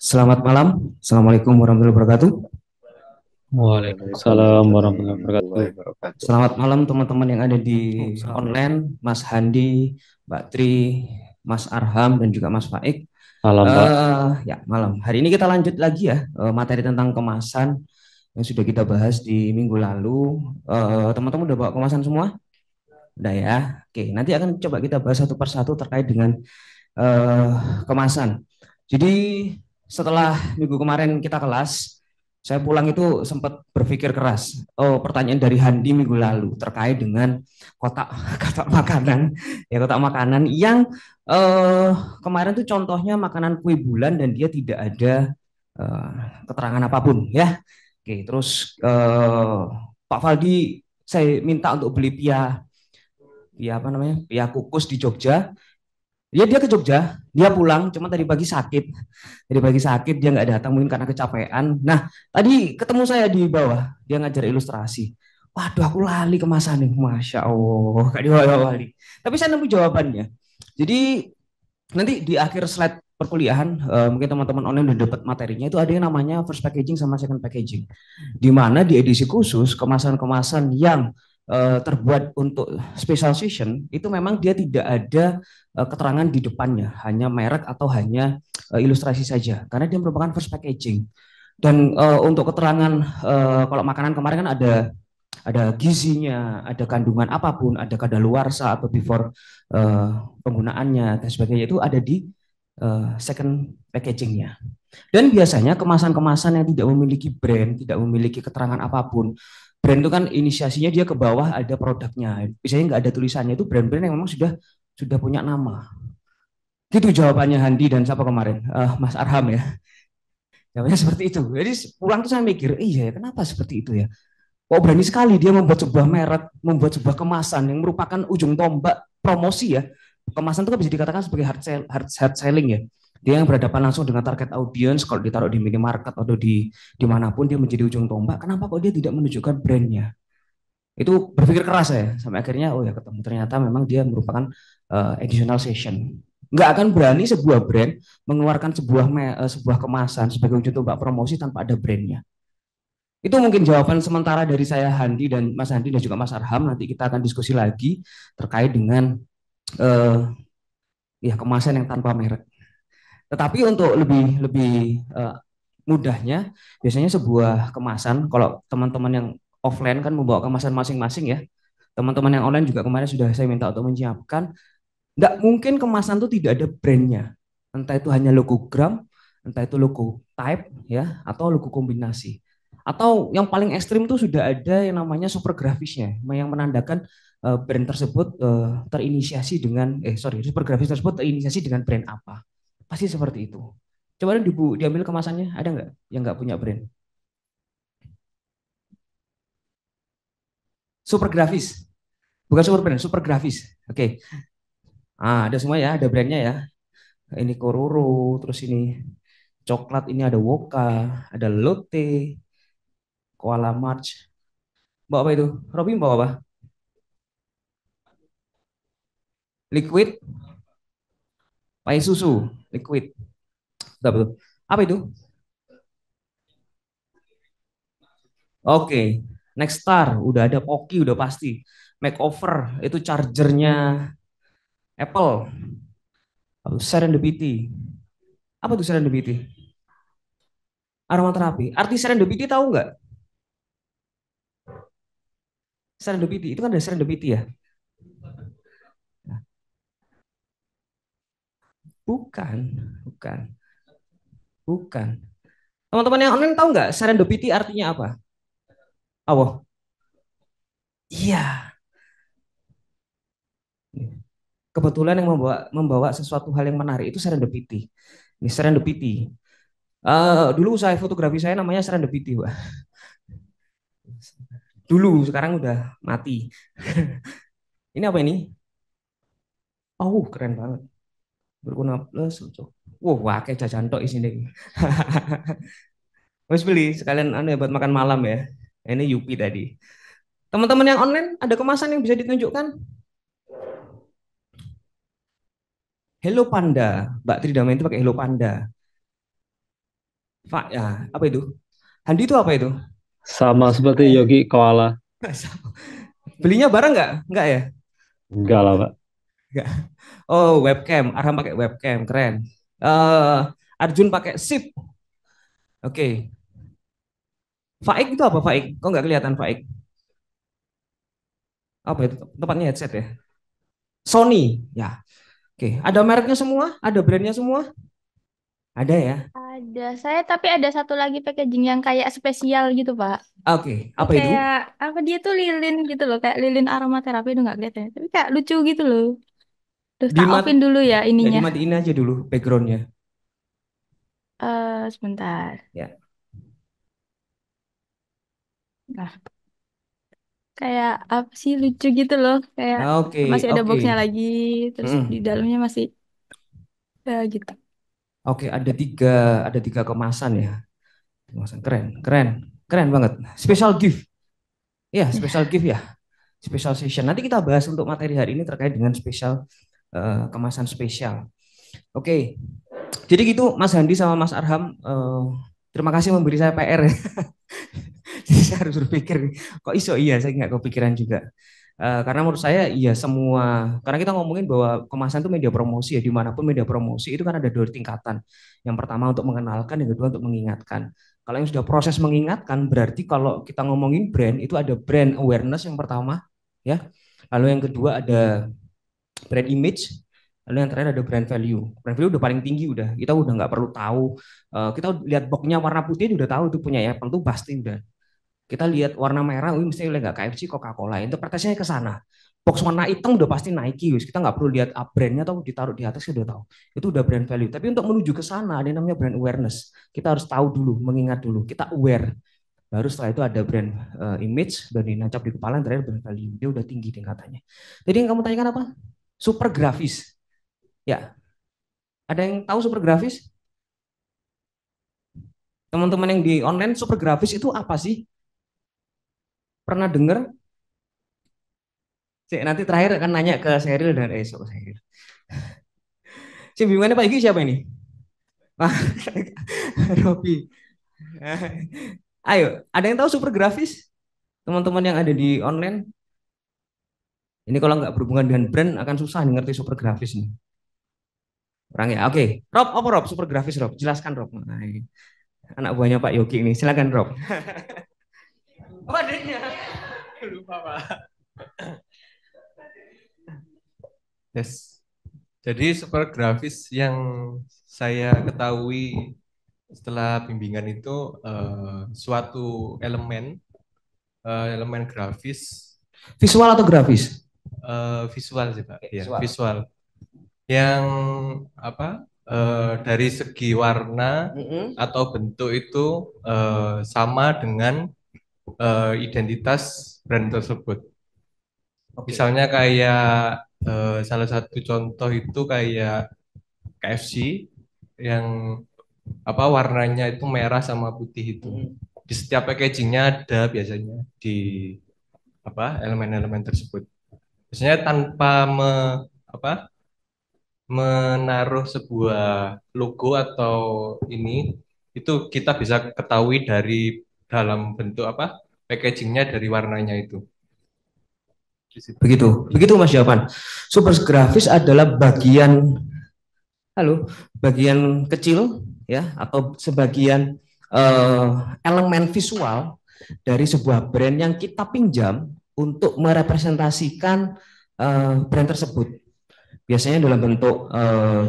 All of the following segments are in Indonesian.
Selamat malam. Assalamualaikum warahmatullahi wabarakatuh. Waalaikumsalam warahmatullahi wabarakatuh. Warahmatullahi wabarakatuh. Selamat malam teman-teman yang ada di Salam. online, Mas Handi, Mbak Tri, Mas Arham, dan juga Mas Faik. Salam, Pak. Ya, malam. Hari ini kita lanjut lagi ya materi tentang kemasan yang sudah kita bahas di minggu lalu. Teman-teman udah bawa kemasan semua? Udah ya. Oke, nanti akan coba kita bahas satu persatu terkait dengan eh, kemasan. Jadi setelah minggu kemarin kita kelas, saya pulang itu sempat berpikir keras. Oh, pertanyaan dari Handi minggu lalu terkait dengan kotak kotak makanan, ya kotak makanan yang eh, kemarin tuh contohnya makanan kue bulan dan dia tidak ada eh, keterangan apapun, ya. Oke, terus Pak Faldi saya minta untuk beli pia, pia apa namanya, pia kukus di Jogja. Dia ke Jogja, dia pulang, cuma tadi pagi sakit. Tadi pagi sakit, dia nggak datang mungkin karena kecapean. Nah, tadi ketemu saya di bawah, dia ngajar ilustrasi. Waduh, aku lali kemasan nih, masya Allah, gak diwali. Tapi saya nemu jawabannya. Jadi nanti di akhir slide perkuliahan, mungkin teman-teman online udah dapat materinya itu ada yang namanya first packaging sama second packaging. Di mana di edisi khusus kemasan-kemasan yang terbuat untuk special session itu memang dia tidak ada keterangan di depannya, hanya merek atau hanya ilustrasi saja, karena dia merupakan first packaging. Dan untuk keterangan kalau makanan kemarin kan ada gizinya, ada kandungan apapun, ada kadaluarsa atau before uh, penggunaannya dan sebagainya itu ada di second packagingnya. Dan biasanya kemasan-kemasan yang tidak memiliki brand, tidak memiliki keterangan apapun, brand itu kan inisiasinya dia ke bawah ada produknya. Biasanya nggak ada tulisannya itu brand-brand yang memang sudah punya nama. Gitu jawabannya Handi dan siapa kemarin? Mas Arham ya. Jawabannya seperti itu. Jadi pulang tuh saya mikir, iya ya kenapa seperti itu ya? Kok berani sekali dia membuat sebuah merek, membuat sebuah kemasan yang merupakan ujung tombak promosi ya. Kemasan itu kan bisa dikatakan sebagai hard selling ya. Dia yang berhadapan langsung dengan target audience, kalau ditaruh di minimarket atau di dimanapun dia menjadi ujung tombak. Kenapa kok dia tidak menunjukkan brandnya? Itu berpikir keras saya sampai akhirnya oh ya ketemu ternyata memang dia merupakan additional session. Nggak akan berani sebuah brand mengeluarkan sebuah kemasan sebagai ujung tombak promosi tanpa ada brandnya. Itu mungkin jawaban sementara dari saya Handi dan Mas Handi dan juga Mas Arham. Nanti kita akan diskusi lagi terkait dengan eh, ya kemasan yang tanpa merek. Tetapi untuk lebih lebih eh, mudahnya, biasanya sebuah kemasan, kalau teman-teman yang offline kan membawa kemasan masing-masing ya. Teman-teman yang online juga kemarin sudah saya minta untuk menyiapkan. Nggak mungkin kemasan itu tidak ada brandnya. Entah itu hanya logo gram, entah itu logo type ya, atau logo kombinasi. Atau yang paling ekstrim itu sudah ada yang namanya super grafisnya, yang menandakan brand tersebut terinisiasi dengan, super grafis tersebut terinisiasi dengan brand apa. Pasti seperti itu. Coba diambil kemasannya, ada nggak yang nggak punya brand? Super grafis, bukan super brand, super grafis. Oke, ada semua ya, ada brandnya ya. Ini Kororo, terus ini coklat, ini ada Woka, ada Lotte, Koala March. Bawa apa itu? Robin bawa apa? Liquid, pai susu, liquid. Betul, betul. Apa itu? Oke, Next Star, udah ada Pocky, udah pasti. Makeover, itu chargernya Apple. Lalu Serendipity. Apa tuh Serendipity? Aromaterapi. Arti Serendipity tahu nggak? Serendipity, itu kan ada Serendipity ya? Nah, bukan, bukan, bukan. Teman-teman yang online tahu nggak Serendipity artinya apa? Allah. Iya. Kebetulan yang membawa membawa sesuatu hal yang menarik itu serendipity. Ini serendipity. Dulu saya fotografi saya namanya serendipity, Pak. Dulu, sekarang udah mati. Ini apa ini? Oh, keren banget. Berguna plus. Wow, wah, kayak jajan tok isinya. Wes beli sekalian anu ya buat makan malam ya. Ini Yupi tadi. Teman-teman yang online ada kemasan yang bisa ditunjukkan? Hello Panda. Mbak Tridama itu pakai Hello Panda. Ya, apa itu? Handi itu apa itu? Sama seperti Yogi Koala. Belinya bareng nggak? Nggak ya? Enggak lah, Pak. Nggak. Oh, webcam. Arham pakai webcam, keren. eh Arjun pakai sip. Oke. Faik itu apa Faik? Kok nggak kelihatan Faik? Apa itu? Tempatnya headset ya? Sony. Ya. Oke. Ada mereknya semua? Ada brandnya semua? Ada ya? Ada saya tapi ada satu lagi packaging yang kayak spesial gitu Pak. Oke. Ini Apa itu? kayak apa dia tuh lilin gitu loh, kayak lilin aromaterapi itu nggak kelihatan. Tapi kayak lucu gitu loh. Terus tak Dimat offin dulu ya ya ininya. dimatiin aja dulu backgroundnya. Sebentar. Ya. Nah, kayak apa sih lucu gitu loh. Kayak Oke. masih ada Oke. boxnya lagi. Terus di Mm-mm. dalamnya masih gitu. Oke. Ada tiga kemasan ya. Kemasan keren, keren, keren banget. Special gift. Ya, special gift ya. Special session. Nanti kita bahas untuk materi hari ini terkait dengan spesial kemasan spesial. Oke, jadi gitu Mas Handi sama Mas Arham. Terima kasih memberi saya PR. Jadi saya harus berpikir, kok iso iya saya nggak kepikiran juga. Karena menurut saya iya semua, karena kita ngomongin bahwa kemasan itu media promosi ya, dimanapun media promosi itu kan ada dua tingkatan. Yang pertama untuk mengenalkan, yang kedua untuk mengingatkan. Kalau yang sudah proses mengingatkan, berarti kalau kita ngomongin brand itu ada brand awareness yang pertama, ya. Lalu yang kedua ada brand image, lalu yang terakhir ada brand value. Brand value udah paling tinggi udah, kita udah nggak perlu tahu. Kita lihat boxnya warna putih udah tahu itu punya Apple tuh pasti udah. Kita lihat warna merah, wih mesti nggak KFC, Coca-Cola. Interpretasinya ke sana. Box warna hitam udah pasti Nike, wis. Kita nggak perlu lihat brandnya atau ditaruh di atas udah tahu. Itu udah brand value. Tapi untuk menuju ke sana ada yang namanya brand awareness. Kita harus tahu dulu, mengingat dulu. Kita aware. Baru setelah itu ada brand image, dan dinancap di kepala, yang terakhir brand value. Dia udah tinggi tingkatannya. Jadi yang kamu tanyakan apa? Super grafis. Ya, ada yang tahu super grafis? Teman-teman yang di online, super grafis itu apa sih? Pernah dengar? Nanti terakhir akan nanya ke Sheryl dan esok Sheryl. Si bimbingannya Pak Yuki siapa ini? Wah, Robi. Ayo, ada yang tahu super grafis? Teman-teman yang ada di online? Ini kalau nggak berhubungan dengan brand akan susah nih ngerti super grafis nih. Orang ya, oke. Rob, apa Rob? Super grafis Rob. Jelaskan Rob. Nah, ini. Anak buahnya Pak Yogi ini. Silakan Rob. Apa adanya? Lupa, Pak. Yes. Jadi super grafis yang saya ketahui setelah bimbingan itu suatu elemen grafis Visual atau grafis? visual sih Pak, ya Visual. visual yang apa dari segi warna atau bentuk itu sama dengan identitas brand tersebut. Misalnya kayak salah satu contoh itu kayak KFC yang warnanya itu merah sama putih itu. Di setiap packagingnya ada biasanya di elemen-elemen tersebut. Biasanya tanpa apa menaruh sebuah logo atau ini itu kita bisa ketahui dari dalam bentuk packagingnya dari warnanya itu. Begitu, begitu Mas Javan. Super grafis adalah bagian kecil ya atau sebagian elemen visual dari sebuah brand yang kita pinjam untuk merepresentasikan brand tersebut. Biasanya dalam bentuk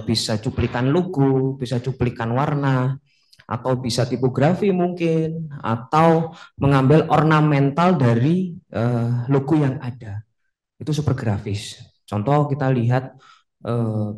bisa cuplikan logo, bisa cuplikan warna, atau bisa tipografi mungkin, atau mengambil ornamental dari logo yang ada. Itu super grafis. Contoh kita lihat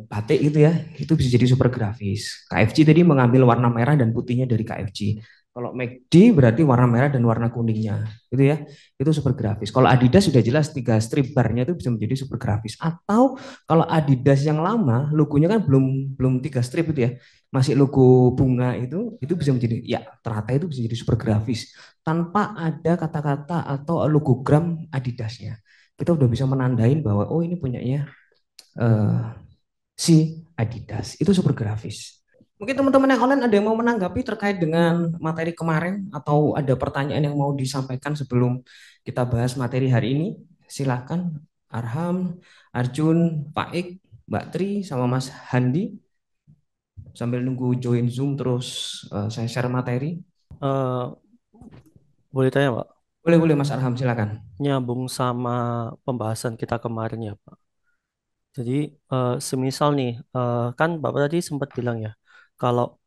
batik itu ya, itu bisa jadi super grafis. KFC tadi mengambil warna merah dan putihnya dari KFC. Kalau McD berarti warna merah dan warna kuningnya, gitu ya. Itu super grafis. Kalau Adidas sudah jelas tiga strip barnya itu bisa menjadi super grafis. Atau kalau Adidas yang lama, logonya kan belum belum tiga strip itu ya, masih logo bunga itu bisa menjadi ya ternyata itu bisa jadi super grafis tanpa ada kata-kata atau logogram Adidasnya. Kita udah bisa menandain bahwa oh ini punyanya si Adidas. Itu super grafis. Mungkin teman-teman yang online ada yang mau menanggapi terkait dengan materi kemarin atau ada pertanyaan yang mau disampaikan sebelum kita bahas materi hari ini? Silakan Arham, Arjun, Pak Ik, Mbak Tri, sama Mas Handi. Sambil nunggu join Zoom terus saya share materi. Eh, boleh tanya Pak, Boleh Mas Arham, silakan. nyambung sama pembahasan kita kemarin ya Pak. Jadi semisal nih, kan Bapak tadi sempat bilang ya, kalau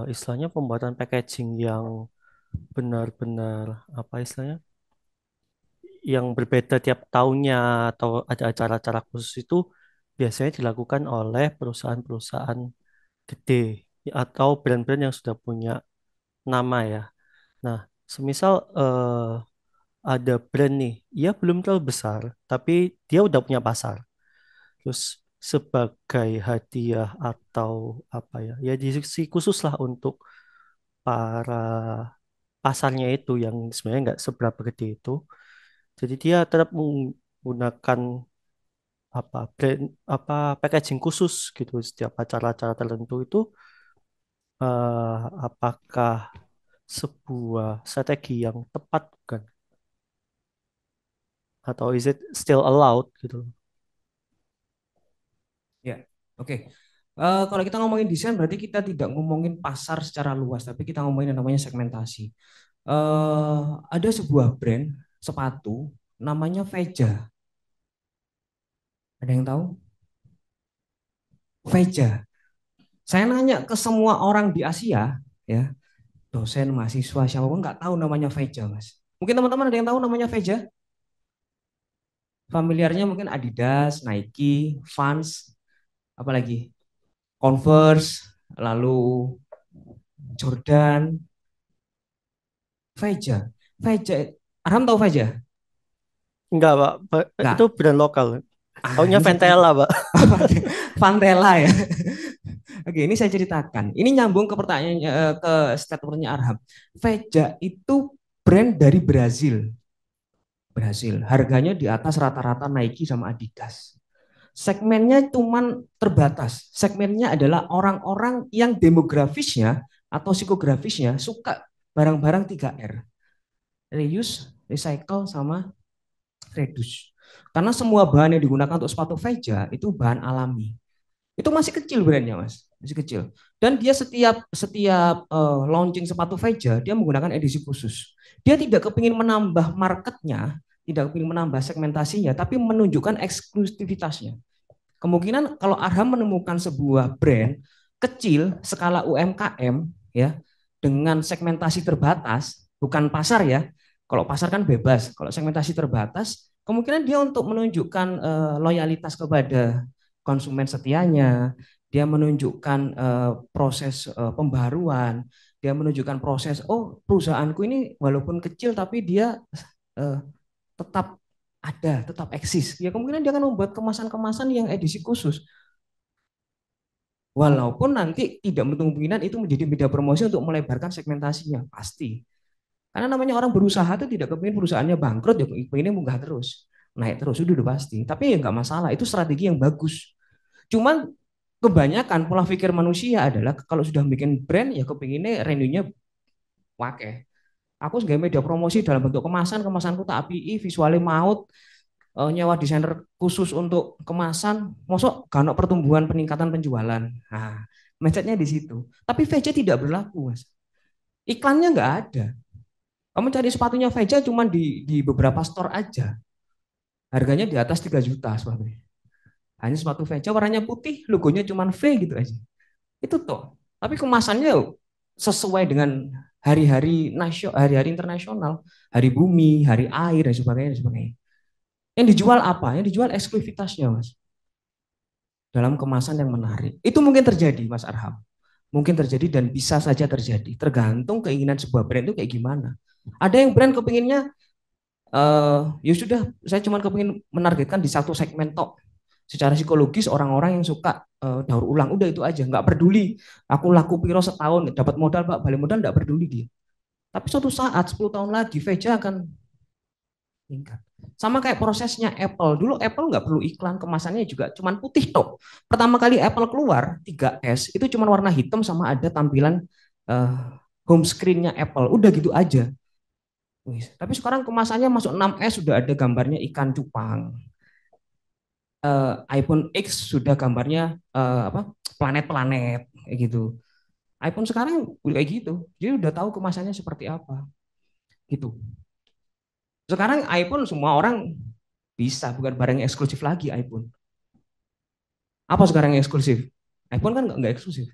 istilahnya pembuatan packaging yang benar-benar apa istilahnya, yang berbeda tiap tahunnya atau ada acara-acara khusus itu biasanya dilakukan oleh perusahaan-perusahaan gede atau brand-brand yang sudah punya nama ya. Nah, semisal ada brand nih, ia belum terlalu besar, tapi dia udah punya pasar. Terus sebagai hadiah atau apa ya, ya diskusi khusus lah untuk para pasarnya itu yang sebenarnya nggak seberapa gede itu. Jadi dia tetap menggunakan apa brand apa packaging khusus gitu setiap acara-acara tertentu itu apakah sebuah strategi yang tepat bukan? Atau is it still allowed gitu? Ya, oke. Kalau kita ngomongin desain berarti kita tidak ngomongin pasar secara luas, tapi kita ngomongin yang namanya segmentasi. Ada sebuah brand sepatu namanya Veja. Ada yang tahu? Veja. Saya nanya ke semua orang di Asia, ya, dosen, mahasiswa, siapapun nggak tahu namanya Veja, Mas. Mungkin teman-teman ada yang tahu namanya Veja? Familiarnya mungkin Adidas, Nike, Vans, apalagi Converse, lalu Jordan, Veja. Veja, Aram tahu Veja? Enggak, Pak. Itu Enggak. brand lokal. Taunya Ini Ventela, Pak. Vantela ya. Oke, ini saya ceritakan. Ini nyambung ke pertanyaannya, ke statementnya Arham. Veja itu brand dari Brazil. Brazil. Harganya di atas rata-rata Nike sama Adidas. Segmennya cuman terbatas. Segmennya adalah orang-orang yang demografisnya atau psikografisnya suka barang-barang 3R. Reuse, recycle, sama reduce. Karena semua bahan yang digunakan untuk sepatu Veja itu bahan alami. Itu masih kecil brandnya, Mas. Masih kecil. Dan dia setiap launching sepatu Veja, dia menggunakan edisi khusus. Dia tidak kepingin menambah marketnya, tidak kepingin menambah segmentasinya, tapi menunjukkan eksklusivitasnya. Kemungkinan kalau Arham menemukan sebuah brand kecil skala UMKM ya dengan segmentasi terbatas, bukan pasar ya. Kalau pasar kan bebas, kalau segmentasi terbatas, kemungkinan dia untuk menunjukkan loyalitas kepada konsumen setianya, dia menunjukkan proses pembaruan, dia menunjukkan proses perusahaanku ini walaupun kecil tapi dia uh, tetap ada, tetap eksis. Ya kemungkinan dia akan membuat kemasan-kemasan yang edisi khusus. Walaupun nanti tidak menutup kemungkinan itu menjadi media promosi untuk melebarkan segmentasinya, pasti. Karena namanya orang berusaha itu tidak kepingin perusahaannya bangkrut, ya pengennya munggah terus, naik terus, itu udah pasti. Tapi ya nggak masalah, itu strategi yang bagus. Cuman kebanyakan pola pikir manusia adalah kalau sudah bikin brand ya kepinginnya revenue-nya wakeh. Aku sebagai media promosi dalam bentuk kemasan, kemasanku tak API, visualnya maut, nyewa desainer khusus untuk kemasan, mosok gak ada pertumbuhan peningkatan penjualan. Nah, mindsetnya di situ. Tapi VJ tidak berlaku, Mas. Iklannya nggak ada. Kamu cari sepatunya VJ cuma di beberapa store aja. Harganya di atas 3 juta sepatunya. Hanya sepatu VJ warnanya putih, logonya cuma V gitu aja. Itu toh. Tapi kemasannya sesuai dengan hari-hari nasional, hari-hari internasional, hari bumi, hari air dan sebagainya, dan sebagainya. Yang dijual apa? Yang dijual eksklusivitasnya, Mas. Dalam kemasan yang menarik. Itu mungkin terjadi, Mas Arham. Mungkin terjadi dan bisa saja terjadi. Tergantung keinginan sebuah brand itu kayak gimana. Ada yang brand kepinginnya, ya sudah, saya cuma kepingin menargetkan di satu segmen tok. Secara psikologis orang-orang yang suka daur ulang, udah itu aja, nggak peduli. Aku laku piro setahun, dapat modal, Pak, balik modal, nggak peduli dia. Tapi suatu saat, 10 tahun lagi, Veja akan meningkat. Sama kayak prosesnya Apple. Dulu Apple nggak perlu iklan, kemasannya juga cuman putih tok. Pertama kali Apple keluar 3S itu cuman warna hitam sama ada tampilan eh, home screen-nya Apple. Udah gitu aja. Wih, tapi sekarang kemasannya masuk 6S sudah ada gambarnya ikan cupang. iPhone X sudah gambarnya apa? Planet-planet kayak gitu. iPhone sekarang udah kayak gitu. Dia udah tahu kemasannya seperti apa. Gitu. Sekarang iPhone semua orang bisa, bukan barang yang eksklusif lagi iPhone. Apa sekarang yang eksklusif? iPhone kan nggak eksklusif.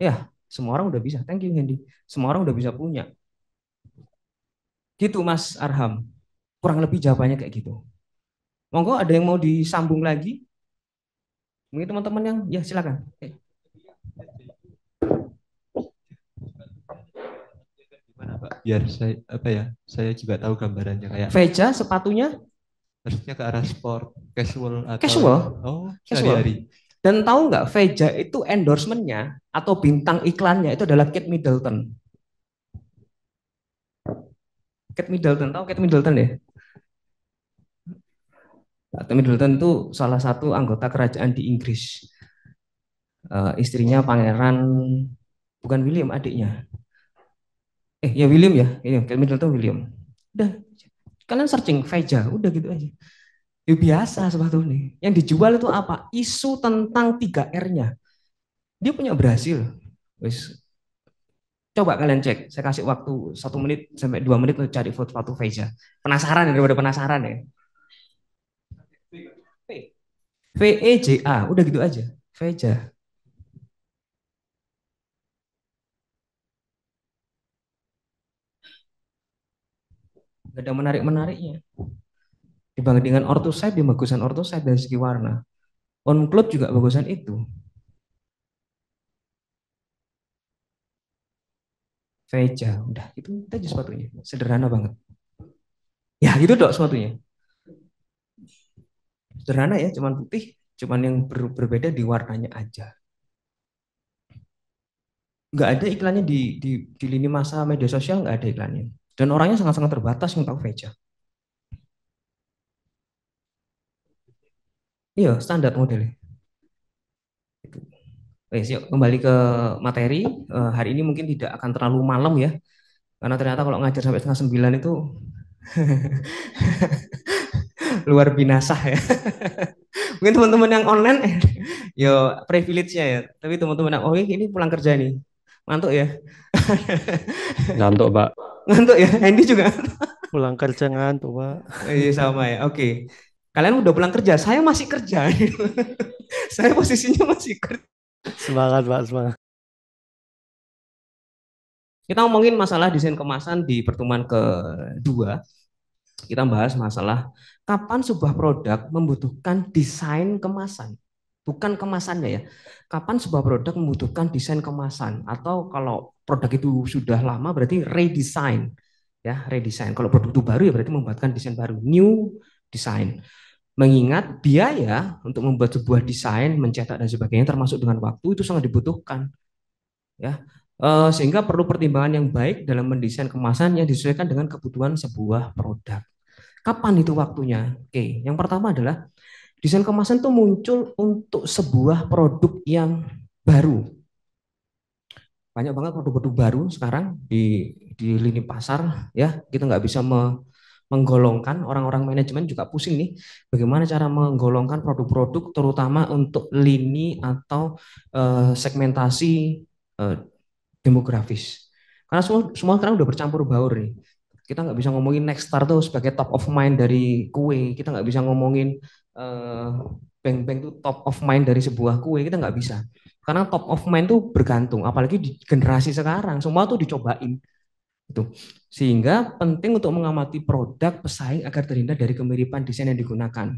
Ya, semua orang udah bisa. Thank you, Hendy. Semua orang udah bisa punya. Gitu, Mas Arham. Kurang lebih jawabannya kayak gitu. Monggo ada yang mau disambung lagi? Mungkin teman-teman yang, ya silakan. Gimana Pak? Biar saya apa ya? Saya juga tahu gambarannya kayak Veja sepatunya harusnya ke arah sport, casual atau casual. oh, Casual. sehari-hari. Dan tahu nggak, Veja itu endorsementnya atau bintang iklannya itu adalah Kate Middleton. Kate Middleton, tahu Kate Middleton ya? Kate Middleton itu salah satu anggota kerajaan di Inggris. Istrinya pangeran, bukan William, adiknya. Ya William ya, Kate Middleton William. Udah, kalian searching Veja, udah gitu aja. Ya biasa sebetulnya. Yang dijual itu apa? Isu tentang 3R-nya. Dia punya berhasil. Wis, coba kalian cek. Saya kasih waktu 1 menit sampai 2 menit untuk cari foto-foto Veja. Penasaran ya, daripada penasaran ya. VEJA, udah gitu aja. Veja. Gak ada menarik-menariknya. Dibanding dengan orthosite, dia bagusan orthosite dari segi warna. On-cloud juga bagusan itu. Veja, udah itu aja sepatunya, sederhana banget. Ya gitu dok sepatunya, sederhana ya, cuman putih, cuman yang berbeda di warnanya aja. Nggak ada iklannya di lini masa media sosial, nggak ada iklannya. Dan orangnya sangat-sangat terbatas yang tahu Veja. Iya, standar modelnya. Itu. Oke, yuk kembali ke materi. Hari ini mungkin tidak akan terlalu malam ya, karena ternyata kalau ngajar sampai setengah 9 itu luar binasa ya. Mungkin teman-teman yang online yo privilege-nya ya. Tapi teman-teman yang oh ini pulang kerja nih. Ngantuk ya. Ngantuk, Pak. Ngantuk ya. Hendy juga. Pulang kerja ngantuk, Pak. Iya sama ya. Oke. Kalian udah pulang kerja, saya masih kerja. Saya posisinya masih kerja. Semangat, Pak, semangat. Kita ngomongin masalah desain kemasan di pertemuan kedua. Kita bahas masalah kapan sebuah produk membutuhkan desain kemasan. Bukan kemasannya ya. Kapan sebuah produk membutuhkan desain kemasan, atau kalau produk itu sudah lama berarti redesign. Ya, redesign. Kalau produk itu baru ya berarti membuatkan desain baru, new design. Mengingat biaya untuk membuat sebuah desain, mencetak dan sebagainya termasuk dengan waktu itu sangat dibutuhkan. Ya. Sehingga perlu pertimbangan yang baik dalam mendesain kemasan yang disesuaikan dengan kebutuhan sebuah produk. Kapan itu waktunya? Oke, yang pertama adalah desain kemasan itu muncul untuk sebuah produk yang baru. Banyak banget produk-produk baru sekarang di lini pasar ya. Kita nggak bisa menggolongkan, orang-orang manajemen juga pusing nih bagaimana cara menggolongkan produk-produk terutama untuk lini atau segmentasi demografis. Karena semua sekarang udah bercampur baur nih. Kita nggak bisa ngomongin Nexstar tuh sebagai top of mind dari kue. Kita nggak bisa ngomongin bank-bank itu top of mind dari sebuah kue. Kita nggak bisa. Karena top of mind tuh bergantung. Apalagi di generasi sekarang. Semua tuh dicobain. Itu. Sehingga penting untuk mengamati produk pesaing agar terhindar dari kemiripan desain yang digunakan.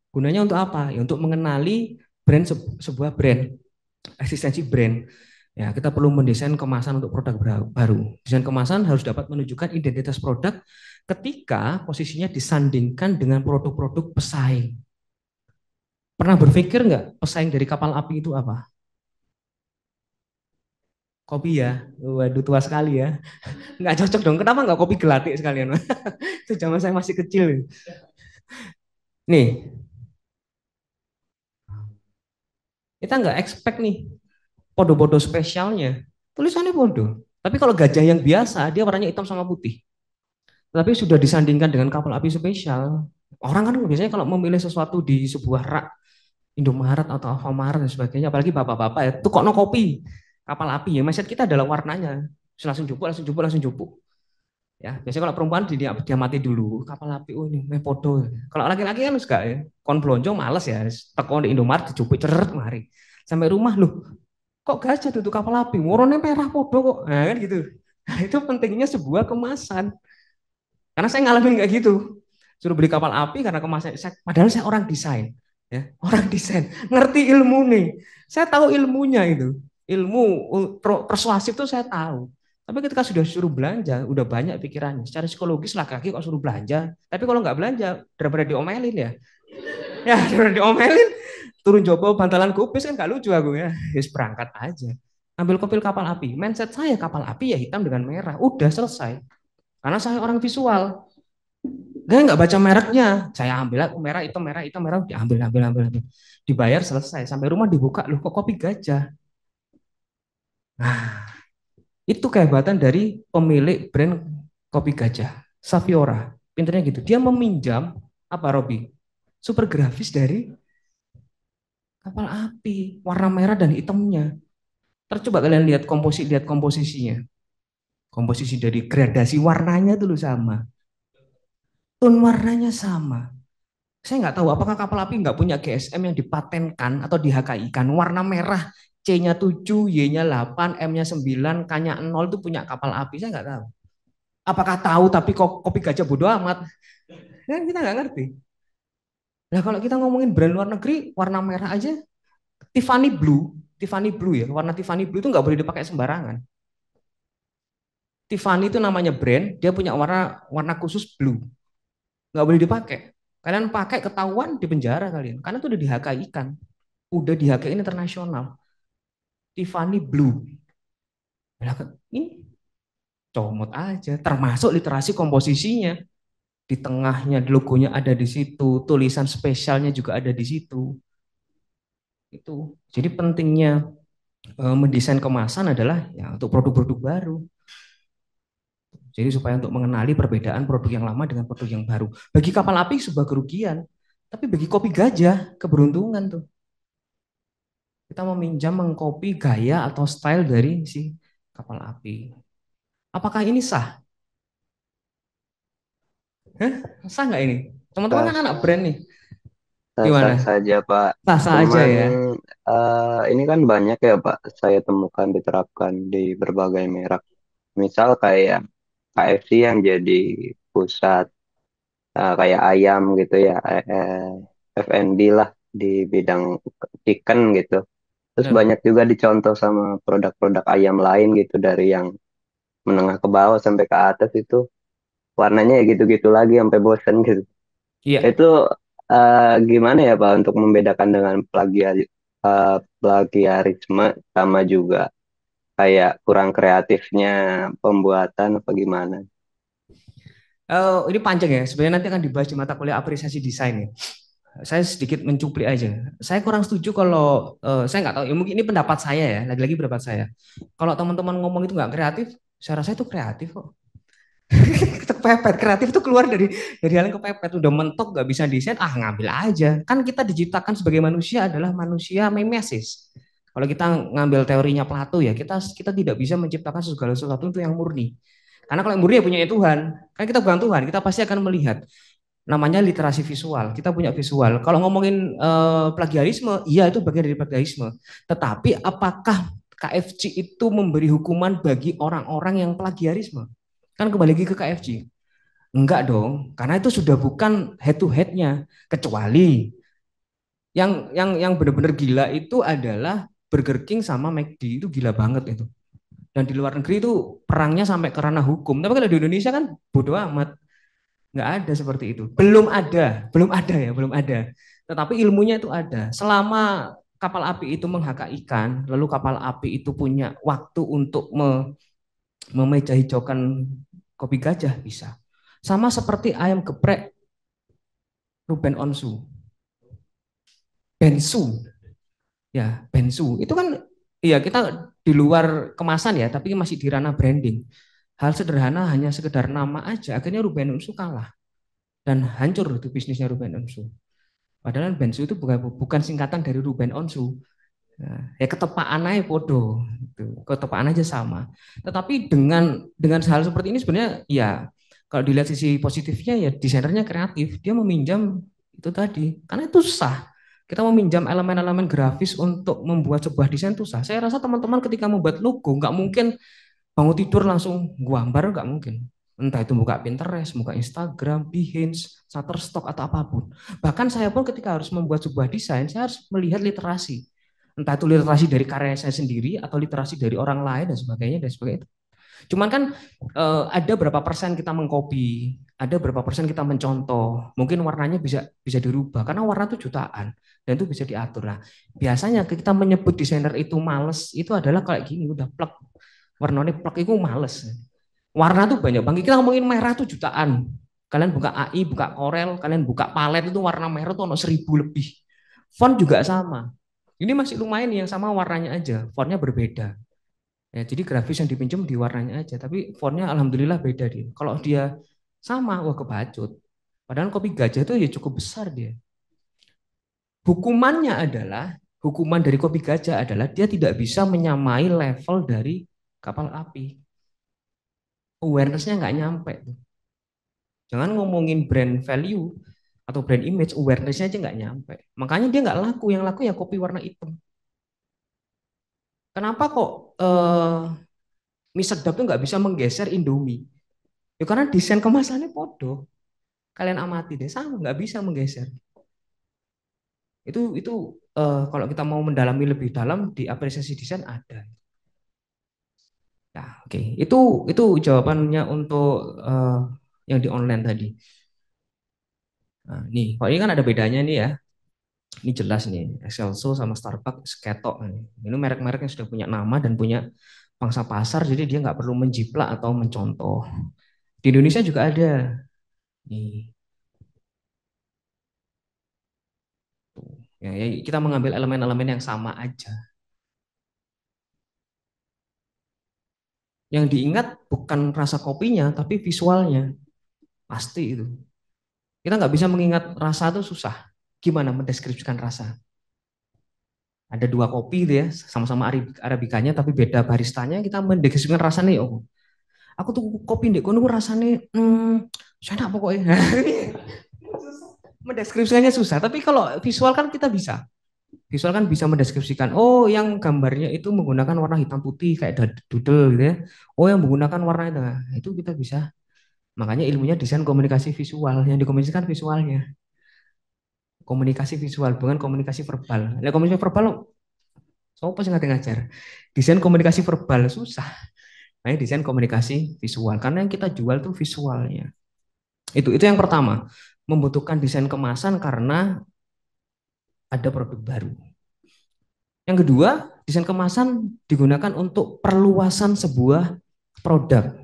Gunanya untuk apa? Ya untuk mengenali brand sebuah brand. Eksistensi brand. Ya, kita perlu mendesain kemasan untuk produk baru. Desain kemasan harus dapat menunjukkan identitas produk ketika posisinya disandingkan dengan produk-produk pesaing. Pernah berpikir nggak pesaing dari kapal api itu apa? Kopi ya. Waduh, tua sekali ya. Nggak cocok dong. Kenapa nggak kopi gelatik sekalian? Itu zaman saya masih kecil. Nih, kita nggak expect nih podo-podo spesialnya. Tulisannya podo. Tapi kalau gajah yang biasa, dia warnanya hitam sama putih. Tapi sudah disandingkan dengan kapal api spesial. Orang kan biasanya kalau memilih sesuatu di sebuah rak Indomaret atau Alfamaret dan sebagainya, apalagi bapak-bapak ya, tuh kok no kopi, kapal api ya, mindset kita adalah warnanya. Terus langsung jupuk, langsung jupuk, langsung jupuk. Ya, biasanya kalau perempuan dia mati dulu, kapal api, oh ini podo. Kalau laki-laki kan enggak ya, kon blonjo males ya, teko di Indomaret dijupuk ceret mari. Sampai rumah loh, kok gajah tuh kapal api, warnanya merah podo kok. Nah, kan gitu. Nah, itu pentingnya sebuah kemasan. Karena saya ngalamin kayak gitu. Suruh beli kapal api karena kemasan. Padahal saya orang desain. Ya, orang desain. Ngerti ilmu nih. Saya tahu ilmunya itu. Ilmu persuasif itu saya tahu. Tapi ketika sudah suruh belanja, udah banyak pikirannya. Secara psikologis laki-laki kok suruh belanja. Tapi kalau nggak belanja, daripada diomelin ya. Ya, daripada diomelin, turun jopo bantalan kupis kan gak lucu aku ya. Yes, berangkat aja. Ambil kopil kapal api. Mindset saya kapal api ya hitam dengan merah. Udah selesai. Karena saya orang visual. Dia nggak baca mereknya. Saya ambil aku merah, diambil, ambil. Dibayar selesai. Sampai rumah dibuka, loh kok kopi gajah. Nah, itu kehebatan dari pemilik brand kopi gajah, Saviora. Pinternya gitu. Dia meminjam apa Robi? Super grafis dari kapal api, warna merah dan hitamnya. Tercoba kalian lihat komposisinya. Komposisi dari gradasi warnanya dulu sama. Tone warnanya sama. Saya nggak tahu apakah kapal api nggak punya GSM yang dipatenkan atau di HKI-kan. Warna merah, C-nya 7, Y-nya 8, M-nya 9, K-nya 0 itu punya kapal api. Saya nggak tahu. Apakah tahu tapi kok kopi gajah bodoh amat? Ya, kita nggak ngerti. Nah kalau kita ngomongin brand luar negeri, warna merah aja, Tiffany Blue ya, warna Tiffany Blue itu nggak boleh dipakai sembarangan. Tiffany itu namanya brand, dia punya warna khusus blue, nggak boleh dipakai. Kalian pakai ketahuan di penjara kalian, karena itu udah di HKI-kan, udah di HKI internasional. Tiffany Blue, nah, ini comot aja, termasuk literasi komposisinya. Di tengahnya logonya ada di situ, tulisan spesialnya juga ada di situ. Itu. Jadi pentingnya mendesain kemasan adalah ya untuk produk-produk baru. Jadi supaya untuk mengenali perbedaan produk yang lama dengan produk yang baru. Bagi kapal api sebuah kerugian, tapi bagi kopi gajah keberuntungan tuh. Kita meminjam mengkopi gaya atau style dari si kapal api. Apakah ini sah? Hah? Sah nggak ini? Teman-teman kan Sah, anak brand nih. sah Gimana? saja Pak. Sah-sah aja Cuman ya. ini kan banyak ya Pak, saya temukan diterapkan di berbagai merek. Misal kayak KFC yang jadi pusat kayak ayam gitu ya, F&B lah di bidang chicken gitu. Terus Benar. banyak juga dicontoh sama produk-produk ayam lain gitu dari yang menengah ke bawah sampai ke atas itu warnanya ya gitu-gitu lagi sampai bosen gitu. Iya. Itu gimana ya Pak untuk membedakan dengan plagiarisme sama juga kayak kurang kreatifnya pembuatan apa gimana? Ini panjang ya. Sebenarnya nanti akan dibahas di mata kuliah apresiasi desain ya. Saya sedikit mencuplik aja. Saya kurang setuju kalau saya nggak tahu. Ya mungkin ini pendapat saya ya. Lagi-lagi pendapat saya. Kalau teman-teman ngomong itu nggak kreatif, saya rasa itu kreatif kok. Kepepet kreatif itu keluar dari hal yang kepepet. Udah mentok nggak bisa desain, ngambil aja. Kan kita diciptakan sebagai manusia adalah manusia mimesis. Kalau kita ngambil teorinya Plato ya, kita tidak bisa menciptakan segala sesuatu itu yang murni. Karena kalau yang murni ya punya Tuhan. Kan kita bukan Tuhan, kita pasti akan melihat namanya literasi visual. Kita punya visual. Kalau ngomongin plagiarisme, iya itu bagian dari plagiarisme. Tetapi apakah KFC itu memberi hukuman bagi orang-orang yang plagiarisme? Kan kembali lagi ke KFC. Enggak dong, karena itu sudah bukan head to headnya. Kecuali yang benar-benar gila itu adalah Burger King sama McD itu gila banget itu. Dan di luar negeri itu perangnya sampai ke ranah hukum. Tapi kalau di Indonesia kan bodoh amat. Nggak ada seperti itu. Belum ada ya, belum ada. Tetapi ilmunya itu ada. Selama kapal api itu menghakak ikan, lalu kapal api itu punya waktu untuk memeja hijaukan kopi gajah bisa. Sama seperti ayam geprek Ruben Onsu, Bensu, ya Bensu. Itu kan ya kita di luar kemasan ya, tapi masih di ranah branding. Hal sederhana hanya sekedar nama aja, akhirnya Ruben Onsu kalah dan hancur itu bisnisnya Ruben Onsu. Padahal Bensu itu bukan singkatan dari Ruben Onsu. Nah, ya ketepaan aja podo, gitu. Ketepaan aja sama. Tetapi dengan hal seperti ini sebenarnya ya kalau dilihat sisi positifnya ya desainernya kreatif, dia meminjam itu tadi karena itu susah. Kita meminjam elemen-elemen grafis untuk membuat sebuah desain itu susah. Saya rasa teman-teman ketika membuat logo nggak mungkin bangun tidur langsung gambar, nggak mungkin. Entah itu buka Pinterest, buka Instagram, Behance, Shutterstock atau apapun. Bahkan saya pun ketika harus membuat sebuah desain, saya harus melihat literasi. Entah itu literasi dari karya saya sendiri atau literasi dari orang lain dan sebagainya dan sebagainya. Cuman kan ada berapa persen kita mengcopy, ada berapa persen kita mencontoh. Mungkin warnanya bisa bisa dirubah karena warna itu jutaan dan itu bisa diatur. Nah, biasanya kita menyebut desainer itu males itu adalah kayak gini, udah plek warnanya plek itu males. Warna tuh banyak banget. Kita ngomongin merah tuh jutaan. Kalian buka AI, buka Corel, kalian buka palet itu warna merah tuh ono 1000 lebih. Font juga sama. Ini masih lumayan yang sama warnanya aja, fontnya berbeda. Ya, jadi grafis yang dipinjam di warnanya aja, tapi fontnya alhamdulillah beda dia. Kalau dia sama, wah kebacut. Padahal kopi gajah itu ya cukup besar dia. Hukumannya adalah, hukuman dari kopi gajah adalah dia tidak bisa menyamai level dari kapal api. Awareness-nya nggak nyampe. Jangan ngomongin brand value atau brand image, awareness-nya aja nggak nyampe. Makanya dia nggak laku, yang laku ya kopi warna hitam. Kenapa kok mie sedap tuh nggak bisa menggeser Indomie? Ya karena desain kemasannya podo. Kalian amati deh, sama nggak bisa menggeser. Itu kalau kita mau mendalami lebih dalam di apresiasi desain ada. Nah, oke. Itu jawabannya untuk yang di online tadi. Nah, nih, kalau ini kan ada bedanya nih ya. Ini jelas nih, Excelso sama Starbucks ketok. Ini merek-merek yang sudah punya nama dan punya pangsa pasar, jadi dia nggak perlu menjiplak atau mencontoh. Di Indonesia juga ada. Nih, tuh. Ya, kita mengambil elemen-elemen yang sama aja. Yang diingat bukan rasa kopinya, tapi visualnya. Pasti itu. Kita nggak bisa mengingat rasa itu susah. Gimana mendeskripsikan rasa? Ada dua kopi gitu ya, sama-sama arabikanya tapi beda baristanya. Kita mendeskripsikan rasanya, oh, aku tuh kopi ndek kono rasanya, enak pokoknya. Mendeskripsikannya susah, tapi kalau visual kan kita bisa. Visual kan bisa mendeskripsikan, oh yang gambarnya itu menggunakan warna hitam putih kayak doodle gitu ya. Oh yang menggunakan warna itu, nah, itu kita bisa. Makanya ilmunya desain komunikasi visual, yang dikomunikasikan visualnya. Komunikasi visual, bukan komunikasi verbal. Nah, komunikasi verbal, so apa sih ngajar? Desain komunikasi verbal susah. Nah, desain komunikasi visual, karena yang kita jual tuh visualnya. Itu yang pertama, membutuhkan desain kemasan karena ada produk baru. Yang kedua, desain kemasan digunakan untuk perluasan sebuah produk.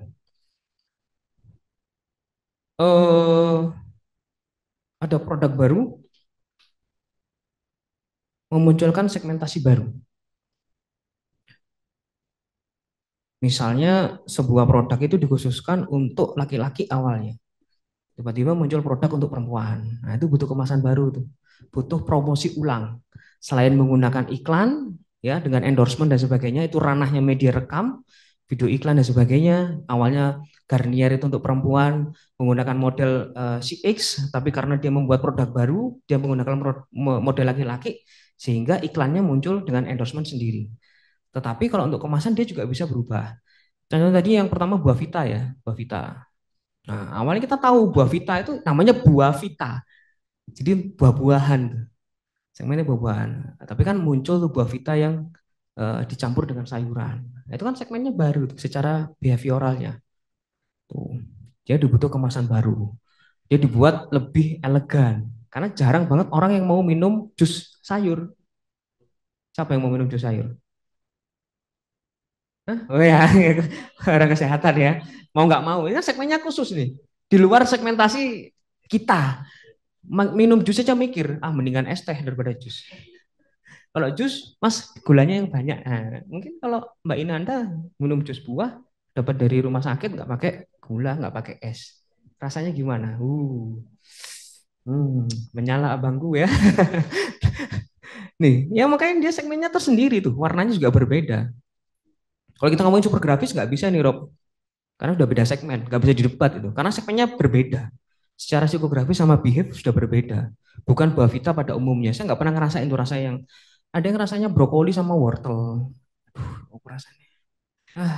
Ada produk baru, memunculkan segmentasi baru. Misalnya sebuah produk itu dikhususkan untuk laki-laki awalnya. Tiba-tiba muncul produk untuk perempuan. Nah, itu butuh kemasan baru tuh. Butuh promosi ulang. Selain menggunakan iklan ya dengan endorsement dan sebagainya, itu ranahnya media rekam, video iklan dan sebagainya. Awalnya Garnier itu untuk perempuan menggunakan model CX, tapi karena dia membuat produk baru, dia menggunakan model laki-laki sehingga iklannya muncul dengan endorsement sendiri. Tetapi kalau untuk kemasan dia juga bisa berubah. Contoh tadi yang pertama buah vita ya, buah vita. Nah, awalnya kita tahu buah vita itu namanya buah vita. Jadi buah-buahan. Segmennya buah-buahan. Nah, tapi kan muncul tuh buah vita yang dicampur dengan sayuran. Nah, itu kan segmennya baru tuh, secara behavioralnya. Tuh. Dia dibutuh kemasan baru. Dia dibuat lebih elegan. Karena jarang banget orang yang mau minum jus sayur. Siapa yang mau minum jus sayur? Hah? Oh ya, orang kesehatan ya. Mau nggak mau, ini kan segmennya khusus nih. Di luar segmentasi kita. Minum jus aja mikir, mendingan es teh daripada jus. Kalau jus, Mas, gulanya yang banyak. Nah, mungkin kalau Mbak Inanda minum jus buah, dapat dari rumah sakit nggak pakai gula, nggak pakai es. Rasanya gimana? Menyala abangku ya. Nih, ya makanya dia segmennya tersendiri tuh, warnanya juga berbeda. Kalau kita ngomongin super grafis nggak bisa nih Rob, karena udah beda segmen, nggak bisa didebat itu, karena segmennya berbeda. Secara psikografis sama behave sudah berbeda. Bukan buah vita pada umumnya. Saya nggak pernah ngerasain tuh rasa yang ada yang rasanya brokoli sama wortel. Aduh, apa rasanya?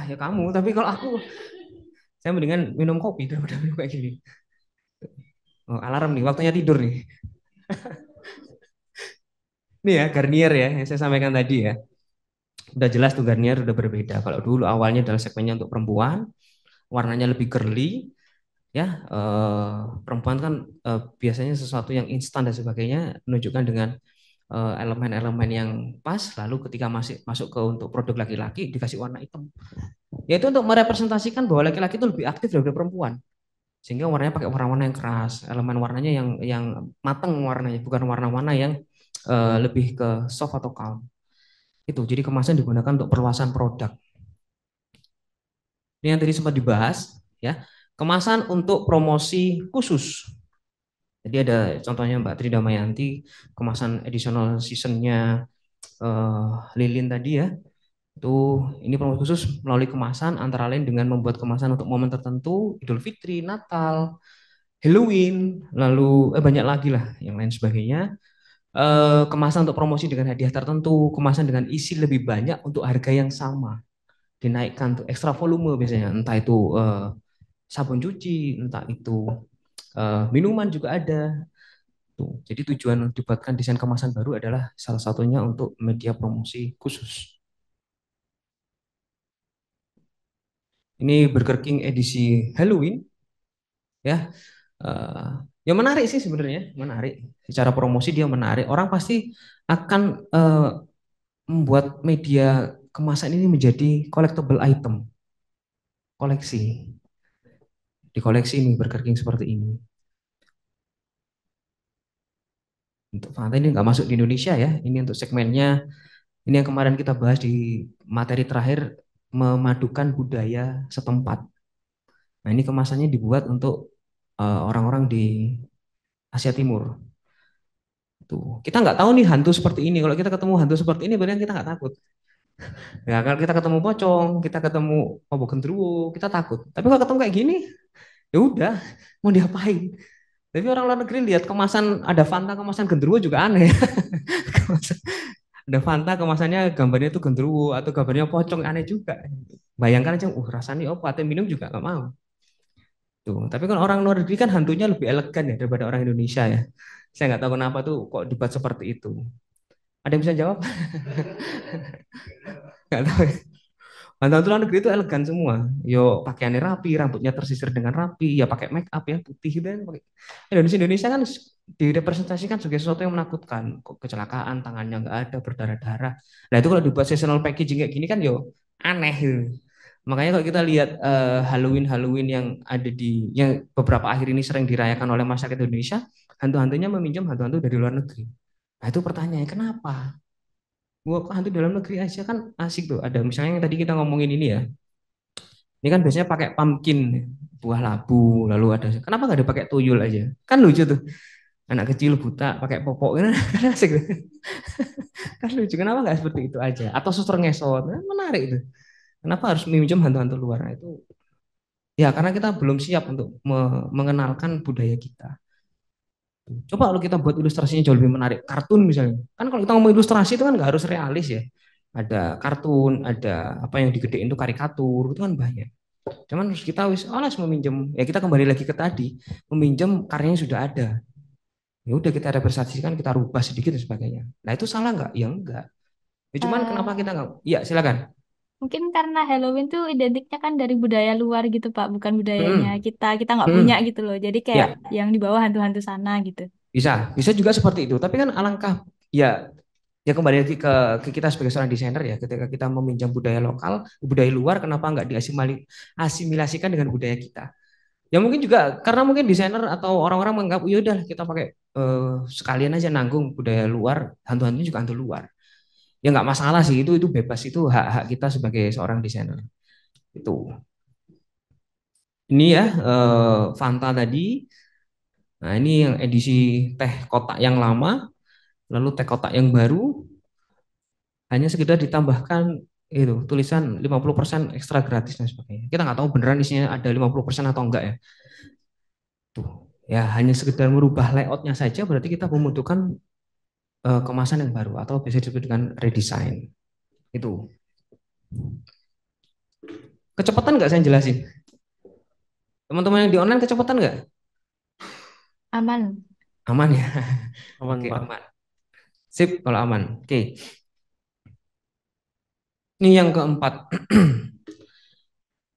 Ya kamu. Tapi kalau aku, saya mendingan minum kopi daripada minum kayak gini. Oh, alarm nih, waktunya tidur nih. Nih ya, Garnier ya, yang saya sampaikan tadi ya. Udah jelas tuh Garnier udah berbeda. Kalau dulu awalnya adalah segmennya untuk perempuan, warnanya lebih girly, ya perempuan kan biasanya sesuatu yang instan dan sebagainya menunjukkan dengan elemen-elemen yang pas, lalu ketika masuk ke untuk produk laki-laki dikasih warna hitam, yaitu untuk merepresentasikan bahwa laki-laki itu lebih aktif daripada perempuan, sehingga warnanya pakai warna-warna yang keras, elemen warnanya yang mateng warnanya, bukan warna-warna yang lebih ke soft atau calm. Itu jadi kemasan digunakan untuk perluasan produk. Ini yang tadi sempat dibahas ya, kemasan untuk promosi khusus. Jadi ada contohnya Mbak Tri Damayanti, kemasan additional seasonnya Lilin tadi ya. Itu ini promosi khusus melalui kemasan antara lain dengan membuat kemasan untuk momen tertentu, Idul Fitri, Natal, Halloween, lalu banyak lagi lah yang lain sebagainya. Kemasan untuk promosi dengan hadiah tertentu, kemasan dengan isi lebih banyak untuk harga yang sama, dinaikkan tuh ekstra volume biasanya, entah itu sabun cuci, entah itu minuman juga ada. Tuh. Jadi tujuan dibuatkan desain kemasan baru adalah salah satunya untuk media promosi khusus. Ini Burger King edisi Halloween, ya. Ya menarik sih sebenarnya, menarik. Secara promosi dia menarik. Orang pasti akan membuat media kemasan ini menjadi collectible item, koleksi. Di koleksi ini Burger King seperti ini. Untuk Fanta ini nggak masuk di Indonesia ya. Ini untuk segmennya. Ini yang kemarin kita bahas di materi terakhir, memadukan budaya setempat. Nah ini kemasannya dibuat untuk orang-orang di Asia Timur. Tuh. Kita nggak tahu nih hantu seperti ini. Kalau kita ketemu hantu seperti ini, berarti kita nggak takut. Ya kalau kita ketemu pocong, kita ketemu obok genderuwo, kita takut. Tapi kalau ketemu kayak gini, ya udah, mau diapain? Tapi orang luar negeri lihat kemasan ada Fanta kemasan genderuwo juga aneh. Ada Fanta kemasannya gambarnya itu genderuwo atau gambarnya pocong, aneh juga. Bayangkan aja, rasanya apa? Atau minum juga nggak mau. Tuh, tapi kan orang luar negeri kan hantunya lebih elegan ya daripada orang Indonesia ya. Saya nggak tahu kenapa tuh kok dibuat seperti itu. Ada yang bisa jawab? Nggak tahu ya. Hantu-hantu luar negeri itu elegan semua. Yo pakaiannya rapi, rambutnya tersisir dengan rapi, ya pakai make up ya putih dan pakai. Indonesia kan direpresentasikan sebagai sesuatu yang menakutkan. Kok kecelakaan, tangannya nggak ada, berdarah-darah. Nah itu kalau dibuat seasonal packaging kayak gini kan yo aneh gitu. Makanya kalau kita lihat Halloween yang ada yang beberapa akhir ini sering dirayakan oleh masyarakat Indonesia, hantu-hantunya meminjam hantu-hantu dari luar negeri. Nah itu pertanyaannya kenapa? Gua kok hantu dalam negeri aja kan asik tuh. Ada misalnya yang tadi kita ngomongin ini ya. Ini kan biasanya pakai pumpkin, buah labu, lalu ada. Kenapa nggak dipakai tuyul aja? Kan lucu tuh. Anak kecil buta pakai popok kan asik tuh. Kan lucu. Kenapa nggak seperti itu aja? Atau suster ngesot, kan menarik itu. Kenapa harus meminjam hantu-hantu luar? Nah, itu ya karena kita belum siap untuk mengenalkan budaya kita. Coba kalau kita buat ilustrasinya jauh lebih menarik, kartun misalnya. Kan kalau kita ngomong ilustrasi itu kan nggak harus realis ya. Ada kartun, ada apa yang digedein itu karikatur, itu kan banyak. Cuman harus kita harus meminjam, ya kita kembali lagi ke tadi, meminjam karyanya sudah ada. Ya udah kita representasikan, kita rubah sedikit dan sebagainya. Nah itu salah nggak? Ya enggak. Ya cuman kenapa kita nggak? Ya silakan. Mungkin karena Halloween tuh identiknya kan dari budaya luar gitu Pak, bukan budayanya Hmm, kita. Kita nggak punya hmm, gitu loh. Jadi kayak ya yang dibawa hantu-hantu sana gitu. bisa juga seperti itu. Tapi kan alangkah ya Ya kembali lagi ke kita sebagai seorang desainer ya, ketika kita meminjam budaya lokal, budaya luar, kenapa nggak diasimilasikan dengan budaya kita? Ya mungkin juga karena mungkin desainer atau orang-orang menganggap ya udah kita pakai sekalian aja nanggung budaya luar, hantu-hantunya juga hantu luar. Ya nggak masalah sih, itu bebas, itu hak-hak kita sebagai seorang desainer. Itu. Ini ya Fanta tadi. Nah, ini yang edisi teh kotak yang lama, lalu teh kotak yang baru hanya sekedar ditambahkan itu tulisan 50% ekstra gratis dan sebagainya. Kita nggak tahu beneran isinya ada 50% atau enggak ya. Tuh. Ya hanya sekedar merubah layoutnya saja berarti kita membutuhkan kemasan yang baru atau bisa disebut dengan redesign. Itu. Kecepatan nggak saya jelasin? Teman-teman yang di online kecepatan nggak? Aman. Aman ya? Aman, Oke, Pak. aman. Sip kalau aman. Oke. Ini yang keempat.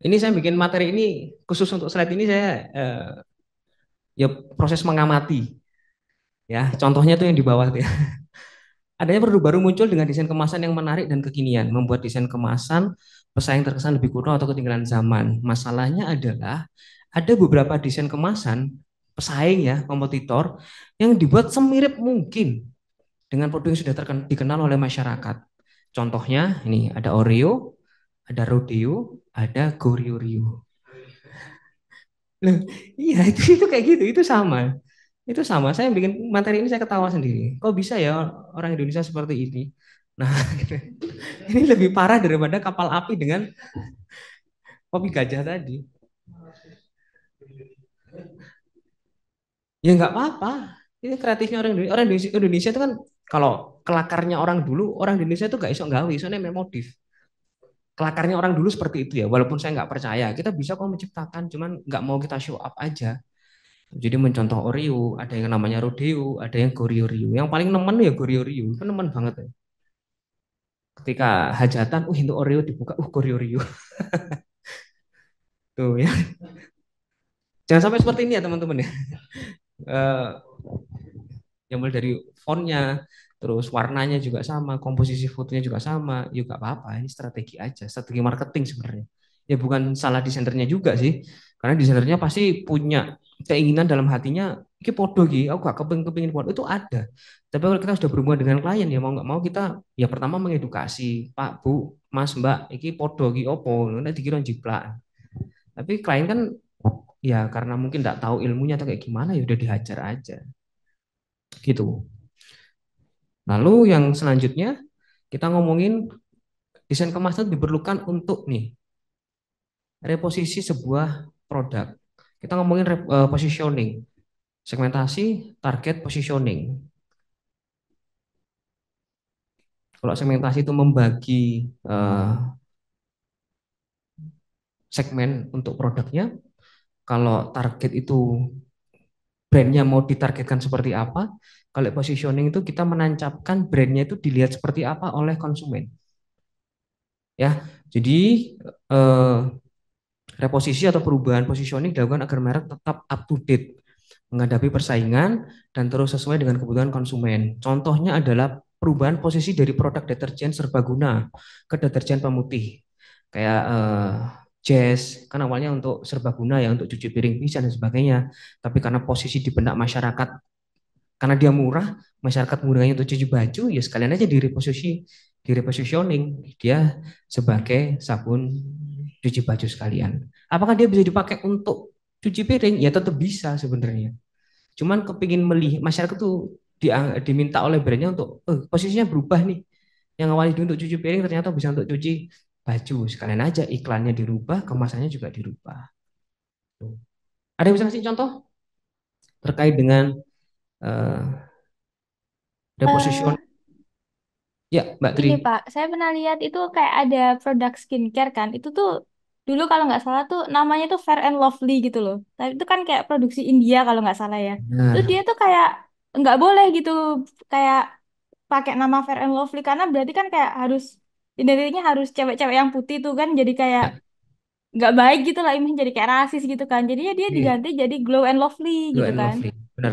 Ini saya bikin materi ini khusus untuk slide ini saya ya proses mengamati. Ya, contohnya tuh yang di bawah tuh ya. Adanya produk baru muncul dengan desain kemasan yang menarik dan kekinian, membuat desain kemasan pesaing terkesan lebih kuno atau ketinggalan zaman. Masalahnya adalah ada beberapa desain kemasan pesaing ya, kompetitor yang dibuat semirip mungkin dengan produk yang sudah dikenal oleh masyarakat. Contohnya ini ada Oreo, ada Rodeo, ada Goryeo. Loh, iya itu kayak gitu, itu sama. Itu sama, saya bikin materi ini saya ketawa sendiri. Kok bisa ya orang Indonesia seperti ini? Nah, gitu. Ini lebih parah daripada kapal api dengan kopi gajah tadi. Ya nggak apa-apa. Ini kreatifnya orang Indonesia. Orang Indonesia itu kan kalau kelakarnya orang Indonesia itu nggak iso gawe, soalnya memang modif. Kelakarnya orang dulu seperti itu ya. Walaupun saya nggak percaya, kita bisa kok menciptakan, cuman nggak mau kita show up aja. Jadi mencontoh Oreo, ada yang namanya Rodeo, ada yang Goryeo. Yang paling nemen ya Goryeo, itu nemen banget ya. Ketika hajatan, itu Oreo dibuka, Goryeo. Tuh ya. Jangan sampai seperti ini ya teman-teman ya. Eh, yang mulai dari fontnya, terus warnanya juga sama, komposisi fotonya juga sama, ya nggak apa-apa. Ini strategi aja, strategi marketing sebenarnya. Ya bukan salah desainernya juga sih, karena desainernya pasti punya keinginan dalam hatinya, iki podo iki, aku gak kepingin podo itu ada. Tapi kalau kita sudah berhubungan dengan klien ya mau nggak mau kita ya pertama mengedukasi, Pak, Bu, Mas, Mbak, iki podo iki opo, nanti dikira jiplak. Tapi klien kan ya karena mungkin nggak tahu ilmunya atau kayak gimana ya udah dihajar aja gitu. Lalu yang selanjutnya kita ngomongin desain kemasan diperlukan untuk nih reposisi sebuah produk. Kita ngomongin positioning, segmentasi, target, positioning. Kalau segmentasi itu membagi segmen untuk produknya, kalau target itu brandnya mau ditargetkan seperti apa, kalau positioning itu kita menancapkan brandnya itu dilihat seperti apa oleh konsumen. Ya, jadi eh, reposisi atau perubahan positioning dilakukan agar merek tetap up to date menghadapi persaingan dan terus sesuai dengan kebutuhan konsumen. Contohnya adalah perubahan posisi dari produk deterjen serbaguna ke deterjen pemutih. Kayak Jazz kan awalnya untuk serbaguna ya untuk cuci piring bisa dan sebagainya. Tapi karena posisi di benak masyarakat karena dia murah, masyarakat mudahnya untuk cuci baju ya sekalian aja di repositioning dia sebagai sabun cuci baju sekalian. Apakah dia bisa dipakai untuk cuci piring? Ya tetap bisa sebenarnya. Cuman kepingin melihat masyarakat tuh diminta oleh brandnya untuk posisinya berubah nih. Yang awalnya untuk cuci piring ternyata bisa untuk cuci baju. Sekalian aja iklannya dirubah, kemasannya juga dirubah. Tuh. Ada yang bisa kasih contoh terkait dengan uh, reposition? Eh, Ya, Mbak Tri. Ini Pak, saya pernah lihat itu kayak ada produk skincare kan. Itu tuh dulu kalau nggak salah tuh namanya tuh Fair and Lovely gitu loh. Tapi itu kan kayak produksi India kalau nggak salah ya. Terus Nah, dia tuh kayak nggak boleh gitu kayak pakai nama Fair and Lovely karena berarti kan kayak harus identitinya harus cewek-cewek yang putih tuh kan jadi kayak ya, nggak baik gitu lah image jadi kayak rasis gitu kan. Jadinya dia iya, diganti jadi Glow and Lovely Glow gitu and kan. Lovely. Benar.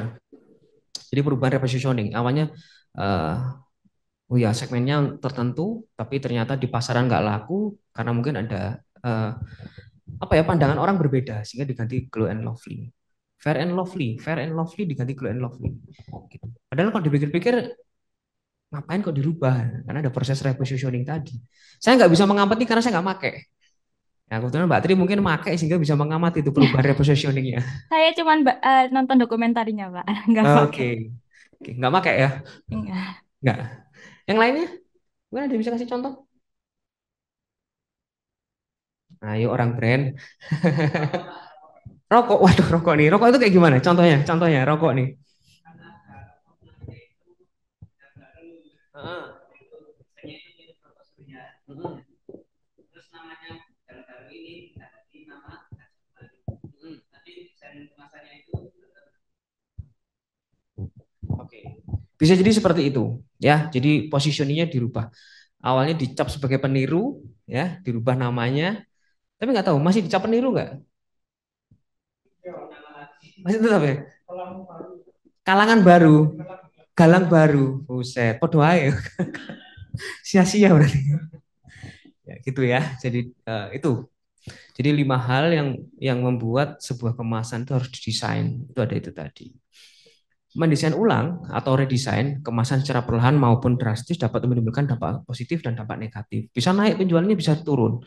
Jadi perubahan repositioning. Awalnya eh, oh ya segmennya tertentu, tapi ternyata di pasaran nggak laku karena mungkin ada apa ya pandangan orang berbeda sehingga diganti Glow and Lovely. Fair and Lovely diganti Glow and Lovely. Gitu. Padahal kalau dipikir-pikir ngapain kok dirubah? Karena ada proses repositioning tadi. Saya nggak bisa mengamati karena saya nggak pakai. Nah, kebetulan Mbak Tri mungkin pakai sehingga bisa mengamati itu perubahan repositioningnya. Saya cuman nonton dokumentarinya, Pak. Nggak Oke, pakai. Oke. Nggak pakai ya? Enggak. Nggak. Yang lainnya? Gimana dia bisa kasih contoh? Ayo orang brand. Rokok, waduh rokok nih. Rokok itu kayak gimana? Contohnya, contohnya rokok nih. Heeh. Mm-mm. Terus namanya baru-baru ini ganti nama. Tapi desain kemasannya itu oke. Bisa jadi seperti itu, ya. Jadi positioningnya dirubah. Awalnya dicap sebagai peniru, ya, dirubah namanya. Tapi nggak tahu masih dicap peniru nggak? Masih tetap ya? Kalangan baru, galang baru. Buset, podo ae. Sia-sia berarti. Ya, gitu ya. Jadi itu. Jadi 5 hal yang membuat sebuah kemasan itu harus didesain. Itu ada itu tadi. Mendesain ulang atau redesign kemasan secara perlahan maupun drastis dapat menimbulkan dampak positif dan dampak negatif. Bisa naik penjualannya, bisa turun.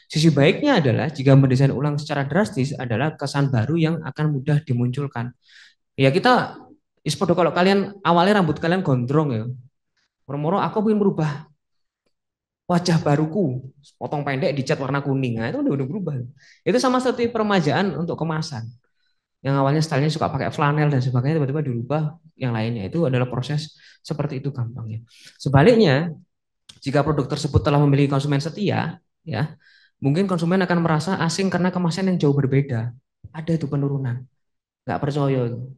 Sisi baiknya adalah jika mendesain ulang secara drastis adalah kesan baru yang akan mudah dimunculkan. Ya kita, ispodo kalau kalian awalnya rambut kalian gondrong ya, moro-moro aku ingin merubah wajah baruku, potong pendek dicat warna kuning, nah itu udah berubah. Itu sama seperti peremajaan untuk kemasan. Yang awalnya stylenya suka pakai flanel dan sebagainya tiba-tiba dirubah yang lainnya. Itu adalah proses seperti itu gampangnya. Sebaliknya, jika produk tersebut telah memiliki konsumen setia, ya, mungkin konsumen akan merasa asing karena kemasan yang jauh berbeda. Ada itu penurunan. Nggak percaya itu.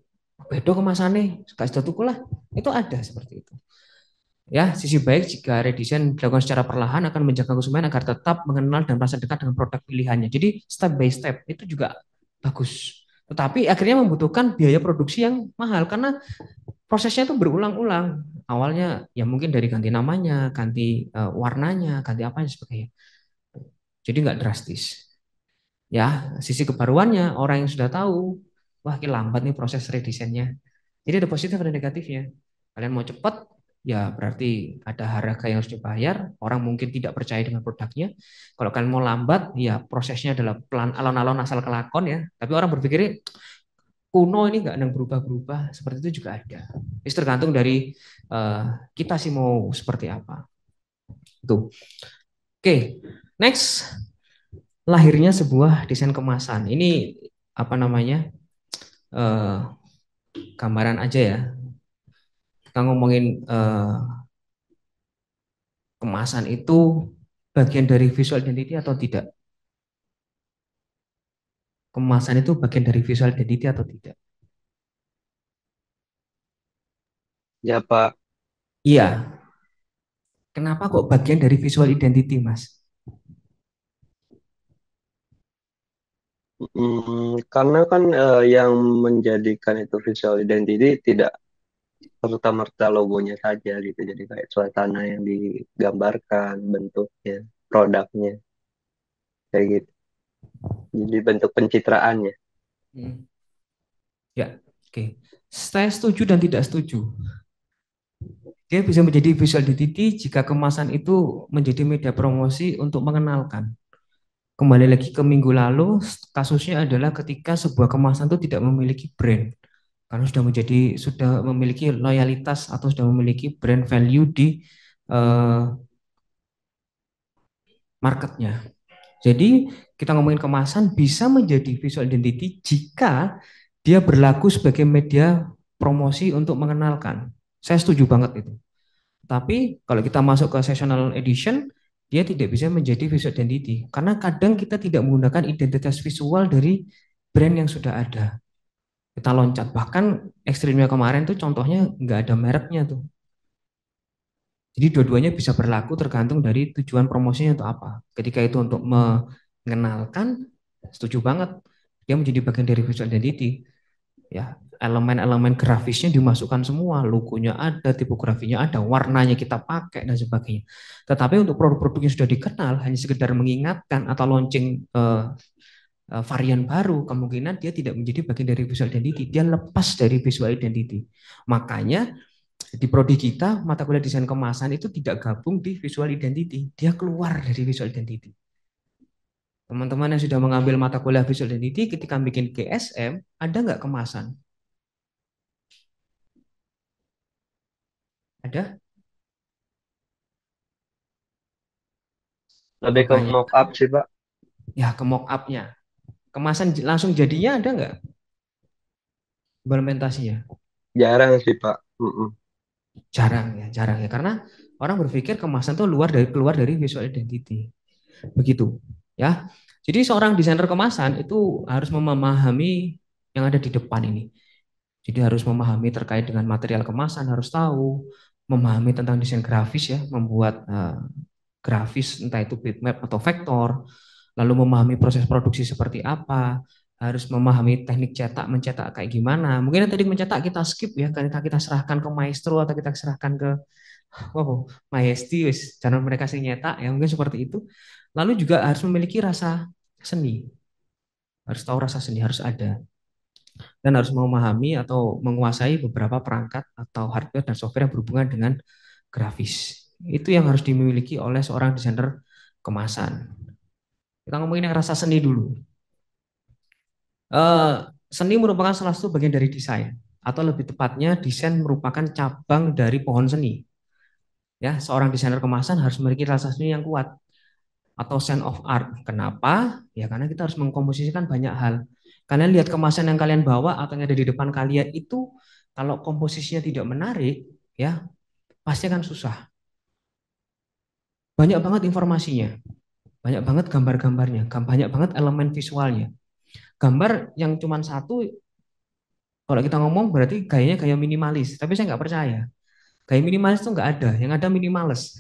Beda kemasannya, kasih tuku lah. Itu ada seperti itu. Ya, sisi baik jika redesign dilakukan secara perlahan akan menjaga konsumen agar tetap mengenal dan merasa dekat dengan produk pilihannya. Jadi step by step itu juga bagus. Tetapi akhirnya membutuhkan biaya produksi yang mahal karena prosesnya itu berulang-ulang. Awalnya ya mungkin dari ganti namanya, ganti warnanya, ganti apa dan sebagainya. Jadi nggak drastis. Ya, sisi kebaruannya orang yang sudah tahu, wah ini lambat nih proses redesainnya. Jadi ada positif dan negatifnya. Kalian mau cepat, ya berarti ada harga yang harus dibayar. Orang mungkin tidak percaya dengan produknya. Kalau kalian mau lambat, ya prosesnya adalah pelan alon-alon asal kelakon ya. Tapi orang berpikir kuno ini nggak ada yang berubah-berubah. Seperti itu juga ada. Itu tergantung dari kita sih mau seperti apa. Tuh. Oke, next. Lahirnya sebuah desain kemasan. Ini apa namanya? eh, Gambaran aja ya. Kita ngomongin kemasan itu bagian dari visual identity atau tidak? Kemasan itu bagian dari visual identity atau tidak? Ya Pak. Iya. Kenapa kok bagian dari visual identity, Mas? Karena kan yang menjadikan itu visual identity tidak serta-merta logonya saja gitu. Jadi kayak suasana yang digambarkan, bentuknya, produknya, kayak gitu. Jadi bentuk pencitraannya. Hmm. Ya, oke. Saya setuju dan tidak setuju. Dia bisa menjadi visual identity jika kemasan itu menjadi media promosi untuk mengenalkan. Kembali lagi ke minggu lalu, kasusnya adalah ketika sebuah kemasan itu tidak memiliki brand, karena sudah memiliki loyalitas atau sudah memiliki brand value di marketnya. Jadi kita ngomongin kemasan bisa menjadi visual identity jika dia berlaku sebagai media promosi untuk mengenalkan. Saya setuju banget itu. Tapi kalau kita masuk ke seasonal edition, dia tidak bisa menjadi visual identity karena kadang kita tidak menggunakan identitas visual dari brand yang sudah ada. Kita loncat, bahkan ekstrimnya kemarin tuh contohnya nggak ada mereknya tuh. Jadi dua-duanya bisa berlaku tergantung dari tujuan promosinya untuk apa. Ketika itu untuk mengenalkan, setuju banget, dia menjadi bagian dari visual identity. Ya, elemen-elemen grafisnya dimasukkan semua, logonya ada, tipografinya ada, warnanya kita pakai dan sebagainya. Tetapi untuk produk-produk yang sudah dikenal hanya sekedar mengingatkan atau launching varian baru, kemungkinan dia tidak menjadi bagian dari visual identity, dia lepas dari visual identity. Makanya di prodi kita mata kuliah desain kemasan itu tidak gabung di visual identity, dia keluar dari visual identity. Teman-teman yang sudah mengambil mata kuliah visual identity ketika bikin GSM, ada nggak kemasan? Ada? Lebih ke Makanya mock up sih Pak. ya ke mock up-nya. Kemasan langsung jadinya ada nggak implementasinya? Jarang sih Pak. Mm-mm. Jarang ya. Karena orang berpikir kemasan itu keluar dari visual identity. Begitu, ya. Jadi seorang desainer kemasan itu harus memahami yang ada di depan ini. Jadi harus memahami terkait dengan material kemasan, harus tahu, memahami tentang desain grafis ya, membuat grafis entah itu bitmap atau vektor, lalu memahami proses produksi seperti apa, harus memahami teknik cetak, mencetak kayak gimana. Mungkin yang tadi mencetak kita skip ya, kita serahkan ke maestro atau kita serahkan ke maesti, cara mereka sih nyetak ya mungkin seperti itu. Lalu juga harus memiliki rasa seni, harus tahu rasa seni harus ada dan harus memahami atau menguasai beberapa perangkat atau hardware dan software yang berhubungan dengan grafis. Itu yang harus dimiliki oleh seorang desainer kemasan. Kita ngomongin yang rasa seni dulu. Eh, Seni merupakan salah satu bagian dari desain, atau lebih tepatnya desain merupakan cabang dari pohon seni. Ya, seorang desainer kemasan harus memiliki rasa seni yang kuat atau sense of art. Kenapa? Ya karena kita harus mengkomposisikan banyak hal. Kalian lihat kemasan yang kalian bawa atau yang ada di depan kalian itu, kalau komposisinya tidak menarik, ya pasti akan susah. Banyak banget informasinya, banyak banget gambar-gambarnya, banyak banget elemen visualnya. Gambar yang cuma satu, kalau kita ngomong berarti gayanya gaya minimalis, tapi saya nggak percaya. Gaya minimalis itu nggak ada, yang ada minimales.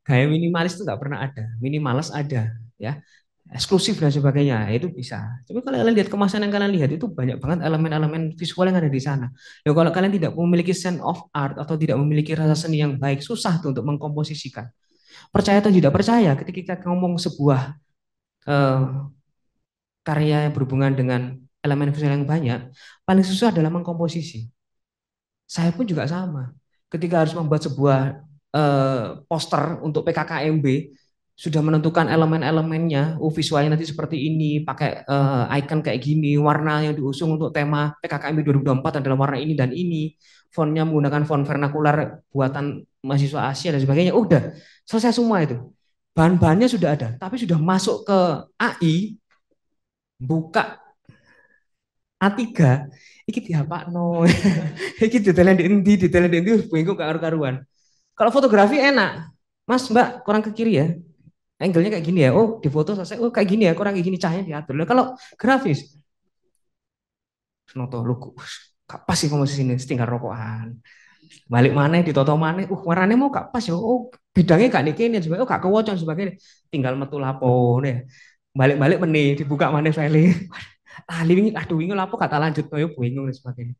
Gaya minimalis itu nggak pernah ada, minimales ada, ya eksklusif dan sebagainya itu bisa. Tapi kalau kalian lihat kemasan yang kalian lihat itu banyak banget elemen-elemen visual yang ada di sana. Ya kalau kalian tidak memiliki sense of art atau tidak memiliki rasa seni yang baik, susah tuh untuk mengkomposisikan. Percaya atau tidak percaya, ketika kita ngomong sebuah eh, karya yang berhubungan dengan elemen visual yang banyak, paling susah adalah mengkomposisi. Saya pun juga sama. Ketika harus membuat sebuah poster untuk PKKMB, sudah menentukan elemen-elemennya, visualnya nanti seperti ini, pakai icon kayak gini, warna yang diusung untuk tema PKKMB 2024 adalah warna ini dan ini, fontnya menggunakan font vernakular buatan mahasiswa Asia dan sebagainya. Udah, selesai semua itu. Bahan-bahannya sudah ada, tapi sudah masuk ke AI, buka A3, iki diapakno. Iki detailnya di endi bengkok gak karu-karuan. Kalau fotografi enak. Mas, Mbak, kurang ke kiri ya. Angle-nya kayak gini ya. Oh, di foto selesai. Oh, kayak gini ya, kurang kayak gini cahayanya diatur. Lah kalau grafis, noto lu gak pas sih kamu sini, tinggal rokokan. Balik mana ditoto mana, warnanya mau gak pas ya. Oh, bidangnya gak nih ini sebagainya. Oh, gak kewocon sebagainya. Tinggal metu lapo nih. Balik-balik meneh dibuka mana file. Ah, wingi aduh wingi lapo kata lanjut koyo bingung dan sebagainya.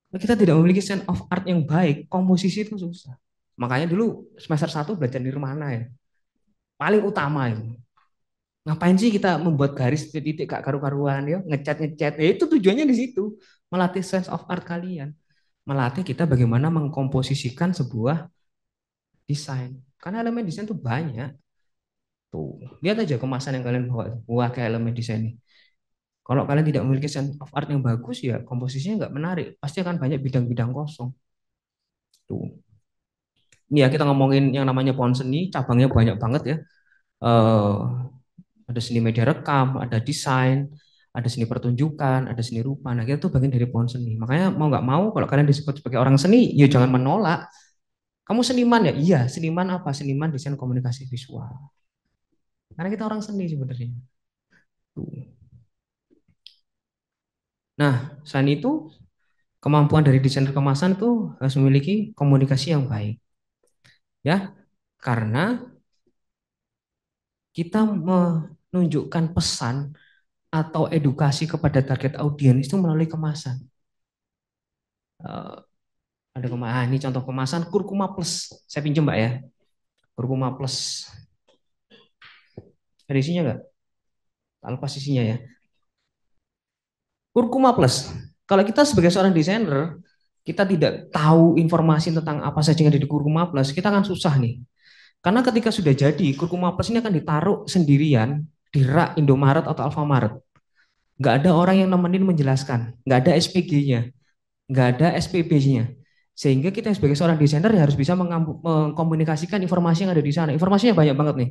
Kita tidak memiliki sense of art yang baik, komposisi itu susah. Makanya dulu semester 1 belajar di mana ya. Paling utama itu. Ngapain sih kita membuat garis titik gak karu-karuan ya, ngecat-ngecat. Ya, itu tujuannya di situ. Melatih sense of art kalian. Melatih kita bagaimana mengkomposisikan sebuah desain. Karena elemen desain itu banyak. Tuh, lihat aja kemasan yang kalian bawa. Wah, kayak elemen desain ini. Kalau kalian tidak memiliki sense of art yang bagus ya komposisinya nggak menarik. Pasti akan banyak bidang-bidang kosong. Tuh. Ini ya kita ngomongin yang namanya pohon seni, cabangnya banyak banget ya. Eh, ada seni media rekam, ada desain, ada seni pertunjukan, ada seni rupa. Nah, kita tuh bagian dari pohon seni. Makanya mau nggak mau kalau kalian disebut sebagai orang seni, ya jangan menolak. Kamu seniman ya? Iya, seniman apa? Seniman desain komunikasi visual. Karena kita orang seni sebenarnya. Tuh. Nah, selain itu kemampuan dari desainer kemasan itu harus memiliki komunikasi yang baik. Ya, karena kita menunjukkan pesan atau edukasi kepada target audiens itu melalui kemasan. Eh, ada ini contoh kemasan Kurkuma Plus. Saya pinjam Mbak ya. Kurkuma Plus. Ada isinya nggak? Tak lepas isinya ya. Kurkuma Plus. Kalau kita sebagai seorang desainer, kita tidak tahu informasi tentang apa saja yang ada di Kurkuma Plus, kita akan susah nih. Karena ketika sudah jadi, Kurkuma Plus ini akan ditaruh sendirian di rak Indomaret atau Alfamaret. Nggak ada orang yang nemenin menjelaskan, nggak ada SPG-nya, nggak ada SPB-nya. Sehingga kita sebagai seorang desainer ya harus bisa mengkomunikasikan informasi yang ada di sana. Informasinya banyak banget nih.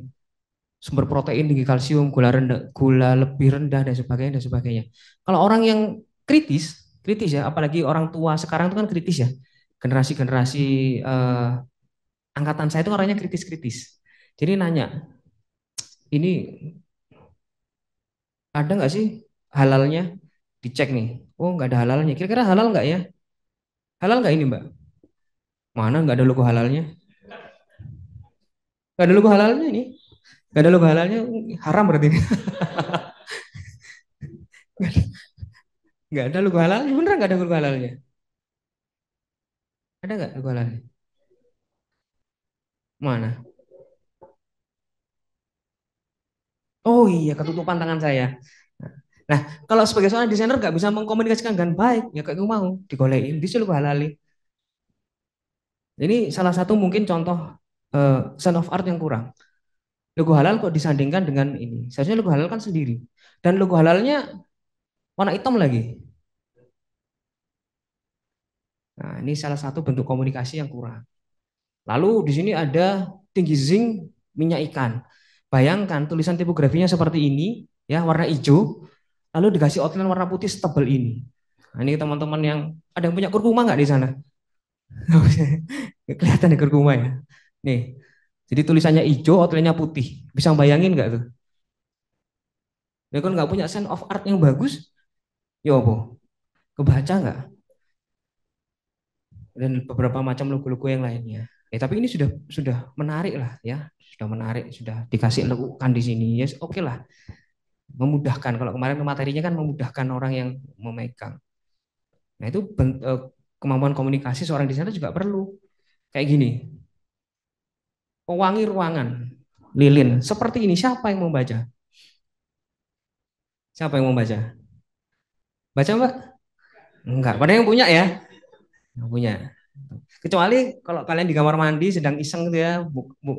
Sumber protein tinggi kalsium, gula rendah, gula lebih rendah dan sebagainya dan sebagainya. Kalau orang yang kritis ya, apalagi orang tua sekarang itu kan kritis ya. Generasi-generasi angkatan saya itu orangnya kritis-kritis. Jadi nanya, ini ada nggak sih halalnya? Dicek nih. Oh nggak ada halalnya. Kira-kira halal nggak ya? Halal nggak ini Mbak? Mana nggak ada logo halalnya? Nggak ada logo halalnya ini. Nggak ada logo halalnya, haram berarti ini. Nggak ada logo halalnya, beneran nggak ada logo halalnya. Ada nggak logo halalnya? Mana? Oh iya, ketutupan tangan saya. Nah, kalau sebagai seorang desainer nggak bisa mengkomunikasikan dengan baik, ya kayak gue mau digolein, disuruh halali. Ini salah satu mungkin contoh sign of art yang kurang. Logo halal kok disandingkan dengan ini. Seharusnya logo halal kan sendiri. Dan logo halalnya warna hitam lagi. Nah, ini salah satu bentuk komunikasi yang kurang. Lalu di sini ada tinggi zinc minyak ikan. Bayangkan tulisan tipografinya seperti ini, ya warna hijau, lalu dikasih outline warna putih setebal ini. Nah, ini teman-teman yang ada yang punya kurkuma nggak di sana? Kelihatan di kurkuma ya. Nih, jadi tulisannya hijau, outline-nya putih. Bisa bayangin nggak tuh? Ya kan nggak punya sense of art yang bagus, ya apa? Kebaca nggak? Dan beberapa macam logo-logo yang lainnya. Tapi ini sudah menarik lah ya, sudah menarik, sudah dikasih lekukan di sini. Ya yes, oke lah, memudahkan. Kalau kemarin materinya kan memudahkan orang yang memegang. Nah itu kemampuan komunikasi seorang desainer juga perlu. Kayak gini, pewangi ruangan, lilin. Seperti ini, siapa yang membaca? Siapa yang membaca? Baca Mbak? Enggak, pada yang punya ya? Yang punya. Kecuali kalau kalian di kamar mandi sedang iseng gitu ya,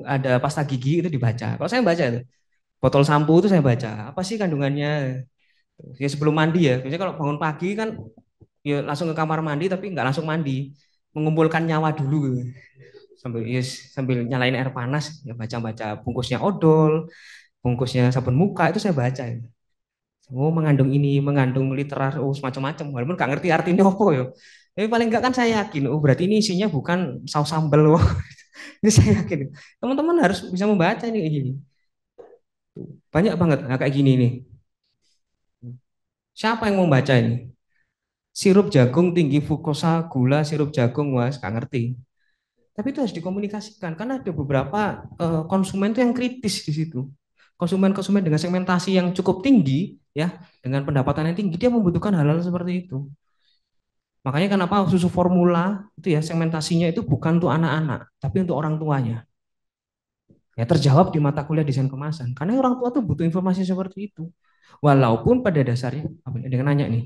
ada pasta gigi itu dibaca. Kalau saya baca itu, botol sampo itu saya baca. Apa sih kandungannya? Ya sebelum mandi ya. Biasanya kalau bangun pagi kan ya langsung ke kamar mandi tapi nggak langsung mandi, mengumpulkan nyawa dulu gitu. Sambil nyalain air panas ya baca-baca bungkusnya odol, bungkusnya sabun muka itu saya baca. Oh mengandung ini, mengandung literar, oh semacam-macam. Walaupun nggak ngerti artinya apa ya. Tapi paling nggak kan saya yakin, oh berarti ini isinya bukan saus sambal. Oh. Ini saya yakin. Teman-teman harus bisa membaca ini kayak gini. Banyak banget nah, kayak gini nih. Siapa yang membaca ini? Sirup jagung tinggi fukosa, gula, sirup jagung, was, nggak ngerti. Tapi itu harus dikomunikasikan karena ada beberapa konsumen tuh yang kritis di situ. Konsumen-konsumen dengan segmentasi yang cukup tinggi, ya, dengan pendapatan yang tinggi, dia membutuhkan hal-hal seperti itu. Makanya kenapa susu formula itu ya segmentasinya itu bukan untuk anak-anak, tapi untuk orang tuanya. Ya terjawab di mata kuliah desain kemasan. Karena orang tua tuh butuh informasi seperti itu. Walaupun pada dasarnya, apa ada yang nanya nih?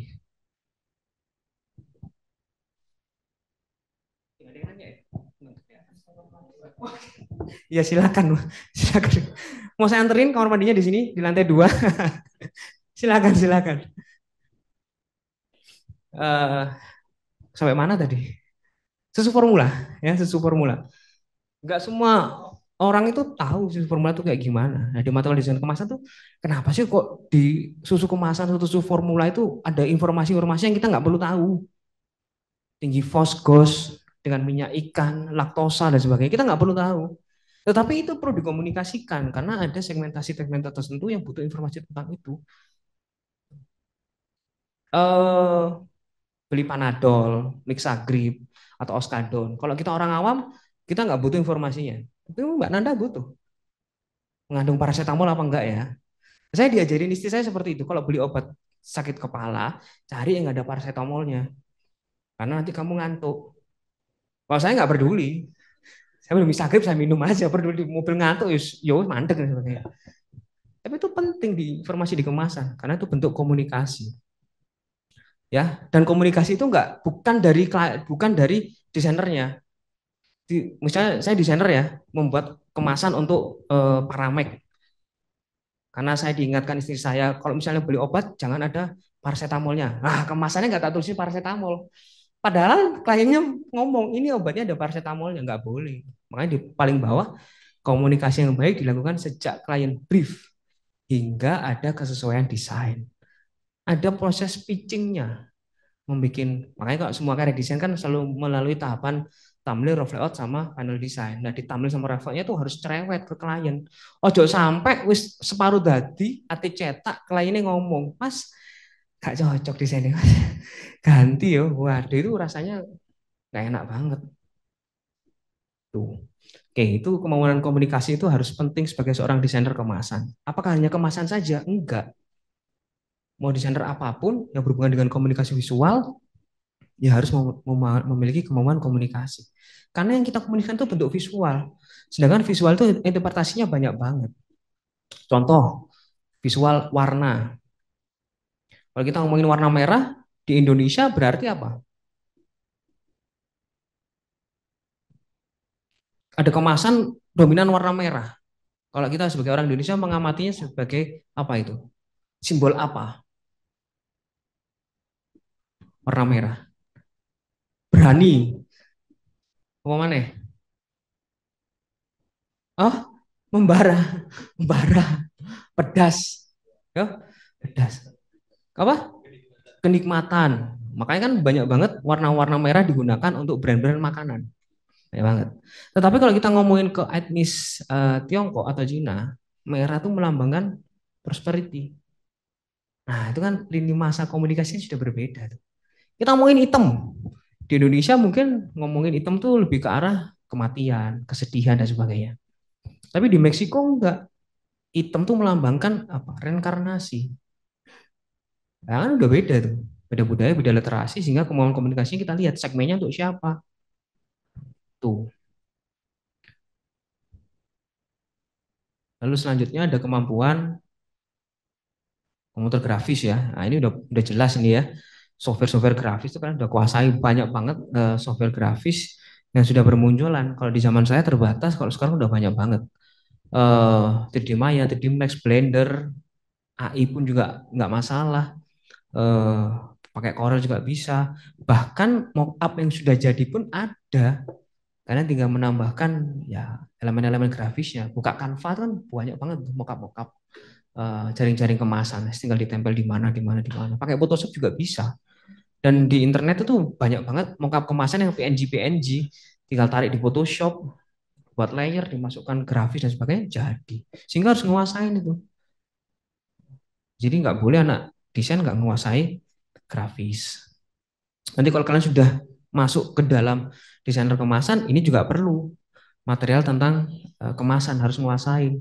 Ada yang nanya ya? Ya silakan, silakan. Mau saya anterin kamar mandinya di sini di lantai 2. Silakan, silakan. Sampai mana tadi? Susu formula, ya susu formula. Enggak semua orang itu tahu susu formula itu kayak gimana. Nah di mata kuliah desain kemasan tuh, kenapa sih kok di susu kemasan atau susu formula itu ada informasi-informasi yang kita nggak perlu tahu? Tinggi fosgos dengan minyak ikan, laktosa dan sebagainya kita nggak perlu tahu. Tetapi itu perlu dikomunikasikan karena ada segmentasi-segmentasi tertentu yang butuh informasi tentang itu. Beli Panadol, Mixagrip, atau Oskadon. Kalau kita orang awam, kita nggak butuh informasinya. Tapi Mbak Nanda butuh. Mengandung paracetamol apa enggak ya? Saya diajarin istri saya seperti itu. Kalau beli obat sakit kepala, cari yang nggak ada paracetamolnya. Karena nanti kamu ngantuk. Kalau saya nggak peduli. Saya belum bisa grip, saya minum aja. Peduli di mobil ngantuk, yo mandek dan sebagainya. Tapi itu penting di informasi di kemasan. Karena itu bentuk komunikasi. Ya, dan komunikasi itu nggak bukan dari desainernya. Misalnya saya desainer ya, membuat kemasan untuk Paramek. Karena saya diingatkan istri saya, kalau misalnya beli obat jangan ada paracetamolnya. Nah, kemasannya nggak tak tulisin paracetamol. Padahal kliennya ngomong ini obatnya ada paracetamolnya, nggak boleh. Makanya di paling bawah komunikasi yang baik dilakukan sejak klien brief hingga ada kesesuaian desain. Ada proses pitchingnya, makanya kalau semua karya desain kan selalu melalui tahapan thumbnail, rough layout sama final design. Nah di thumbnail sama rough layoutnya tuh harus cerewet ke klien. Ojo sampai wis separuh dadi ati cetak kliennya ngomong, Mas gak cocok desainnya Mas. Ganti yo. Waduh itu rasanya gak enak banget. Tuh. Oke, itu kemampuan komunikasi itu harus penting sebagai seorang desainer kemasan. Apakah hanya kemasan saja? Enggak. Mau desainer apapun yang berhubungan dengan komunikasi visual, ya harus memiliki kemampuan komunikasi. Karena yang kita komunikasikan itu bentuk visual. Sedangkan visual itu interpretasinya banyak banget. Contoh, visual warna. Kalau kita ngomongin warna merah, di Indonesia berarti apa? Ada kemasan dominan warna merah. Kalau kita sebagai orang Indonesia mengamatinya sebagai apa itu? Simbol apa? Warna merah. Berani. Apa mana? Oh, membara. Membara. Pedas. Ya, pedas. Apa? Kenikmatan. Makanya kan banyak banget warna-warna merah digunakan untuk brand-brand makanan. Banyak banget. Tetapi kalau kita ngomongin ke etnis Tiongkok atau Cina, merah itu melambangkan prosperity. Nah, itu kan lini masa komunikasinya sudah berbeda tuh. Kita ngomongin hitam. Di Indonesia mungkin ngomongin hitam tuh lebih ke arah kematian, kesedihan dan sebagainya. Tapi di Meksiko enggak. Hitam tuh melambangkan apa? Reinkarnasi. Nah, kan udah beda tuh. Beda budaya, beda literasi sehingga kemampuan komunikasinya kita lihat segmennya untuk siapa. Tuh. Lalu selanjutnya ada kemampuan komputer grafis ya. Nah, ini udah jelas ini ya. Software-software grafis itu kan udah kuasai banyak banget software grafis yang sudah bermunculan. Kalau di zaman saya terbatas, kalau sekarang udah banyak banget. 3D Maya, 3D Max, Blender, AI pun juga nggak masalah. Eh, pakai Corel juga bisa. Bahkan mockup yang sudah jadi pun ada. Kalian tinggal menambahkan ya elemen-elemen grafisnya. Buka Canva kan banyak banget mockup-mockup jaring-jaring kemasan, tinggal ditempel di mana, di mana, di mana. Pakai Photoshop juga bisa. Dan di internet itu banyak banget mockup kemasan yang PNG PNG, tinggal tarik di Photoshop, buat layer, dimasukkan grafis dan sebagainya jadi. Sehingga harus nguasain itu. Jadi nggak boleh anak desain nggak menguasai grafis. Nanti kalau kalian sudah masuk ke dalam desainer kemasan, ini juga perlu material tentang kemasan harus menguasai.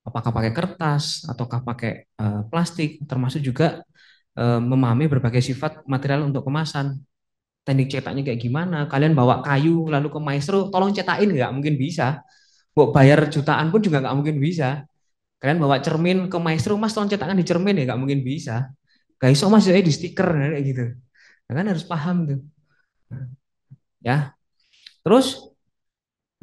Apakah pakai kertas ataukah pakai plastik, termasuk juga memahami berbagai sifat material untuk kemasan. Teknik cetaknya kayak gimana? Kalian bawa kayu lalu ke maestro, tolong cetakin nggak mungkin bisa. Mau bayar jutaan pun juga nggak mungkin bisa. Kalian bawa cermin ke maestro, Mas tolong cetakan di cermin ya nggak mungkin bisa. Gak iso Mas jadi di stiker kayak gitu. Nah, kan harus paham tuh. Ya. Terus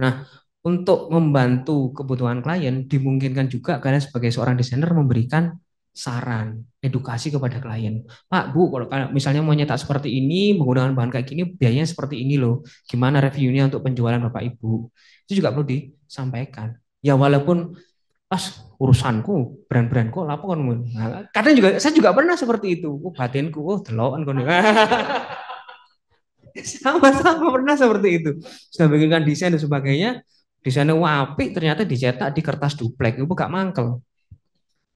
nah, untuk membantu kebutuhan klien, dimungkinkan juga kalian sebagai seorang desainer memberikan saran, edukasi kepada klien. Pak, Bu, kalau kalian misalnya mau nyetak seperti ini, menggunakan bahan kayak gini, biayanya seperti ini loh. Gimana reviewnya untuk penjualan Bapak Ibu? Itu juga perlu disampaikan. Ya walaupun pas urusanku, brand-brandku, lapor. Nah, kadang juga saya juga pernah seperti itu. Batinku, deloken kono. Sama-sama pernah seperti itu. Sudah bikinkan desain dan sebagainya, desainnya wapi, ternyata dicetak di kertas duplek, itu gak mangkel.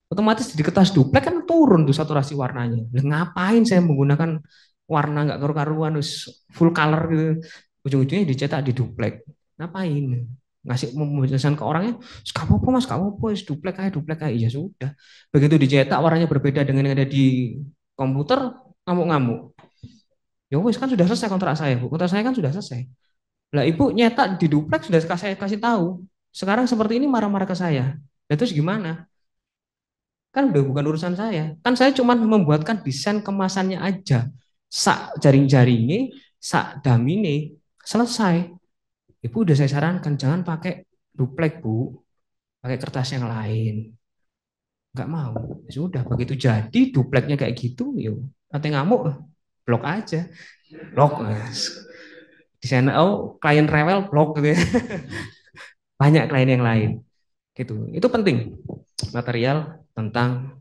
Otomatis di kertas duplek kan turun tuh saturasi warnanya. Lah, ngapain saya menggunakan warna nggak karu-karuan, full color gitu. Ujung-ujungnya dicetak di duplek. Ngapain? ngasih pembahasan ke orangnya, "Gak apa-apa mas, gak apa-apa, wis duplek aja, ya sudah." Begitu dicetak warnanya berbeda dengan yang ada di komputer, ngamuk-ngamuk. Ya wis kan sudah selesai kontrak saya bu, kontrak saya kan sudah selesai. Lah ibu nyetak di duplek sudah saya kasih tahu. Sekarang seperti ini marah-marah ke saya. Ya terus gimana? Kan udah bukan urusan saya. Kan saya cuma membuatkan desain kemasannya aja. Sak jaring-jaringnya, sak damine, selesai. Ibu udah saya sarankan jangan pakai duplek bu, pakai kertas yang lain. Nggak mau. Ya sudah begitu jadi dupleknya kayak gitu, yuk. Nanti ngamuk, blok aja, blok. Desain klien rewel blok gitu ya. Banyak klien yang lain gitu. Itu penting material tentang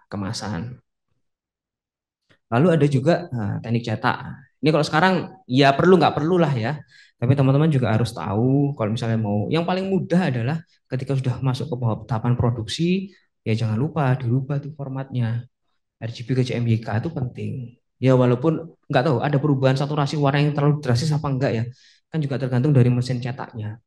kemasan. Lalu ada juga teknik cetak. Ini kalau sekarang ya perlu nggak perlu lah ya. Tapi teman-teman juga harus tahu kalau misalnya mau. Yang paling mudah adalah ketika sudah masuk ke tahapan produksi, ya jangan lupa dirubah tuh formatnya. RGB ke CMYK itu penting. Ya walaupun nggak tahu ada perubahan saturasi warna yang terlalu drastis apa enggak ya. Kan juga tergantung dari mesin cetaknya.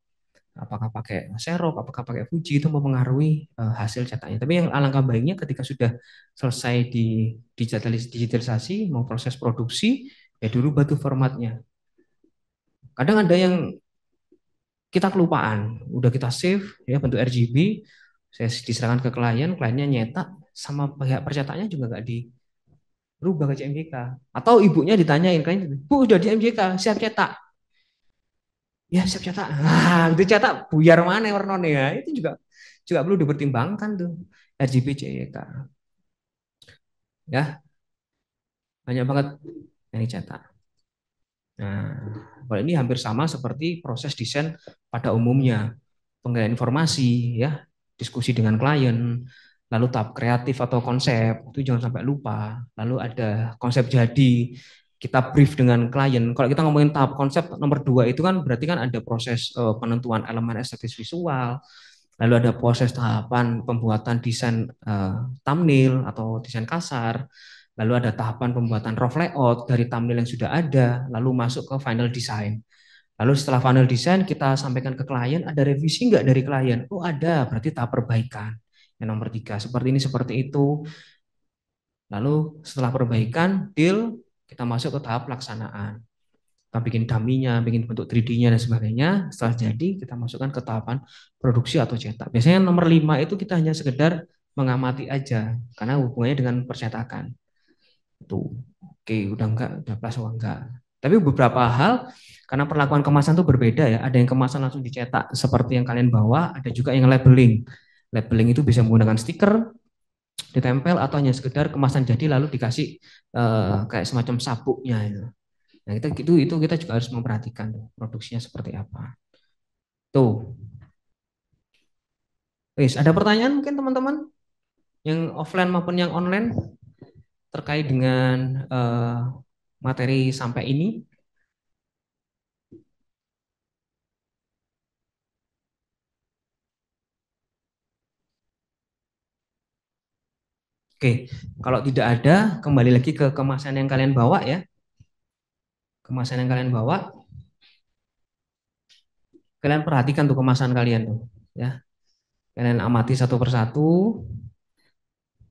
Apakah pakai serok, apakah pakai Fuji itu mempengaruhi hasil cetaknya. Tapi yang alangkah baiknya ketika sudah selesai di digitalisasi, mau proses produksi, ya dulu batu formatnya. Kadang ada yang kita kelupaan, udah kita save ya bentuk RGB, saya diserahkan ke klien, kliennya nyetak, sama pihak percetaknya juga nggak dirubah ke CMYK. Atau ibunya ditanyain, klien, "Bu udah di MJK, siap cetak." Ya siap cetak. Nah, itu cetak buyar mana warnanya ya. Itu juga juga perlu dipertimbangkan tuh RGB CEK. Ya, banyak banget yang dicetak. Nah, kalau ini hampir sama seperti proses desain pada umumnya. Penggalian informasi ya, diskusi dengan klien, lalu tahap kreatif atau konsep, itu jangan sampai lupa. Lalu ada konsep jadi, kita brief dengan klien. Kalau kita ngomongin tahap konsep nomor 2 itu kan berarti kan ada proses penentuan elemen estetis visual, lalu ada proses tahapan pembuatan desain thumbnail atau desain kasar, lalu ada tahapan pembuatan rough layout dari thumbnail yang sudah ada, lalu masuk ke final design. Lalu setelah final design kita sampaikan ke klien, ada revisi nggak dari klien? Oh ada, berarti tahap perbaikan. Yang nomor 3, seperti ini, seperti itu. Lalu setelah perbaikan, deal, kita masuk ke tahap pelaksanaan. Kita bikin dummy-nya, bikin bentuk 3D-nya dan sebagainya. Setelah jadi, kita masukkan ke tahapan produksi atau cetak. Biasanya nomor 5 itu kita hanya sekedar mengamati aja, karena hubungannya dengan percetakan. Tuh, oke, udah enggak, udah plus enggak. Tapi beberapa hal, karena perlakuan kemasan itu berbeda ya. Ada yang kemasan langsung dicetak seperti yang kalian bawa, ada juga yang labeling. Labeling itu bisa menggunakan stiker, ditempel atau hanya sekedar kemasan jadi lalu dikasih kayak semacam sabuknya itu. Nah, itu kita juga harus memperhatikan tuh, produksinya seperti apa. Tuh. Wis, ada pertanyaan mungkin teman-teman yang offline maupun yang online terkait dengan materi sampai ini? Oke, kalau tidak ada, kembali lagi ke kemasan yang kalian bawa ya. Kemasan yang kalian bawa, kalian perhatikan tuh kemasan kalian tuh, ya. Kalian amati satu persatu.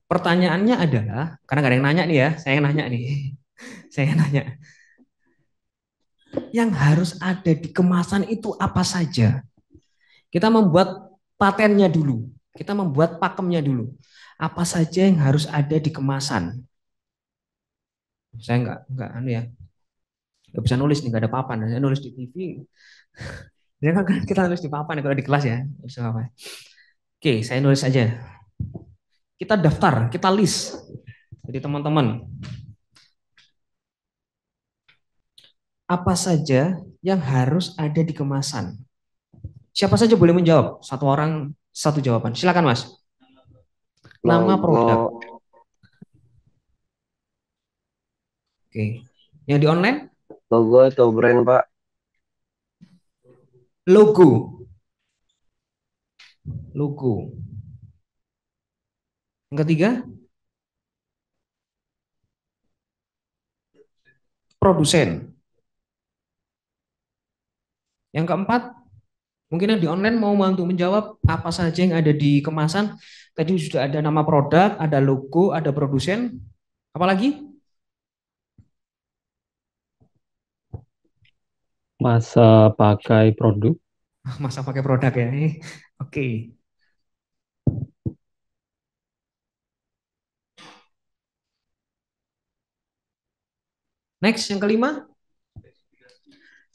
Pertanyaannya adalah, karena gak ada yang nanya nih ya, saya yang nanya nih. Saya yang nanya. Yang harus ada di kemasan itu apa saja? Kita membuat patennya dulu. Kita membuat pakemnya dulu. Apa saja yang harus ada di kemasan? Saya nggak anu ya, nggak bisa nulis nih, nggak ada papan. Saya nulis di TV. Ya kan kita nulis di papan kalau di kelas ya. Bisa apa? Oke, saya nulis aja. Kita daftar, kita list. Jadi teman-teman, apa saja yang harus ada di kemasan? Siapa saja boleh menjawab. Satu orang, satu jawaban. Silakan Mas. Nama produk. Logo, Oke. Yang di online? logo atau brand Pak? Logo. Logo. Yang ketiga? Produsen. Yang keempat? Mungkin yang di online mau bantu menjawab apa saja yang ada di kemasan. Tadi sudah ada nama produk, ada logo, ada produsen. Apalagi? Masa pakai produk. Masa pakai produk ya. Oke. Next, yang kelima,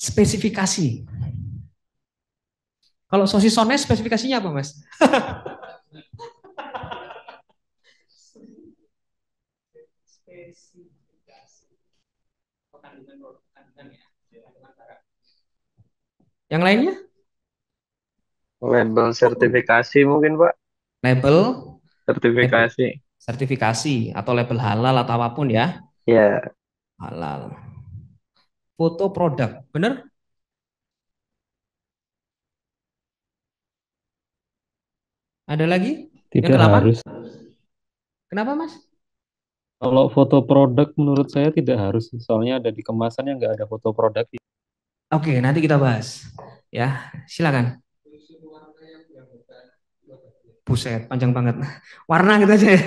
spesifikasi. Kalau sosis sones spesifikasinya apa, Mas? Yang lainnya? Label sertifikasi mungkin Pak. Label, Sertifikasi. sertifikasi atau label halal atau apapun ya. Ya, Halal. Foto produk, bener? Ada lagi? Yang Tidak ke-8? harus. Kenapa, Mas? Kalau foto produk menurut saya tidak harus. Soalnya ada di kemasan yang nggak ada foto produk. Oke, nanti kita bahas. Ya, silakan. Buset, panjang banget. Warna gitu aja ya.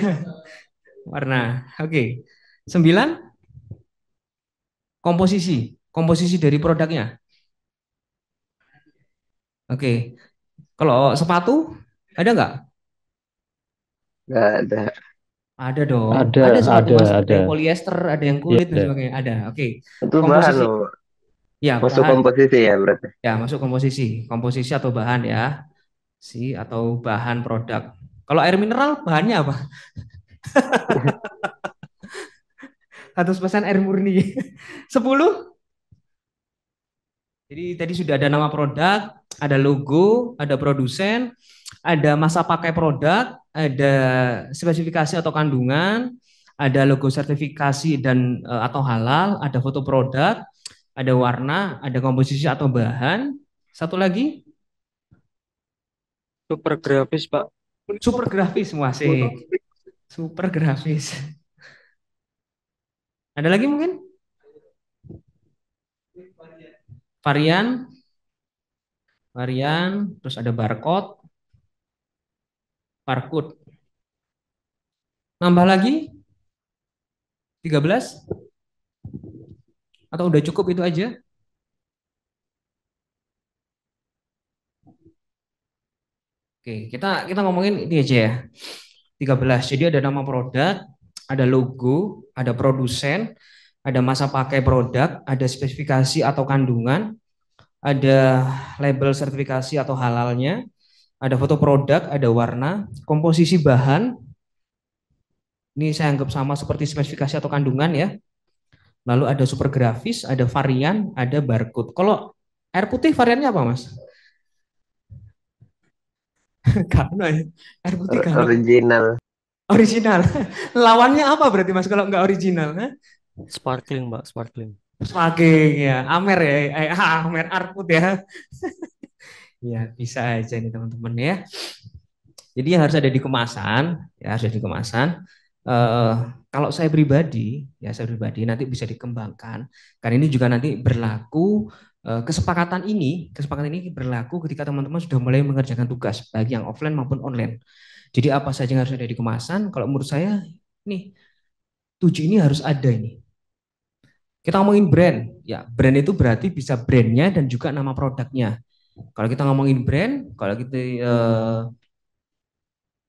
Warna. Oke. 9, komposisi. Komposisi dari produknya. Oke. Kalau sepatu, ada nggak? nggak ada. Ada dong. Ada, Ada sepatu, Mas. Ada ada. yang polyester, ada yang Iya, kulit dan ada. sebagainya. Ada. Oke. Itu bahan Komposisi. loh. Ya, Masuk bahan. komposisi ya berarti. Ya, masuk komposisi. Komposisi atau bahan ya. Atau bahan produk. Kalau air mineral, bahannya apa? 100% air murni. 10. Jadi tadi sudah ada nama produk, ada logo, ada produsen, ada masa pakai produk, ada spesifikasi atau kandungan, ada logo sertifikasi dan atau halal, ada foto produk, ada warna, ada komposisi atau bahan. Satu lagi, Super grafis, Pak. super grafis, asik. Super grafis. Ada lagi mungkin? Varian, terus ada barcode, barcode. Nambah lagi 13? Atau udah cukup itu aja? Oke, kita ngomongin ini aja ya. 13. Jadi ada nama produk, ada logo, ada produsen, ada masa pakai produk, ada spesifikasi atau kandungan, ada label sertifikasi atau halalnya, ada foto produk, ada warna, komposisi bahan. Ini saya anggap sama seperti spesifikasi atau kandungan ya. Lalu ada super grafis, ada varian, ada barcode. Kalau air putih variannya apa, Mas? Karena ya. Air putih karena Original. original. Lawannya apa berarti, Mas, kalau nggak original? Hah? Sparkling, Mbak, sparkling. Sparkling ya, Amer ya, Amer Arput ya. Ya bisa aja nih teman-teman ya. Jadi yang harus ada di kemasan, ya harus ada di kemasan. Eh, Kalau saya pribadi nanti bisa dikembangkan. Karena ini juga nanti berlaku kesepakatan ini berlaku ketika teman-teman sudah mulai mengerjakan tugas baik yang offline maupun online. Jadi apa saja yang harus ada di kemasan? Kalau menurut saya nih 7 ini harus ada ini. Kita ngomongin brand, ya brand itu berarti bisa brandnya dan juga nama produknya. Kalau kita ngomongin brand, kalau kita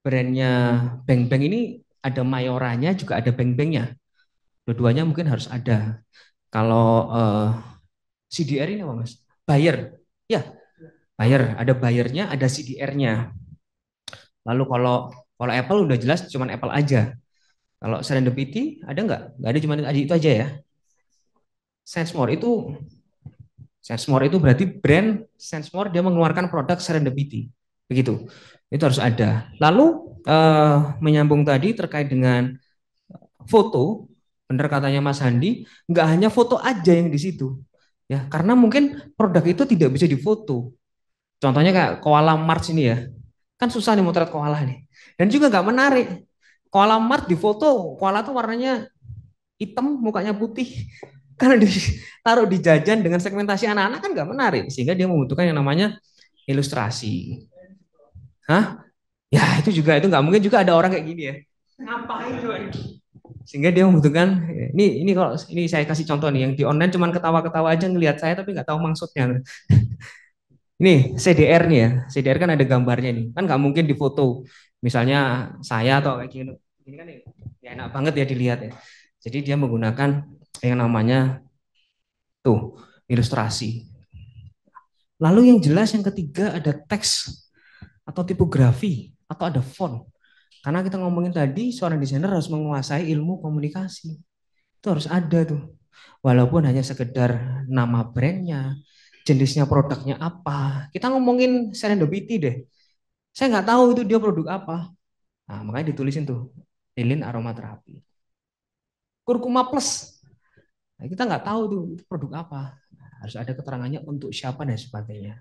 brandnya Bang Bang ini ada mayoranya juga ada Bang Bangnya. Dua-duanya mungkin harus ada. Kalau CDR ini apa, Mas? Buyer, ya buyer. Ada buyernya, ada CDR-nya. Lalu kalau Apple udah jelas cuman Apple aja. Kalau Serendipity ada nggak? Nggak ada, cuma itu aja ya. SenseMore itu berarti brand SenseMore, dia mengeluarkan produk Serendipity. Begitu. Itu harus ada. Lalu menyambung tadi terkait dengan foto, benar katanya Mas Handi, nggak hanya foto aja yang di situ. Ya, karena mungkin produk itu tidak bisa difoto. Contohnya kayak koala Mars ini ya. Kan susah nih motret koala nih. Dan juga nggak menarik. Koala Mars difoto, koala tuh warnanya hitam, mukanya putih. Karena ditaruh di jajan dengan segmentasi anak-anak kan nggak menarik, sehingga dia membutuhkan yang namanya ilustrasi. Hah? Ya itu nggak mungkin juga ada orang kayak gini ya. Ngapain coba ini? Sehingga dia membutuhkan ini kalau ini saya kasih contoh nih yang di online cuman ketawa-ketawa aja ngelihat saya tapi nggak tahu maksudnya. Ini CDR nih ya, CDR kan ada gambarnya nih, kan nggak mungkin difoto. Misalnya saya atau kayak gini, ini kan ya enak banget ya dilihat ya. Jadi dia menggunakan yang namanya tuh ilustrasi. Lalu yang jelas yang ketiga ada teks atau tipografi atau ada font. Karena kita ngomongin tadi seorang desainer harus menguasai ilmu komunikasi. Itu harus ada tuh. Walaupun hanya sekedar nama brandnya, jenisnya produknya apa. Kita ngomongin serendipity deh. Saya nggak tahu itu dia produk apa. Nah, makanya ditulisin tuh, lilin aromaterapi. Kurkuma plus. Nah, kita nggak tahu tuh itu produk apa. Nah, harus ada keterangannya untuk siapa dan sebagainya.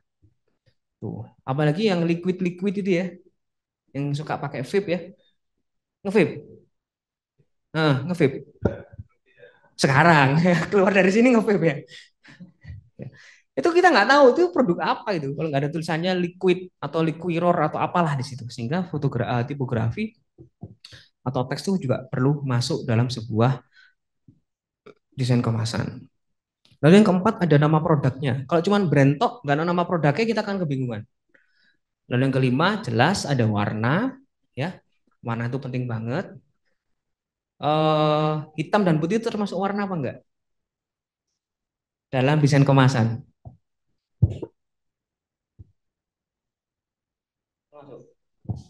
Tuh, apalagi yang liquid-liquid itu ya, yang suka pakai vape ya, nge-vape. Nah, nge-vape. Sekarang keluar dari sini nge-vape ya. Itu kita nggak tahu itu produk apa itu kalau nggak ada tulisannya liquid atau liquiror atau apalah di situ, sehingga tipografi atau teks itu juga perlu masuk dalam sebuah desain kemasan. Lalu yang keempat ada nama produknya. Kalau cuma brand tok nggak ada nama produknya kita akan kebingungan. Lalu yang kelima jelas ada warna, ya warna itu penting banget. Hitam dan putih itu termasuk warna apa enggak dalam desain kemasan?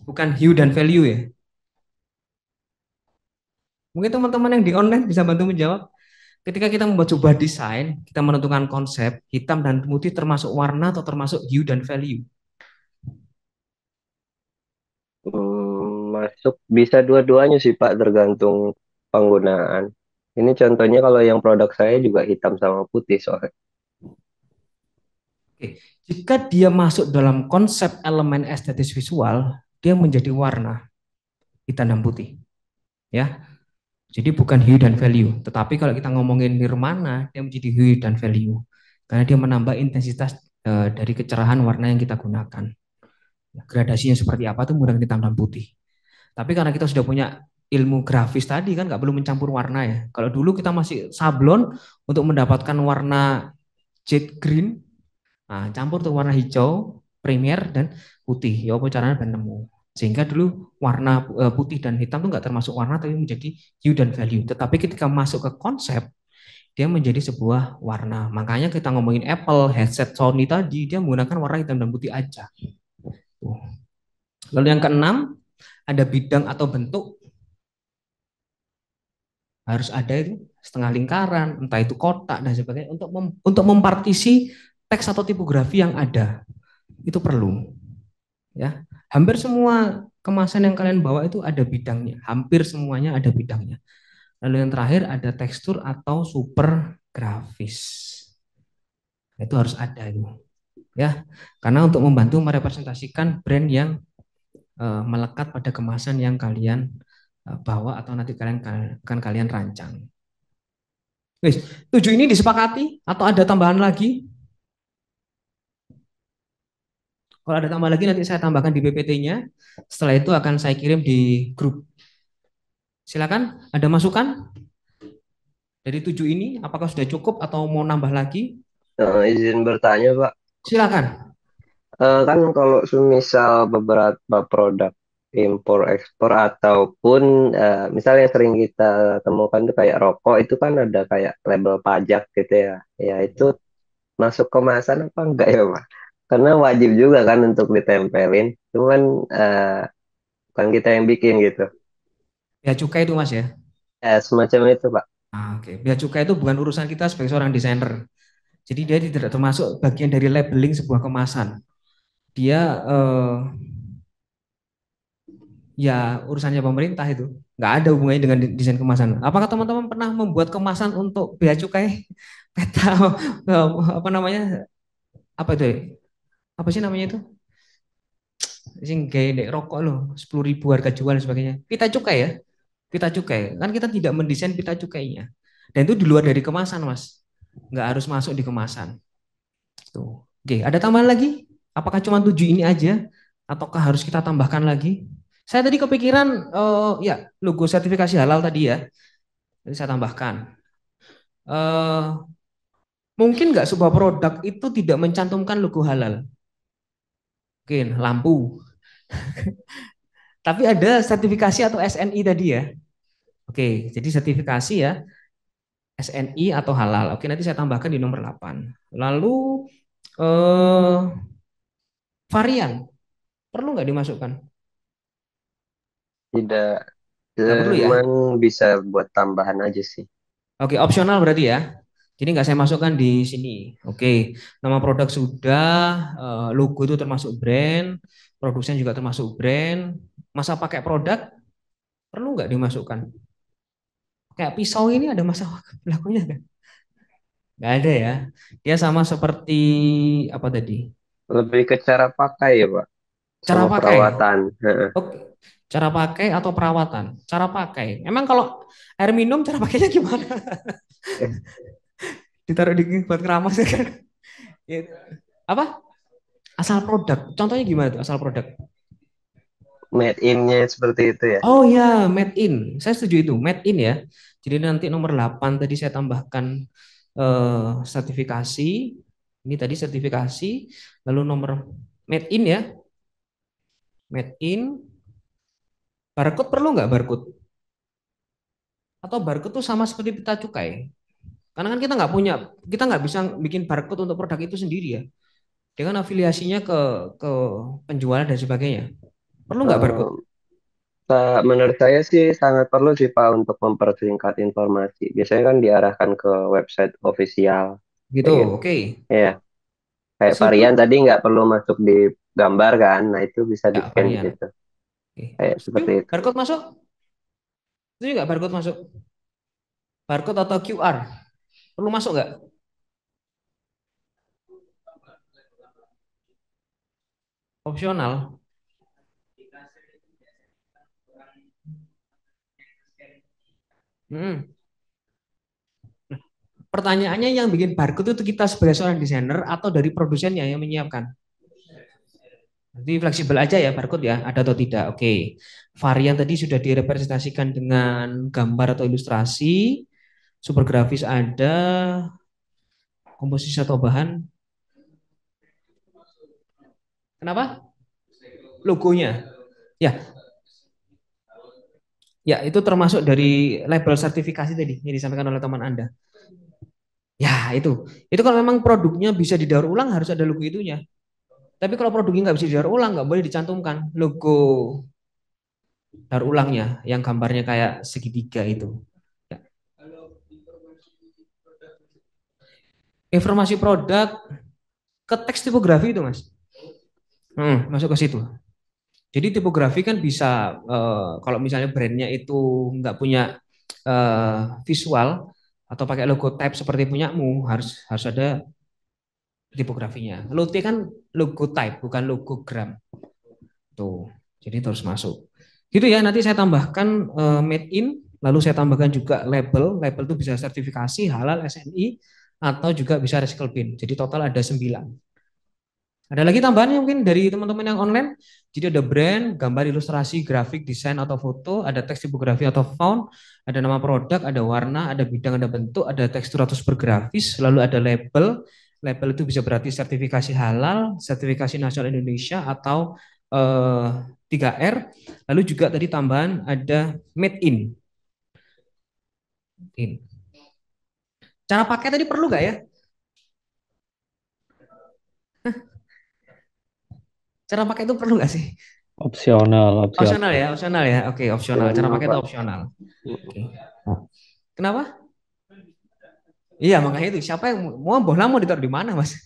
Bukan hue dan value ya. Mungkin teman-teman yang di online bisa bantu menjawab. Ketika kita membuat sebuah desain, kita menentukan konsep, hitam dan putih termasuk warna atau termasuk hue dan value? Masuk bisa dua-duanya sih Pak, tergantung penggunaan. Ini contohnya kalau yang produk saya juga hitam sama putih soalnya. Oke. Jika dia masuk dalam konsep elemen estetis visual, dia menjadi warna hitam dan putih. Ya, jadi bukan hue dan value. Tetapi kalau kita ngomongin nirmana, dia menjadi hue dan value. Karena dia menambah intensitas dari kecerahan warna yang kita gunakan. Gradasinya seperti apa itu menggunakan hitam dan putih. Tapi karena kita sudah punya ilmu grafis tadi kan nggak perlu mencampur warna ya. Kalau dulu kita masih sablon untuk mendapatkan warna jade green, nah, campur tuh warna hijau, premier dan putih. Ya apa caranya ben nemu. Sehingga dulu warna putih dan hitam tuh nggak termasuk warna tapi menjadi hue dan value. Tetapi ketika masuk ke konsep dia menjadi sebuah warna. Makanya kita ngomongin Apple, headset Sony tadi dia menggunakan warna hitam dan putih aja. Lalu yang keenam ada bidang atau bentuk, harus ada itu setengah lingkaran, entah itu kotak dan sebagainya untuk mempartisi teks atau tipografi yang ada. Itu perlu. Ya. Hampir semua kemasan yang kalian bawa itu ada bidangnya, hampir semuanya ada bidangnya. Lalu yang terakhir ada tekstur atau super grafis. Itu harus ada itu. Ya. Karena untuk membantu merepresentasikan brand yang melekat pada kemasan yang kalian bawa atau nanti kalian akan kalian rancang. Wis, 7 ini disepakati atau ada tambahan lagi? Kalau ada tambah lagi nanti saya tambahkan di PPT-nya. Setelah itu akan saya kirim di grup. Silakan, ada masukan? Dari 7 ini apakah sudah cukup atau mau nambah lagi? Izin bertanya Pak, Silakan. kan kalau semisal beberapa produk impor ekspor ataupun misalnya yang sering kita temukan tuh kayak rokok itu kan ada kayak label pajak gitu ya, ya itu masuk kemasan apa enggak ya Pak? Karena wajib juga kan untuk ditempelin, cuman bukan kita yang bikin gitu. Bea cukai itu Mas ya. Ya semacam itu Pak. Oke. Bea cukai itu bukan urusan kita sebagai seorang desainer. Jadi dia tidak termasuk bagian dari labeling sebuah kemasan. Dia ya urusannya pemerintah itu. Nggak ada hubungannya dengan desain kemasan. Apakah teman-teman pernah membuat kemasan untuk bea cukai? Peta apa namanya? Apa itu ya? Apa sih namanya itu? Sing kayak rokok loh, 10.000 harga jual dan sebagainya. Pita cukai ya, pita cukai. Kan kita tidak mendesain pita cukainya. Dan itu di luar dari kemasan, Mas. Nggak harus masuk di kemasan. Tuh. Oke, ada tambahan lagi? Apakah cuma 7 ini aja ataukah harus kita tambahkan lagi? Saya tadi kepikiran ya logo sertifikasi halal tadi ya. Jadi saya tambahkan. Eh, mungkin nggak sebuah produk itu tidak mencantumkan logo halal. Mungkin lampu. Tapi ada sertifikasi atau SNI tadi ya. Oke, jadi sertifikasi ya SNI atau halal. Oke, nanti saya tambahkan di nomor 8. Lalu eh, varian perlu nggak dimasukkan? Tidak, Nggak perlu ya? emang bisa buat tambahan aja sih. Oke, opsional berarti ya. Jadi nggak saya masukkan di sini. Oke, nama produk sudah, logo itu termasuk brand, produsen juga termasuk brand. Masa pakai produk perlu nggak dimasukkan? Kayak pisau ini ada masa berlakunya kan? Nggak ada ya. Dia sama seperti apa tadi? Lebih ke cara pakai ya, Pak, Cara sama pakai. perawatan. Heeh. Oke. Cara pakai atau perawatan? Cara pakai. Emang kalau air minum cara pakainya gimana? Ditaruh di buat keramas ya kan? Ya. Apa? Asal produk. Contohnya gimana tuh asal produk? Made in-nya seperti itu ya. Oh ya, made in. Saya setuju itu, made in ya. Jadi nanti nomor 8 tadi saya tambahkan sertifikasi. Ini tadi sertifikasi, lalu nomor made in ya. Made in. Barcode perlu nggak barcode? Atau barcode tuh sama seperti pita cukai? Karena kan kita nggak bisa bikin barcode untuk produk itu sendiri ya. Dia kan afiliasinya ke penjualan dan sebagainya. Perlu nggak barcode? Eh, Menurut saya sih sangat perlu sih Pak untuk mempersingkat informasi. Biasanya kan diarahkan ke website official Gitu, kayak gitu. oke. Ya, kayak Setuju varian tadi nggak perlu masuk di gambar kan. Nah, itu bisa nggak di-scan di varian? situ. Oke. Kayak Setuju? seperti itu. Barcode masuk? Setuju nggak barcode masuk? Barcode atau QR? Perlu masuk nggak? Opsional. Hmm. Pertanyaannya yang bikin barcode itu kita sebagai seorang desainer atau dari produsennya yang menyiapkan? Nanti fleksibel aja ya barcode ya, ada atau tidak. Oke. Varian tadi sudah direpresentasikan dengan gambar atau ilustrasi. Super grafis ada, komposisi atau bahan. Kenapa? Logonya. Ya, ya itu termasuk dari label sertifikasi tadi yang disampaikan oleh teman Anda. Ya, itu. Itu kalau memang produknya bisa didaur ulang harus ada logo itunya. Tapi kalau produknya nggak bisa didaur ulang, nggak boleh dicantumkan logo daur ulangnya yang gambarnya kayak segitiga itu. Ya. Informasi produk ke teks tipografi itu, Mas. Masuk ke situ. Jadi tipografi kan bisa kalau misalnya brandnya itu nggak punya visual atau pakai logo type seperti punyamu harus harus ada tipografinya. Lotte kan logo type bukan logo gram. Tuh. Jadi terus masuk. Gitu ya, nanti saya tambahkan made in, lalu saya tambahkan juga label. Label itu bisa sertifikasi halal SNI atau juga bisa recycle bin. Jadi total ada 9. Ada lagi tambahannya mungkin dari teman-teman yang online. Jadi ada brand, gambar ilustrasi, grafik, desain atau foto, ada teks tipografi atau font, ada nama produk, ada warna, ada bidang, ada bentuk, ada tekstur atau super grafis, lalu ada label. Label itu bisa berarti sertifikasi halal, sertifikasi nasional Indonesia atau 3R. Lalu juga tadi tambahan ada made in. Cara pakai tadi perlu nggak ya? Cara pakai itu perlu nggak sih? Opsional, opsional. Opsional ya, opsional ya. Oke, opsional. Cara Opsional, pakai itu Pak. opsional. Oke. Kenapa? Iya, makanya itu. Siapa yang mau bola mau ditaruh di mana, Mas?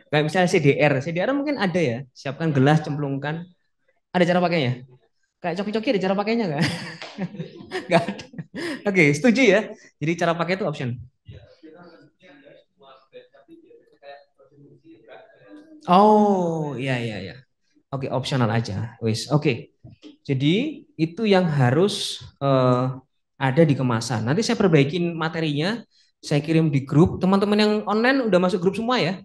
Kayak misalnya CDR. CDR mungkin ada ya. Siapkan gelas, cemplungkan. Ada cara pakainya? Kayak coki-coki ada cara pakainya nggak? Nggak ada. Oke, setuju ya. Jadi cara pakai itu option. Oh, iya iya iya. Oke, opsional aja. Wis. Oke. Jadi itu yang harus ada di kemasan. Nanti saya perbaikin materinya, saya kirim di grup. Teman-teman yang online udah masuk grup semua ya?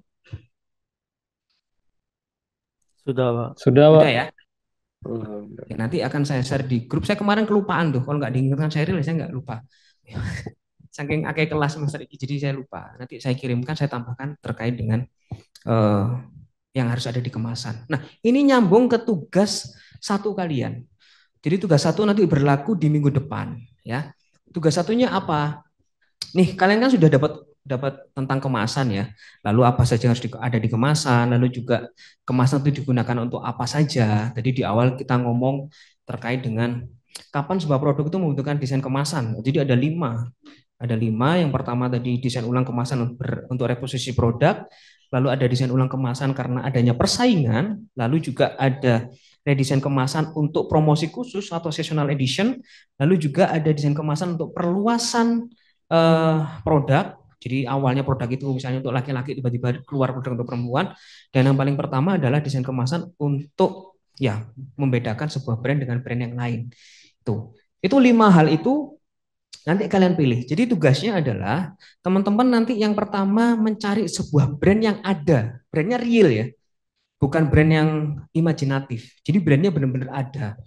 Sudah, Pak. Sudah, Pak. Udah ya? Hmm. Oke, nanti akan saya share di grup. Saya kemarin kelupaan tuh. Kalau nggak diingatkan saya rilis, saya nggak lupa. Saking akeh kelas semester ini, jadi saya lupa. Nanti saya kirimkan, saya tambahkan terkait dengan eh, yang harus ada di kemasan. Nah, ini nyambung ke tugas satu kalian. Jadi tugas satu nanti berlaku di minggu depan, ya. Tugas satunya apa? Nih, kalian kan sudah dapat dapat tentang kemasan ya. Lalu apa saja yang harus ada di kemasan, lalu juga kemasan itu digunakan untuk apa saja. Tadi di awal kita ngomong terkait dengan kapan sebuah produk itu membutuhkan desain kemasan. Jadi ada 5. Ada 5. Yang pertama tadi desain ulang kemasan untuk reposisi produk, lalu ada desain ulang kemasan karena adanya persaingan, lalu juga ada redesain kemasan untuk promosi khusus atau seasonal edition, lalu juga ada desain kemasan untuk perluasan produk. Jadi awalnya produk itu misalnya untuk laki-laki tiba-tiba keluar produk untuk perempuan. Dan yang paling pertama adalah desain kemasan untuk ya membedakan sebuah brand dengan brand yang lain. Itu 5 hal itu nanti kalian pilih. Jadi tugasnya adalah teman-teman nanti yang pertama mencari sebuah brand yang ada, brandnya real ya, bukan brand yang imajinatif. Jadi brandnya benar-benar ada.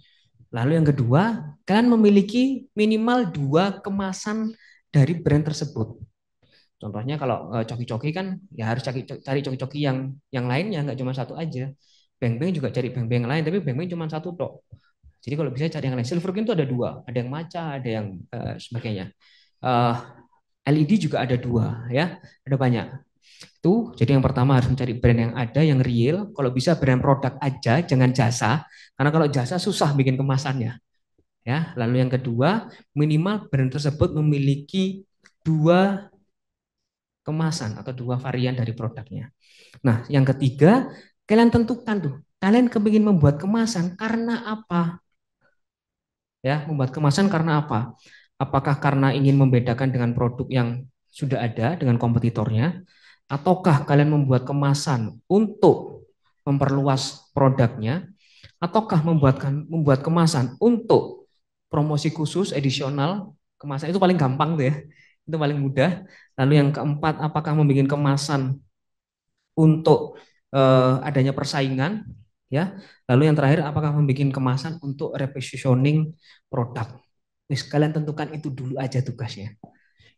Lalu yang kedua, kalian memiliki minimal 2 kemasan dari brand tersebut. Contohnya kalau coki-coki kan ya harus cari coki-coki yang lainnya, nggak cuma satu aja. Beng-beng juga cari beng-beng yang lain, tapi beng-beng cuma satu tok. Jadi kalau bisa cari yang lain. Silver King itu ada 2, ada yang maca, ada yang sebagainya. LED juga ada 2, ya, ada banyak. Itu jadi yang pertama harus mencari brand yang ada, yang real. Kalau bisa brand produk aja, jangan jasa. Karena kalau jasa susah bikin kemasannya. Ya, lalu yang kedua, minimal brand tersebut memiliki 2 kemasan atau 2 varian dari produknya. Nah, yang ketiga, kalian tentukan tuh, kalian kepingin membuat kemasan karena apa? Ya, membuat kemasan karena apa? Apakah karena ingin membedakan dengan produk yang sudah ada dengan kompetitornya, ataukah kalian membuat kemasan untuk memperluas produknya, ataukah membuat kemasan untuk promosi khusus edisional? Kemasan itu paling gampang tuh ya, itu paling mudah. Lalu yang keempat, apakah membuat kemasan untuk adanya persaingan, ya. Lalu yang terakhir, apakah membuat kemasan untuk repositioning produk? Nih, kalian tentukan itu dulu aja tugasnya.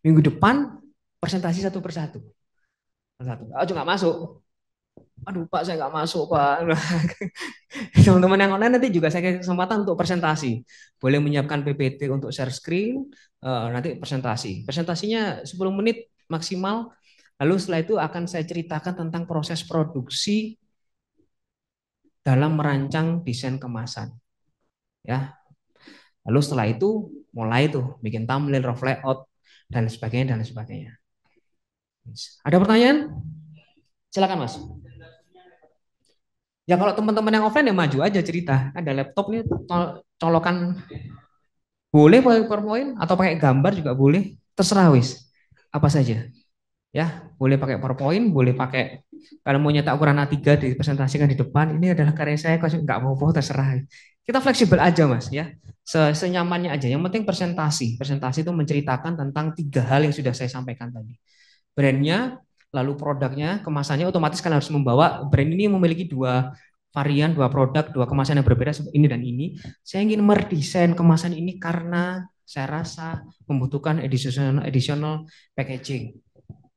Minggu depan presentasi satu persatu. Oh, nggak masuk. Aduh Pak, saya nggak masuk Pak. Teman-teman yang online nanti juga saya kasih kesempatan untuk presentasi. Boleh menyiapkan PPT untuk share screen, nanti presentasi. Presentasinya 10 menit maksimal. Lalu setelah itu akan saya ceritakan tentang proses produksi dalam merancang desain kemasan. Ya. Lalu setelah itu mulai tuh bikin thumbnail, rough layout dan sebagainya dan sebagainya. Ada pertanyaan? Silakan Mas. Ya kalau teman-teman yang offline ya maju aja cerita. Ada laptop nih colokan, boleh pakai PowerPoint atau pakai gambar juga boleh. Terserah wis. Apa saja. Ya, boleh pakai PowerPoint, boleh pakai kalau mau nyetak ukuran A3 dipresentasikan di depan. Ini adalah karya saya, kalau nggak mau terserah. Kita fleksibel aja Mas ya. Senyamannya aja. Yang penting presentasi. Presentasi itu menceritakan tentang 3 hal yang sudah saya sampaikan tadi. Brandnya, lalu produknya, kemasannya, otomatis kalian harus membawa brand ini memiliki 2 varian, 2 produk, 2 kemasan yang berbeda, ini dan ini. Saya ingin merdesain kemasan ini karena saya rasa membutuhkan additional packaging.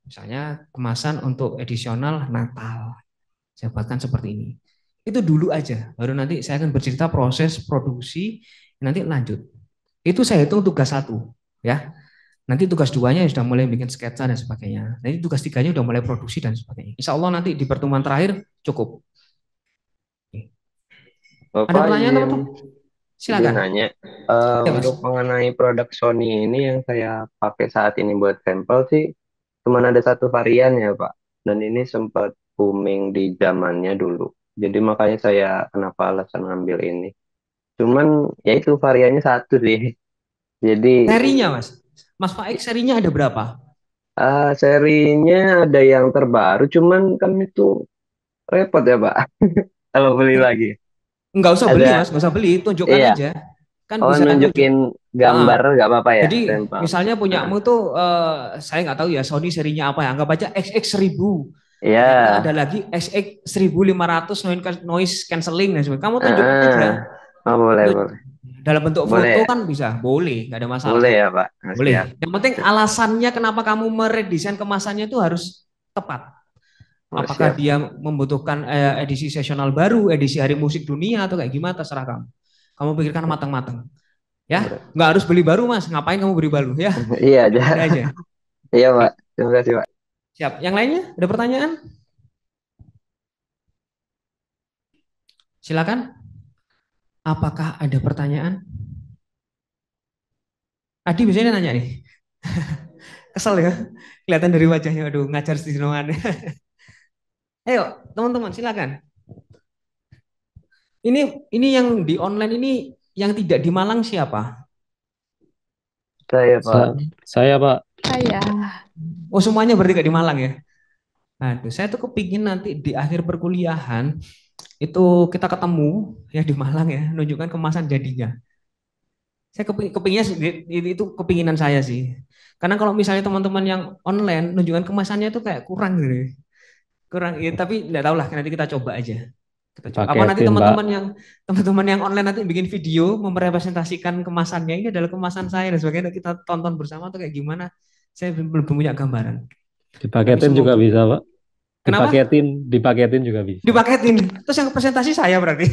Misalnya kemasan untuk edisional Natal. Saya buatkan seperti ini. Itu dulu aja, baru nanti saya akan bercerita proses produksi, nanti lanjut. Itu saya hitung tugas 1, ya. Nanti tugas 2-nya sudah mulai bikin sketsa dan sebagainya. Nanti tugas 3-nya sudah mulai produksi dan sebagainya. Insya Allah nanti di pertemuan terakhir cukup. Ada Bapak pertanyaan izin, teman-teman? izin Silakan. nanya, Ya, Mas. untuk mengenai produk Sony ini yang saya pakai saat ini buat sampel sih, cuma ada 1 varian ya Pak. Dan ini sempat booming di zamannya dulu. Jadi makanya saya kenapa alasan ngambil ini. Cuman ya itu variannya 1 sih. Jadi Serinya, Mas. Mas Faik serinya ada berapa? serinya ada yang terbaru, cuman kan itu repot ya Pak. Kalau beli lagi. Enggak usah beli, Ada, Mas. Enggak usah beli. Tunjukkan iya. aja. Kan Oh, bisa tunjuk. nunjukin gambar nggak apa-apa ya, Jadi sampel. misalnya Nah, punyamu tuh saya nggak tahu ya Sony serinya apa ya. Anggap aja XX1000. Ternyata ada Ya, lagi SX 1500 noise cancelling dan sebagainya. Kamu tunjukkan aja. heeh. Oh, boleh, Itu boleh. dalam bentuk Boleh foto ya? kan bisa, boleh, nggak ada masalah. Boleh ya, Pak? Nah, siap. Boleh. Yang penting alasannya kenapa kamu meredesain kemasannya itu harus tepat. Oh, Apakah siap. dia membutuhkan edisi sesional baru, edisi Hari Musik Dunia atau kayak gimana terserah kamu. Kamu pikirkan matang-matang. Ya, Boleh. nggak harus beli baru mas. Ngapain kamu beli baru? Ya, Iya aja. yang ada aja. Iya, Pak. Oke, Terima kasih, Pak. siap. Yang lainnya ada pertanyaan? Silakan. Apakah ada pertanyaan? Adi biasanya nanya nih. Kesel ya. Kelihatan dari wajahnya. Aduh, ngajar di Ayo, teman-teman, silakan. Ini yang di online ini yang tidak di Malang siapa? Saya, Pak. Saya Pak, Saya. Oh, semuanya berarti gak di Malang ya? Aduh, saya tuh kepingin nanti di akhir perkuliahan itu kita ketemu ya di Malang ya, menunjukkan kemasan jadinya. Saya kepinginnya itu kepinginan saya sih. Karena kalau misalnya teman-teman yang online menunjukkan kemasannya itu kayak kurang gitu. Kurang ya, tapi nggak tahu lah nanti kita coba aja. Kita coba. Apa nanti dipaketin Pak. teman-teman yang online nanti bikin video merepresentasikan kemasannya ini adalah kemasan saya dan sebagainya kita tonton bersama atau kayak gimana? Saya belum punya gambaran. Tapi Dipaketin juga semoga. bisa Pak. Kenapa? Dipaketin juga bisa. Dipaketin. Terus yang presentasi saya berarti.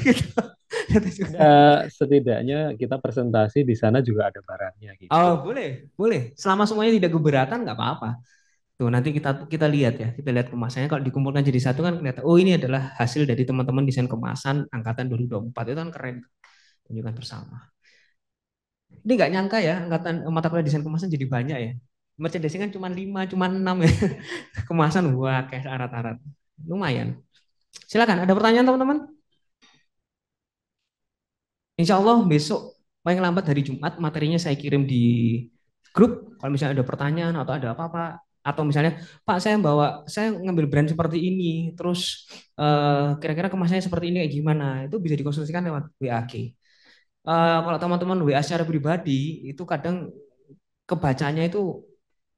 Setidaknya kita presentasi di sana juga ada barangnya Oh, gitu. boleh, boleh. Selama semuanya tidak keberatan nggak apa-apa. Tuh nanti kita kita lihat ya, kita lihat kemasannya kalau dikumpulkan jadi satu kan kelihatan. Oh ini adalah hasil dari teman-teman desain kemasan angkatan 2024 itu kan keren. Tunjukkan bersama. Ini nggak nyangka ya angkatan mata kuliah desain kemasan jadi banyak ya. Merchandising kan cuma 5, cuma 6 ya. Kemasan wah kayak arat-arat. Lumayan. Silakan, ada pertanyaan teman-teman? Insya Allah besok paling lambat hari Jumat materinya saya kirim di grup. Kalau misalnya ada pertanyaan atau ada apa-apa, atau misalnya Pak saya ngambil brand seperti ini, terus kira-kira kemasannya seperti ini kayak gimana, itu bisa dikonsultasikan lewat WA. Kalau teman-teman WA secara pribadi itu kadang kebacanya itu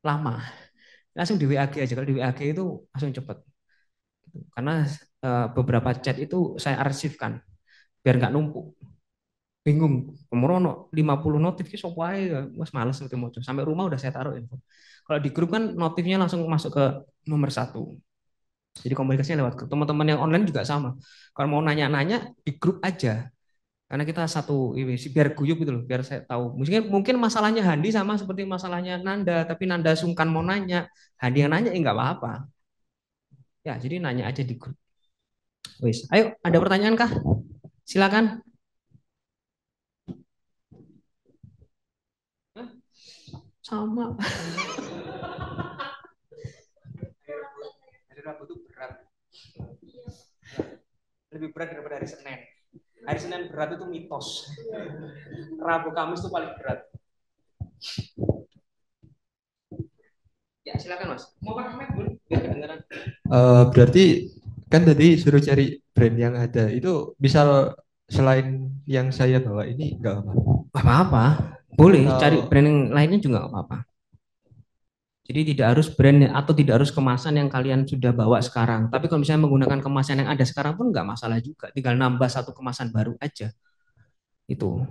lama, langsung di WA aja. Kalau di WA itu langsung cepat, karena beberapa chat itu saya arsipkan biar nggak numpuk. Bingung kemurono 50 notif ki sapa ae wes males gitu mau sampai rumah udah saya taruh info. Kalau di grup kan notifnya langsung masuk ke nomor satu, jadi komunikasinya lewat grup. Teman-teman yang online juga sama, kalau mau nanya-nanya di grup aja karena kita satu ini biar guyup gitu loh, biar saya tahu mungkin mungkin masalahnya Handi sama seperti masalahnya Nanda, tapi Nanda sungkan mau nanya, Handi yang nanya ya nggak apa-apa ya, jadi nanya aja di grup. Wis ayo ada pertanyaan kah, silakan. Sama. Hari Rabu itu berat. Lebih berat daripada hari Senin. Hari Senin berat itu mitos. Rabu Kamis itu paling berat. Ya silakan Mas. Mau pakai mic pun biar kedengaran. Berarti kan tadi suruh cari brand yang ada. Itu misal selain yang saya bawa ini enggak apa. Gak apa-apa. Boleh cari Misal brand yang lainnya juga gak apa-apa. Jadi tidak harus brand atau tidak harus kemasan yang kalian sudah bawa sekarang. Tapi kalau misalnya menggunakan kemasan yang ada sekarang pun nggak masalah juga. Tinggal nambah satu kemasan baru aja. Itu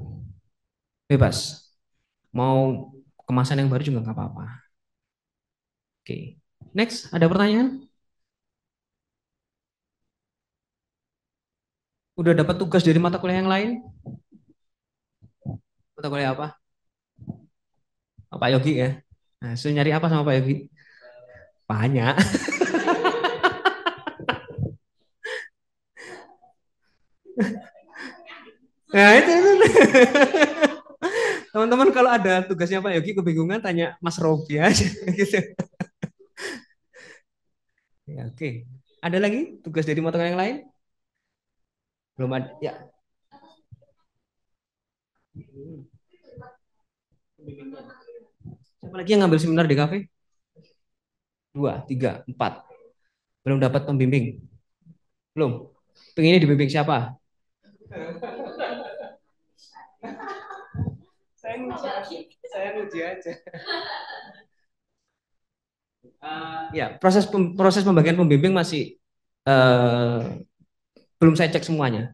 bebas. Mau kemasan yang baru juga nggak apa-apa. Oke. Next, ada pertanyaan? Udah dapat tugas dari mata kuliah yang lain? Mata kuliah apa? Oh, Pak Yogi ya. Nah, suruh nyari apa sama Pak Yogi? Banyak. Nah, itu. Teman-teman kalau ada tugasnya Pak Yogi kebingungan tanya Mas Robi aja gitu. Ya, oke. Ada lagi tugas dari mata kuliah yang lain? Belum ada. Ya. Siapa lagi yang ngambil seminar di kafe? 2, 3, 4. Belum dapat pembimbing? Belum. Pengennya dibimbing siapa? Saya nguji aja. Ya, proses pembagian pembimbing masih eh, belum saya cek semuanya.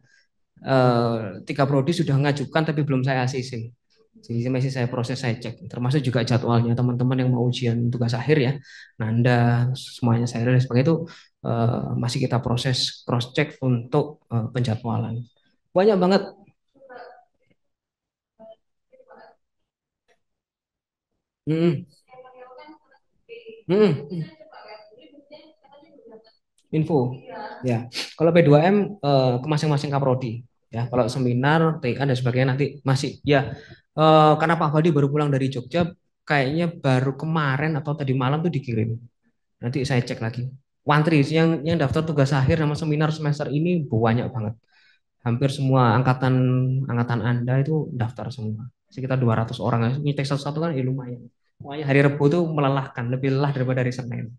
Tiga prodi sudah mengajukan tapi belum saya ACC. Jadi masih saya proses, saya cek. Termasuk juga jadwalnya teman-teman yang mau ujian tugas akhir ya. Nanda, semuanya saya dan sebagainya itu masih kita proses cross check untuk penjadwalan. Banyak banget. Hmm, hmm, info. Ya. Kalau P2M ke masing-masing kaprodi. Ya, kalau seminar, TA dan sebagainya nanti masih ya karena Pak Fadi baru pulang dari Jogja, kayaknya baru kemarin atau tadi malam tuh dikirim. Nanti saya cek lagi. Wantri yang daftar tugas akhir sama seminar semester ini banyak banget. Hampir semua angkatan angkatan Anda itu daftar semua. Sekitar 200 orang. Nyetek satu-satu kan ya lumayan. Pokoknya hari Rabu itu melelahkan, lebih lelah daripada hari Senin.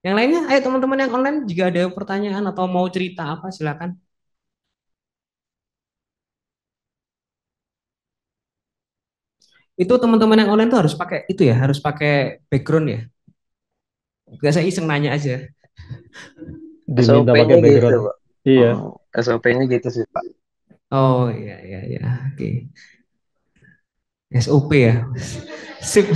Yang lainnya, ayo teman-teman yang online jika ada pertanyaan atau mau cerita apa silakan. Itu teman-teman yang online tuh harus pakai itu ya, harus pakai background ya. Gak, saya iseng nanya aja. Diminta pakai SOP-nya gitu, background. Pak. Iya. SOP-nya gitu sih, Pak. Oh iya iya iya, oke. SOP ya. Sip.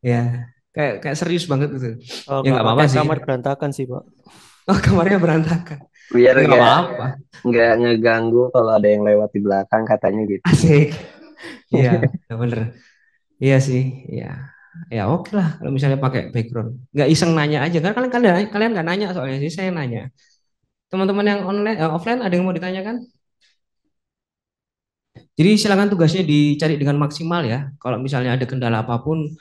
Ya, kayak serius banget gitu. Kalau Ya nggak nggak apa-apa pakai sih. kamar berantakan sih, Pak. Oh, kamarnya berantakan. Biar Ya nggak apa-apa. nggak ngeganggu kalau ada yang lewat di belakang katanya gitu. Asik. Iya, bener. Iya sih. Iya. Ya oke lah kalau misalnya pakai background. Nggak iseng nanya aja kan kalian kalian kalian nggak nanya soalnya sih saya nanya. Teman-teman yang online offline ada yang mau ditanyakan? Jadi silakan tugasnya dicari dengan maksimal ya. Kalau misalnya ada kendala apapun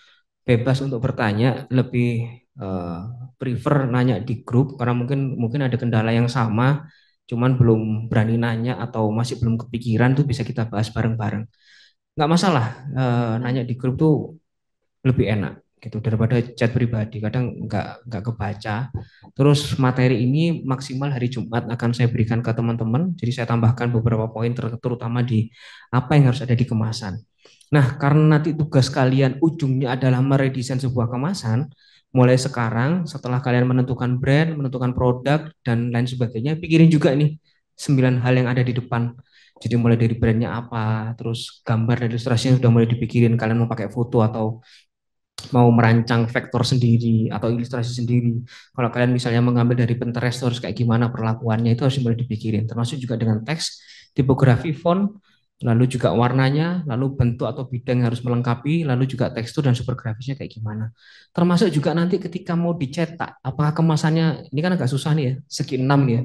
bebas untuk bertanya, lebih eh, prefer nanya di grup karena mungkin mungkin ada kendala yang sama, cuman belum berani nanya atau masih belum kepikiran tuh bisa kita bahas bareng-bareng. Nggak masalah, nanya di grup tuh lebih enak gitu daripada chat pribadi. Kadang nggak kebaca. Terus materi ini maksimal hari Jumat akan saya berikan ke teman-teman. Jadi saya tambahkan beberapa poin terutama di apa yang harus ada di kemasan. Nah, karena nanti tugas kalian ujungnya adalah meredesain sebuah kemasan, mulai sekarang setelah kalian menentukan brand, menentukan produk dan lain sebagainya, pikirin juga nih 9 hal yang ada di depan. Jadi mulai dari brandnya apa, terus gambar dan ilustrasinya sudah mulai dipikirin kalian mau pakai foto atau mau merancang vektor sendiri atau ilustrasi sendiri. Kalau kalian misalnya mengambil dari Pinterest harus kayak gimana perlakuannya itu harus mulai dipikirin. Termasuk juga dengan teks, tipografi, font, lalu juga warnanya, lalu bentuk atau bidang yang harus melengkapi, lalu juga tekstur dan super grafisnya kayak gimana. Termasuk juga nanti ketika mau dicetak, apakah kemasannya ini kan agak susah nih ya, segi 6 ya.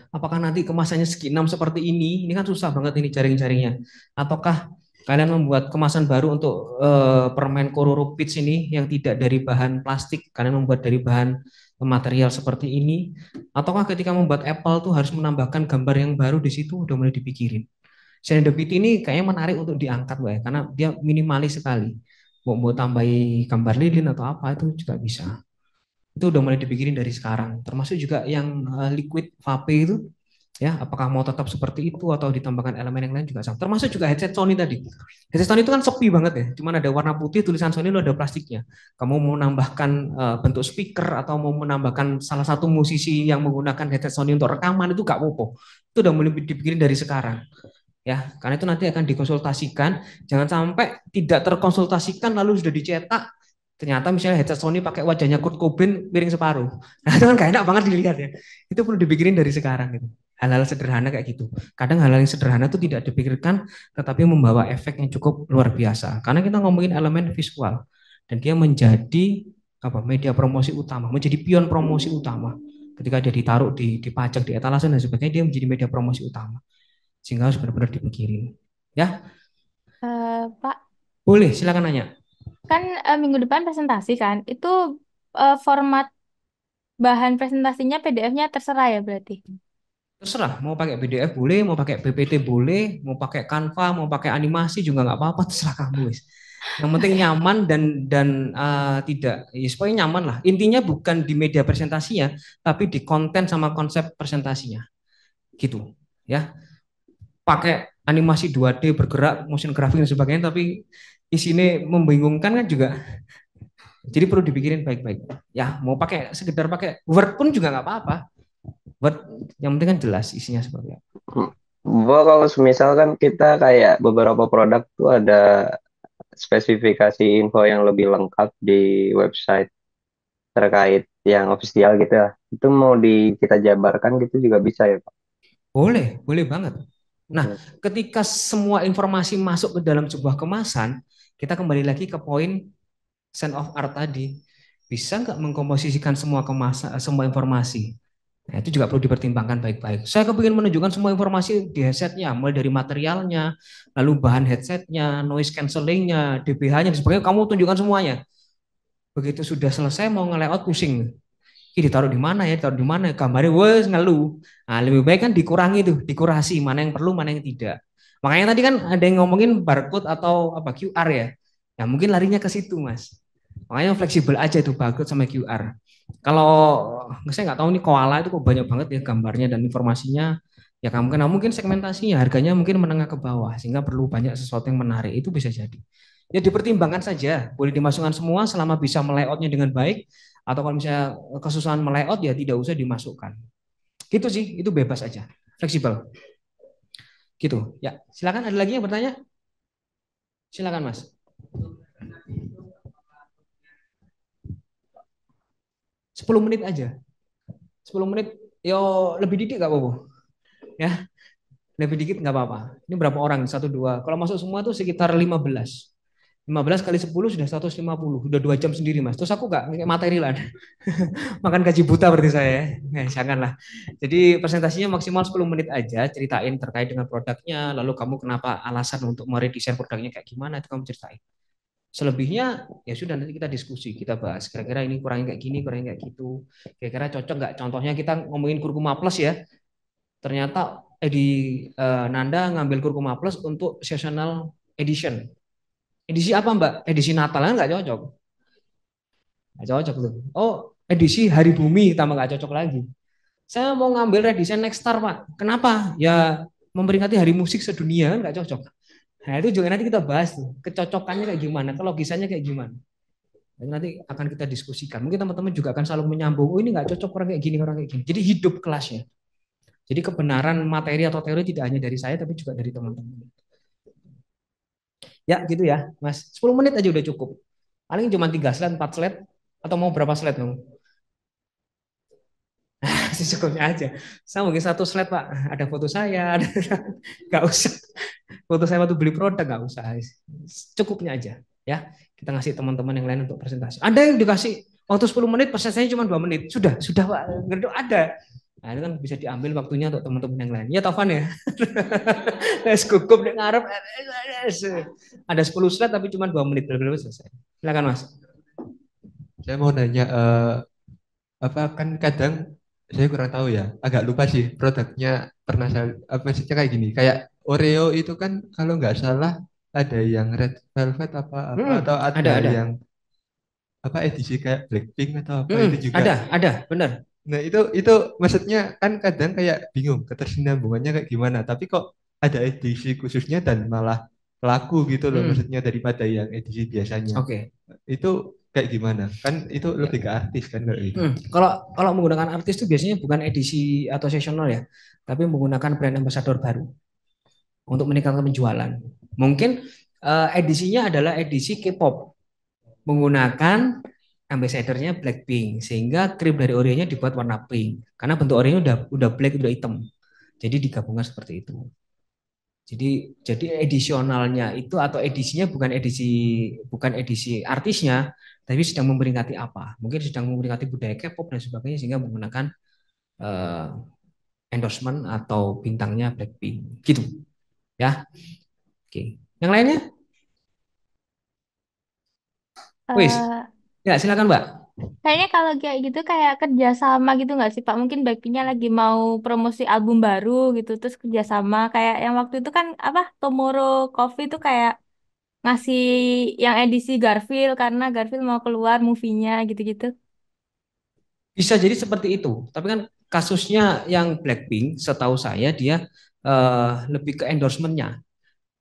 Apakah nanti kemasannya segi 6 seperti ini? Ini kan susah banget ini jaring-jaringnya. Ataukah kalian membuat kemasan baru untuk permen Kororo Peach ini yang tidak dari bahan plastik, kalian membuat dari bahan material seperti ini? Ataukah ketika membuat Apple tuh harus menambahkan gambar yang baru di situ udah mulai dipikirin. Serendipity ini kayaknya menarik untuk diangkat, Mbak, ya, karena dia minimalis sekali. Mau tambahi gambar lilin atau apa itu juga bisa. Itu udah mulai dipikirin dari sekarang. Termasuk juga yang liquid vape itu ya, apakah mau tetap seperti itu atau ditambahkan elemen yang lain juga sama. Termasuk juga headset Sony tadi. Headset Sony itu kan sepi banget ya, cuman ada warna putih, tulisan Sony lu ada plastiknya. Kamu mau menambahkan bentuk speaker atau mau menambahkan salah satu musisi yang menggunakan headset Sony untuk rekaman itu gak apa-apa. Itu udah mulai dipikirin dari sekarang. Ya, karena itu nanti akan dikonsultasikan. Jangan sampai tidak terkonsultasikan lalu sudah dicetak. Ternyata misalnya headset Sony pakai wajahnya Kurt Cobain miring separuh. Nah, itu kan gak enak banget dilihat ya. Itu perlu dipikirin dari sekarang gitu. Hal-hal sederhana kayak gitu. Kadang hal-hal yang sederhana itu tidak dipikirkan tetapi membawa efek yang cukup luar biasa. Karena kita ngomongin elemen visual dan dia menjadi apa media promosi utama, menjadi pion promosi utama. Ketika dia ditaruh dipajang di etalase dan sebagainya, dia menjadi media promosi utama. Sehingga harus benar-benar dipikirin. Ya, Pak, boleh silakan nanya. kan minggu depan presentasi kan, itu format bahan presentasinya PDF-nya terserah ya berarti. Terserah, mau pakai PDF boleh, mau pakai PPT boleh, mau pakai Canva, mau pakai animasi juga nggak apa-apa, terserah kamu wis. Yang penting nyaman dan tidak, ya supaya nyaman lah. Intinya bukan di media presentasinya, tapi di konten sama konsep presentasinya, gitu. Ya, pakai animasi 2D bergerak, motion graphic dan sebagainya, tapi isinya membingungkan kan juga. Jadi perlu dipikirin baik-baik. Ya, mau pakai sekedar pakai Word pun juga nggak apa-apa. Word yang penting kan jelas isinya seperti apa. Hmm. Kalau semisal kan kita kayak beberapa produk tuh ada spesifikasi info yang lebih lengkap di website terkait yang official gitu ya. Itu mau kita jabarkan gitu juga bisa ya, Pak. Boleh, boleh banget. Nah, Hmm. ketika semua informasi masuk ke dalam sebuah kemasan, kita kembali lagi ke poin sense of art tadi. Bisa nggak mengkomposisikan semua kemasan, semua informasi? Nah, itu juga perlu dipertimbangkan baik-baik. Saya kepingin menunjukkan semua informasi di headsetnya, mulai dari materialnya, lalu bahan headsetnya, noise cancellingnya, DPH-nya, dan sebagainya. Kamu tunjukkan semuanya. Begitu sudah selesai mau nge-layout pusing. Ih, ditaruh di mana ya, ditaruh di mana, gambarnya wes ngeluh. Nah, lebih baik kan dikurangi tuh, dikurasi mana yang perlu, mana yang tidak. Makanya tadi kan ada yang ngomongin barcode atau apa QR ya. Ya mungkin larinya ke situ, Mas. Makanya fleksibel aja itu barcode sama QR. Kalau saya nggak tahu nih koala itu kok banyak banget ya gambarnya dan informasinya. Ya kamu kenal mungkin segmentasinya harganya mungkin menengah ke bawah sehingga perlu banyak sesuatu yang menarik itu bisa jadi. Ya dipertimbangkan saja, boleh dimasukkan semua selama bisa melayoutnya dengan baik atau kalau misalnya kesusahan melayout ya tidak usah dimasukkan. Gitu sih, itu bebas aja, fleksibel. Gitu. Ya, silakan ada lagi yang bertanya? Silakan Mas. 10 menit aja. 10 menit, yo lebih dikit gak apa-apa. Ya, lebih dikit nggak apa-apa. Ini berapa orang? Satu, dua. Kalau masuk semua tuh sekitar 15. 15 kali 10 sudah 150. Udah 2 jam sendiri, Mas. Terus aku nggak kayak materi lah. Makan gaji buta berarti saya. Janganlah. Jadi presentasinya maksimal 10 menit aja. Ceritain terkait dengan produknya. Lalu kamu kenapa alasan untuk meredesain produknya kayak gimana. Itu kamu ceritain. Selebihnya ya sudah nanti kita diskusi, kita bahas kira-kira ini kurangnya kayak gini, kurangnya kayak gitu. Kira-kira cocok nggak? Contohnya kita ngomongin kurkuma plus ya. Ternyata Nanda ngambil kurkuma plus untuk seasonal edition. Edisi apa Mbak? Edisi Natal kan nggak cocok. Nggak cocok tuh. Oh, edisi Hari Bumi tambah nggak cocok lagi. Saya mau ngambil redesign Next Star Pak. Kenapa? Ya memperingati Hari Musik Sedunia kan nggak cocok. Nah itu juga nanti kita bahas tuh. Kecocokannya kayak gimana, kelogisannya kayak gimana. Dan nanti akan kita diskusikan. Mungkin teman-teman juga akan selalu menyambung. Oh ini nggak cocok orang kayak gini, orang kayak gini. Jadi hidup kelasnya. Jadi kebenaran materi atau teori tidak hanya dari saya, tapi juga dari teman-teman. Ya gitu ya, Mas. 10 menit aja udah cukup. Paling cuma 3 slide, 4 slide. Atau mau berapa slide kamu? Secukupnya aja. Saya mungkin 1 slide, Pak. Ada foto saya. Nggak usah. Foto saya waktu beli produk, nggak usah. Cukupnya aja. Ya, kita ngasih teman-teman yang lain untuk presentasi. Ada yang dikasih waktu 10 menit, presentasinya cuma 2 menit. Sudah, Pak. Ada. Nah, itu kan bisa diambil waktunya untuk teman-teman yang lain. Ya, Taufan ya. Cukup deh ngarep. Ada 10 slide tapi cuma 2 menit. Belum selesai. Silakan, Mas. Saya mau nanya, apa kan kadang saya kurang tahu ya, agak lupa sih produknya pernah saya, apa maksudnya kayak gini, kayak Oreo itu kan kalau nggak salah ada yang red velvet apa atau ada ada. yang apa edisi kayak Blackpink atau apa itu juga. Ada, benar. Nah itu maksudnya kan kadang kayak bingung ketersinambungannya kayak gimana, tapi kok ada edisi khususnya dan malah laku gitu loh, maksudnya daripada yang edisi biasanya. Oke. Itu kayak gimana? Kan itu Ya. lebih ke artis kan kalau itu. Kalau menggunakan artis itu biasanya bukan edisi atau seasonal ya, tapi menggunakan brand ambassador baru untuk meningkatkan penjualan. Mungkin edisinya adalah edisi K-pop menggunakan ambassadornya Blackpink sehingga krim dari Oreo-nya dibuat warna pink karena bentuk Oreo udah black udah hitam. Jadi digabungkan seperti itu. Jadi edisionalnya itu atau edisinya bukan edisi artisnya, tapi sedang memperingati apa? Mungkin sedang memperingati budaya K-pop dan sebagainya sehingga menggunakan eh, endorsement atau bintangnya Blackpink. Gitu, ya. Oke. Yang lainnya? Wis. Eh, Ya, silakan, Mbak. Kayaknya kalau kayak gitu kayak kerjasama gitu nggak sih Pak? Mungkin Blackpinknya lagi mau promosi album baru gitu, terus kerjasama kayak yang waktu itu kan apa Tomorrow Coffee itu kayak ngasih yang edisi Garfield karena Garfield mau keluar movie-nya gitu-gitu. Bisa jadi seperti itu. Tapi kan kasusnya yang Blackpink, setahu saya dia lebih ke endorsement-nya.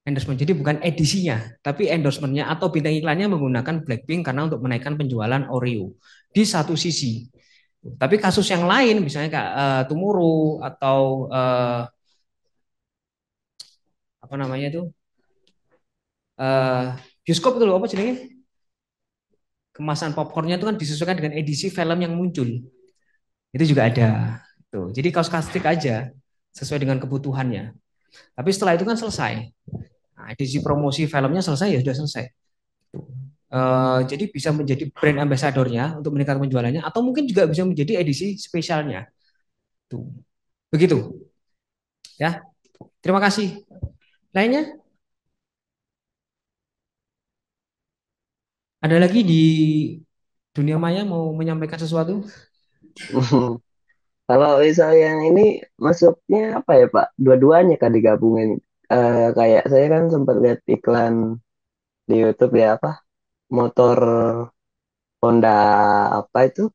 Endorsement. Jadi bukan edisinya, tapi endorsementnya atau bintang iklannya menggunakan Blackpink karena untuk menaikkan penjualan Oreo di satu sisi. Tapi kasus yang lain, misalnya kayak Tumuru atau apa namanya itu eh bioskop itu loh apa jenenge? Kemasan popcornnya itu kan disesuaikan dengan edisi film yang muncul. Itu juga ada. Tuh. Jadi kaos kastik aja sesuai dengan kebutuhannya. Tapi setelah itu kan selesai. Nah, edisi promosi filmnya selesai ya sudah selesai. Jadi bisa menjadi brand ambassador-nya untuk meningkatkan penjualannya atau mungkin juga bisa menjadi edisi spesialnya. Tuh. Begitu ya. Terima kasih. Lainnya ada lagi di dunia maya mau menyampaikan sesuatu? Kalau misalnya yang ini masuknya apa ya Pak? Dua-duanya kan digabungin. Kayak saya kan sempat lihat iklan di YouTube ya apa? Motor Honda apa itu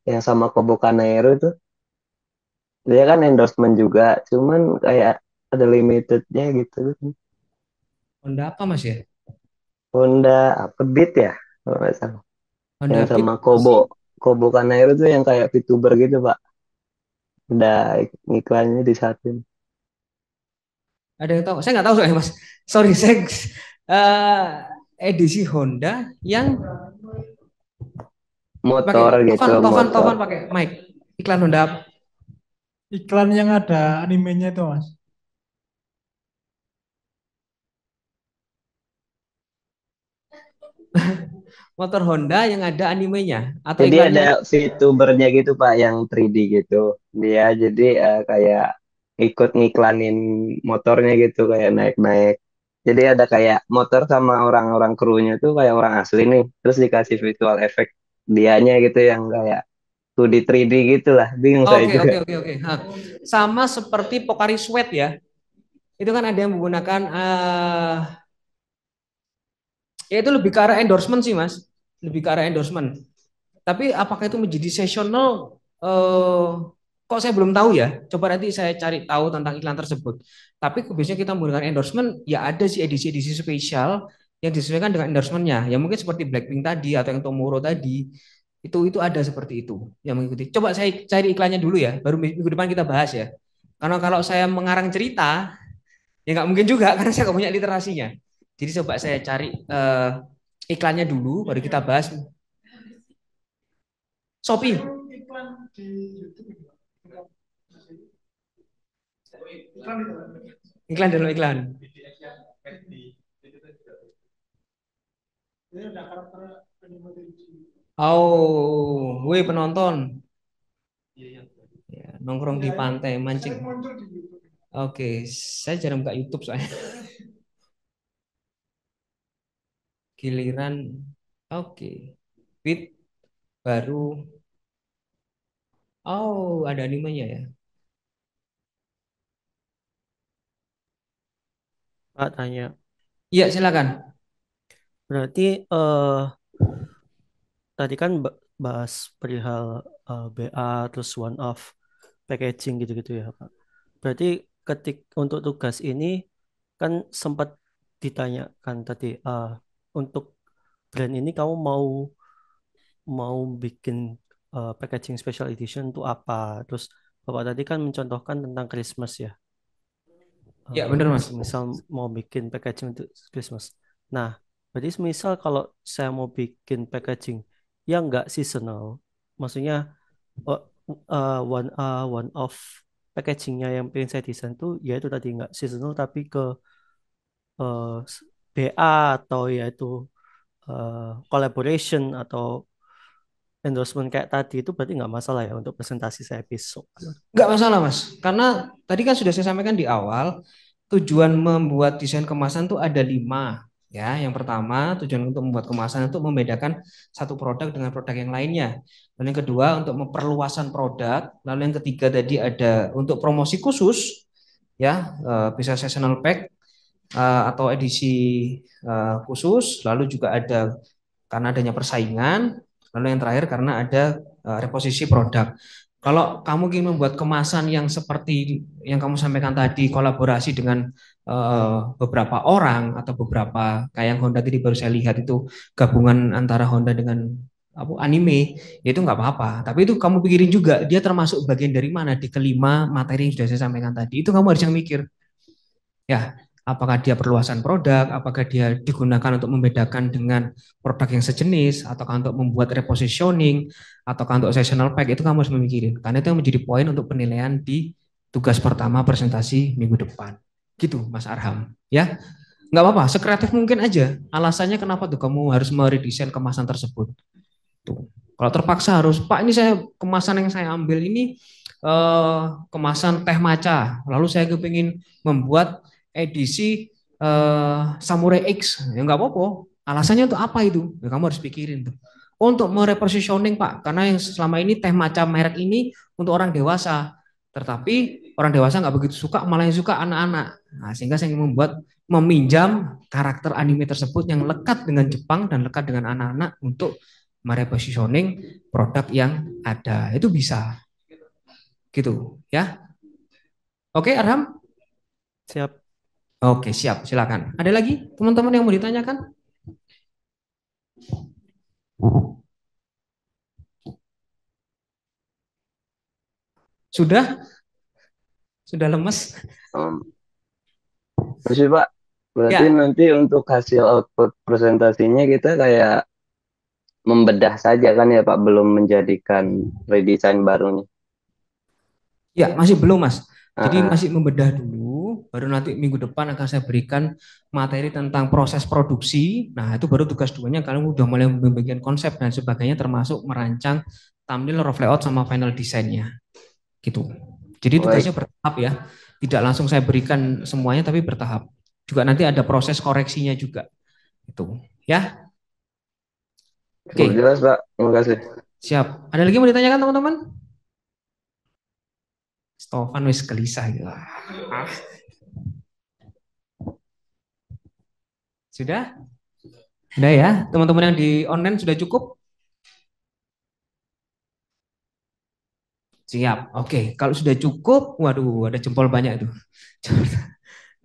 yang sama Kobo Kanero itu. Dia kan endorsement juga, cuman kayak ada limitednya gitu. Honda apa Mas ya? Honda apa Beat ya? Kalau nggak salah. Yang Honda Beat sama Kobo sih. Kobo Kanero tuh yang kayak VTuber gitu Pak. Udah iklannya di satu. Ada yang tahu? Saya nggak tahu soalnya Mas. Sorry, saya edisi Honda yang pakai Motor gitu, motor. Tovan pakai mic. Iklan Honda apa? Iklan yang ada animenya itu, Mas. Motor Honda yang ada animenya atau Jadi iklannya? ada VTubernya gitu Pak yang 3D gitu. Dia jadi kayak ikut ngiklanin motornya gitu kayak naik-naik. Jadi ada kayak motor sama orang-orang krunya tuh kayak orang asli nih. Terus dikasih visual efek dianya gitu yang kayak 2D 3D gitu lah. Bingung saya Oke, juga. oke, oke, oke. Hah. Sama seperti Pocari Sweat ya. Itu kan ada yang menggunakan ya itu lebih ke arah endorsement sih, Mas. Lebih ke arah endorsement. Tapi apakah itu menjadi seasonal? Kok saya belum tahu ya. Coba nanti saya cari tahu tentang iklan tersebut. Tapi biasanya kita menggunakan endorsement, ya ada sih edisi-edisi spesial yang disesuaikan dengan endorsementnya. Ya mungkin seperti Blackpink tadi atau yang Tomorrow tadi. Itu ada seperti itu yang mengikuti. Coba saya cari iklannya dulu ya. Baru minggu depan kita bahas ya. Karena kalau saya mengarang cerita, ya nggak mungkin juga karena saya nggak punya literasinya. Jadi coba saya cari iklannya dulu, baru kita bahas. Shopee. Iklan dalam iklan. Oh, woi penonton. Ya, nongkrong di pantai mancing. Oke, saya jarang buka YouTube soalnya. Giliran, oke. Fit baru. Oh, ada animenya ya. Pak tanya. Iya, silakan. Berarti tadi kan bahas perihal BA terus one off packaging gitu-gitu ya Pak. Berarti untuk tugas ini kan sempat ditanyakan tadi untuk brand ini kamu mau mau bikin packaging special edition untuk apa? Terus Bapak tadi kan mencontohkan tentang Christmas ya. Ya, benar Mas. Misal mau bikin packaging untuk Christmas. Nah, berarti misal kalau saya mau bikin packaging yang nggak seasonal, maksudnya uh, one off packagingnya yang pengen saya desain tuh yaitu tadi nggak seasonal tapi ke uh, BA atau yaitu collaboration atau endorsement kayak tadi itu berarti nggak masalah ya untuk presentasi saya besok. Nggak masalah Mas, karena tadi kan sudah saya sampaikan di awal, tujuan membuat desain kemasan tuh ada 5. Ya, yang pertama tujuan untuk membuat kemasan untuk membedakan satu produk dengan produk yang lainnya. Lalu yang kedua untuk memperluasan produk. Lalu yang ketiga tadi ada untuk promosi khusus, ya bisa seasonal pack atau edisi khusus. Lalu juga ada karena adanya persaingan. Lalu yang terakhir karena ada reposisi produk. Kalau kamu ingin membuat kemasan yang seperti yang kamu sampaikan tadi, kolaborasi dengan beberapa orang atau beberapa kayak yang Honda tadi baru saya lihat itu gabungan antara Honda dengan apa anime, ya itu nggak apa-apa. Tapi itu kamu pikirin juga dia termasuk bagian dari mana di kelima materi yang sudah saya sampaikan tadi. Itu kamu harus yang mikir. Ya, apakah dia perluasan produk, apakah dia digunakan untuk membedakan dengan produk yang sejenis, ataukah untuk membuat repositioning, ataukah untuk seasonal pack, itu kamu harus memikirin. Karena itu yang menjadi poin untuk penilaian di tugas pertama presentasi minggu depan. Gitu, Mas Arham. Ya, nggak apa-apa, sekreatif mungkin aja. Alasannya kenapa tuh kamu harus meredesain kemasan tersebut. Tuh. Kalau terpaksa harus, Pak ini saya kemasan yang saya ambil ini kemasan teh maca. Lalu saya kepingin membuat edisi Samurai X. Ya nggak apa-apa. Alasannya untuk apa itu? Ya, kamu harus pikirin tuh. Untuk merepositioning Pak, karena yang selama ini teh maca merek ini untuk orang dewasa. Tetapi orang dewasa nggak begitu suka, malah yang suka anak-anak. Nah, sehingga saya ingin membuat meminjam karakter anime tersebut yang lekat dengan Jepang dan lekat dengan anak-anak untuk merepositioning produk yang ada. Itu bisa. Gitu ya. Oke, Arham? Siap. Oke, siap. Silakan. Ada lagi teman-teman yang mau ditanyakan? Sudah? Sudah lemes? Terus sih, Pak, berarti Ya, nanti untuk hasil output presentasinya kita kayak membedah saja kan ya Pak, belum menjadikan redesign barunya. ya masih belum, Mas. Jadi Ah, masih membedah dulu, baru nanti minggu depan akan saya berikan materi tentang proses produksi. Nah, itu baru tugas duanya kalian udah mulai membagian konsep dan sebagainya termasuk merancang thumbnail, rough layout sama final desainnya. Gitu. Jadi tugasnya baik. bertahap ya. Tidak langsung saya berikan semuanya tapi bertahap. Juga nanti ada proses koreksinya juga. Itu. Ya. Cukup Oke, jelas Pak, terima kasih. siap. Ada lagi mau ditanyakan teman-teman? Stofan wis gelisah gitu. Ah, sudah? Sudah ya, teman-teman yang di online sudah cukup? Siap. Oke, kalau sudah cukup, waduh, ada jempol banyak itu.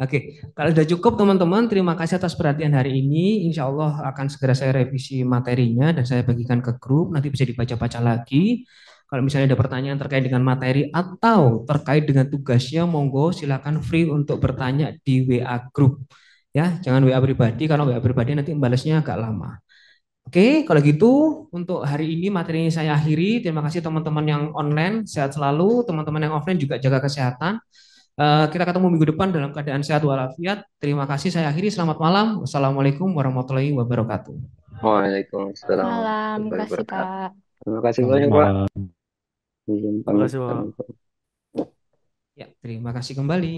Oke, kalau sudah cukup teman-teman, terima kasih atas perhatian hari ini. Insya Allah akan segera saya revisi materinya dan saya bagikan ke grup, nanti bisa dibaca-baca lagi. Kalau misalnya ada pertanyaan terkait dengan materi atau terkait dengan tugasnya, monggo silakan free untuk bertanya di WA grup. Ya, jangan WA pribadi, kalau WA pribadi nanti membalasnya agak lama. Oke, kalau gitu untuk hari ini materinya saya akhiri. Terima kasih teman-teman yang online, sehat selalu. Teman-teman yang offline juga jaga kesehatan. Kita ketemu minggu depan dalam keadaan sehat walafiat. Terima kasih, saya akhiri. Selamat malam. Wassalamualaikum warahmatullahi wabarakatuh. Waalaikumsalam Malam, warahmatullahi kasih wabarakatuh. Kak. Terima kasih Selamat banyak Pak. malam. Izin Terima pamit. kasih, Pak. Ya, terima kasih kembali.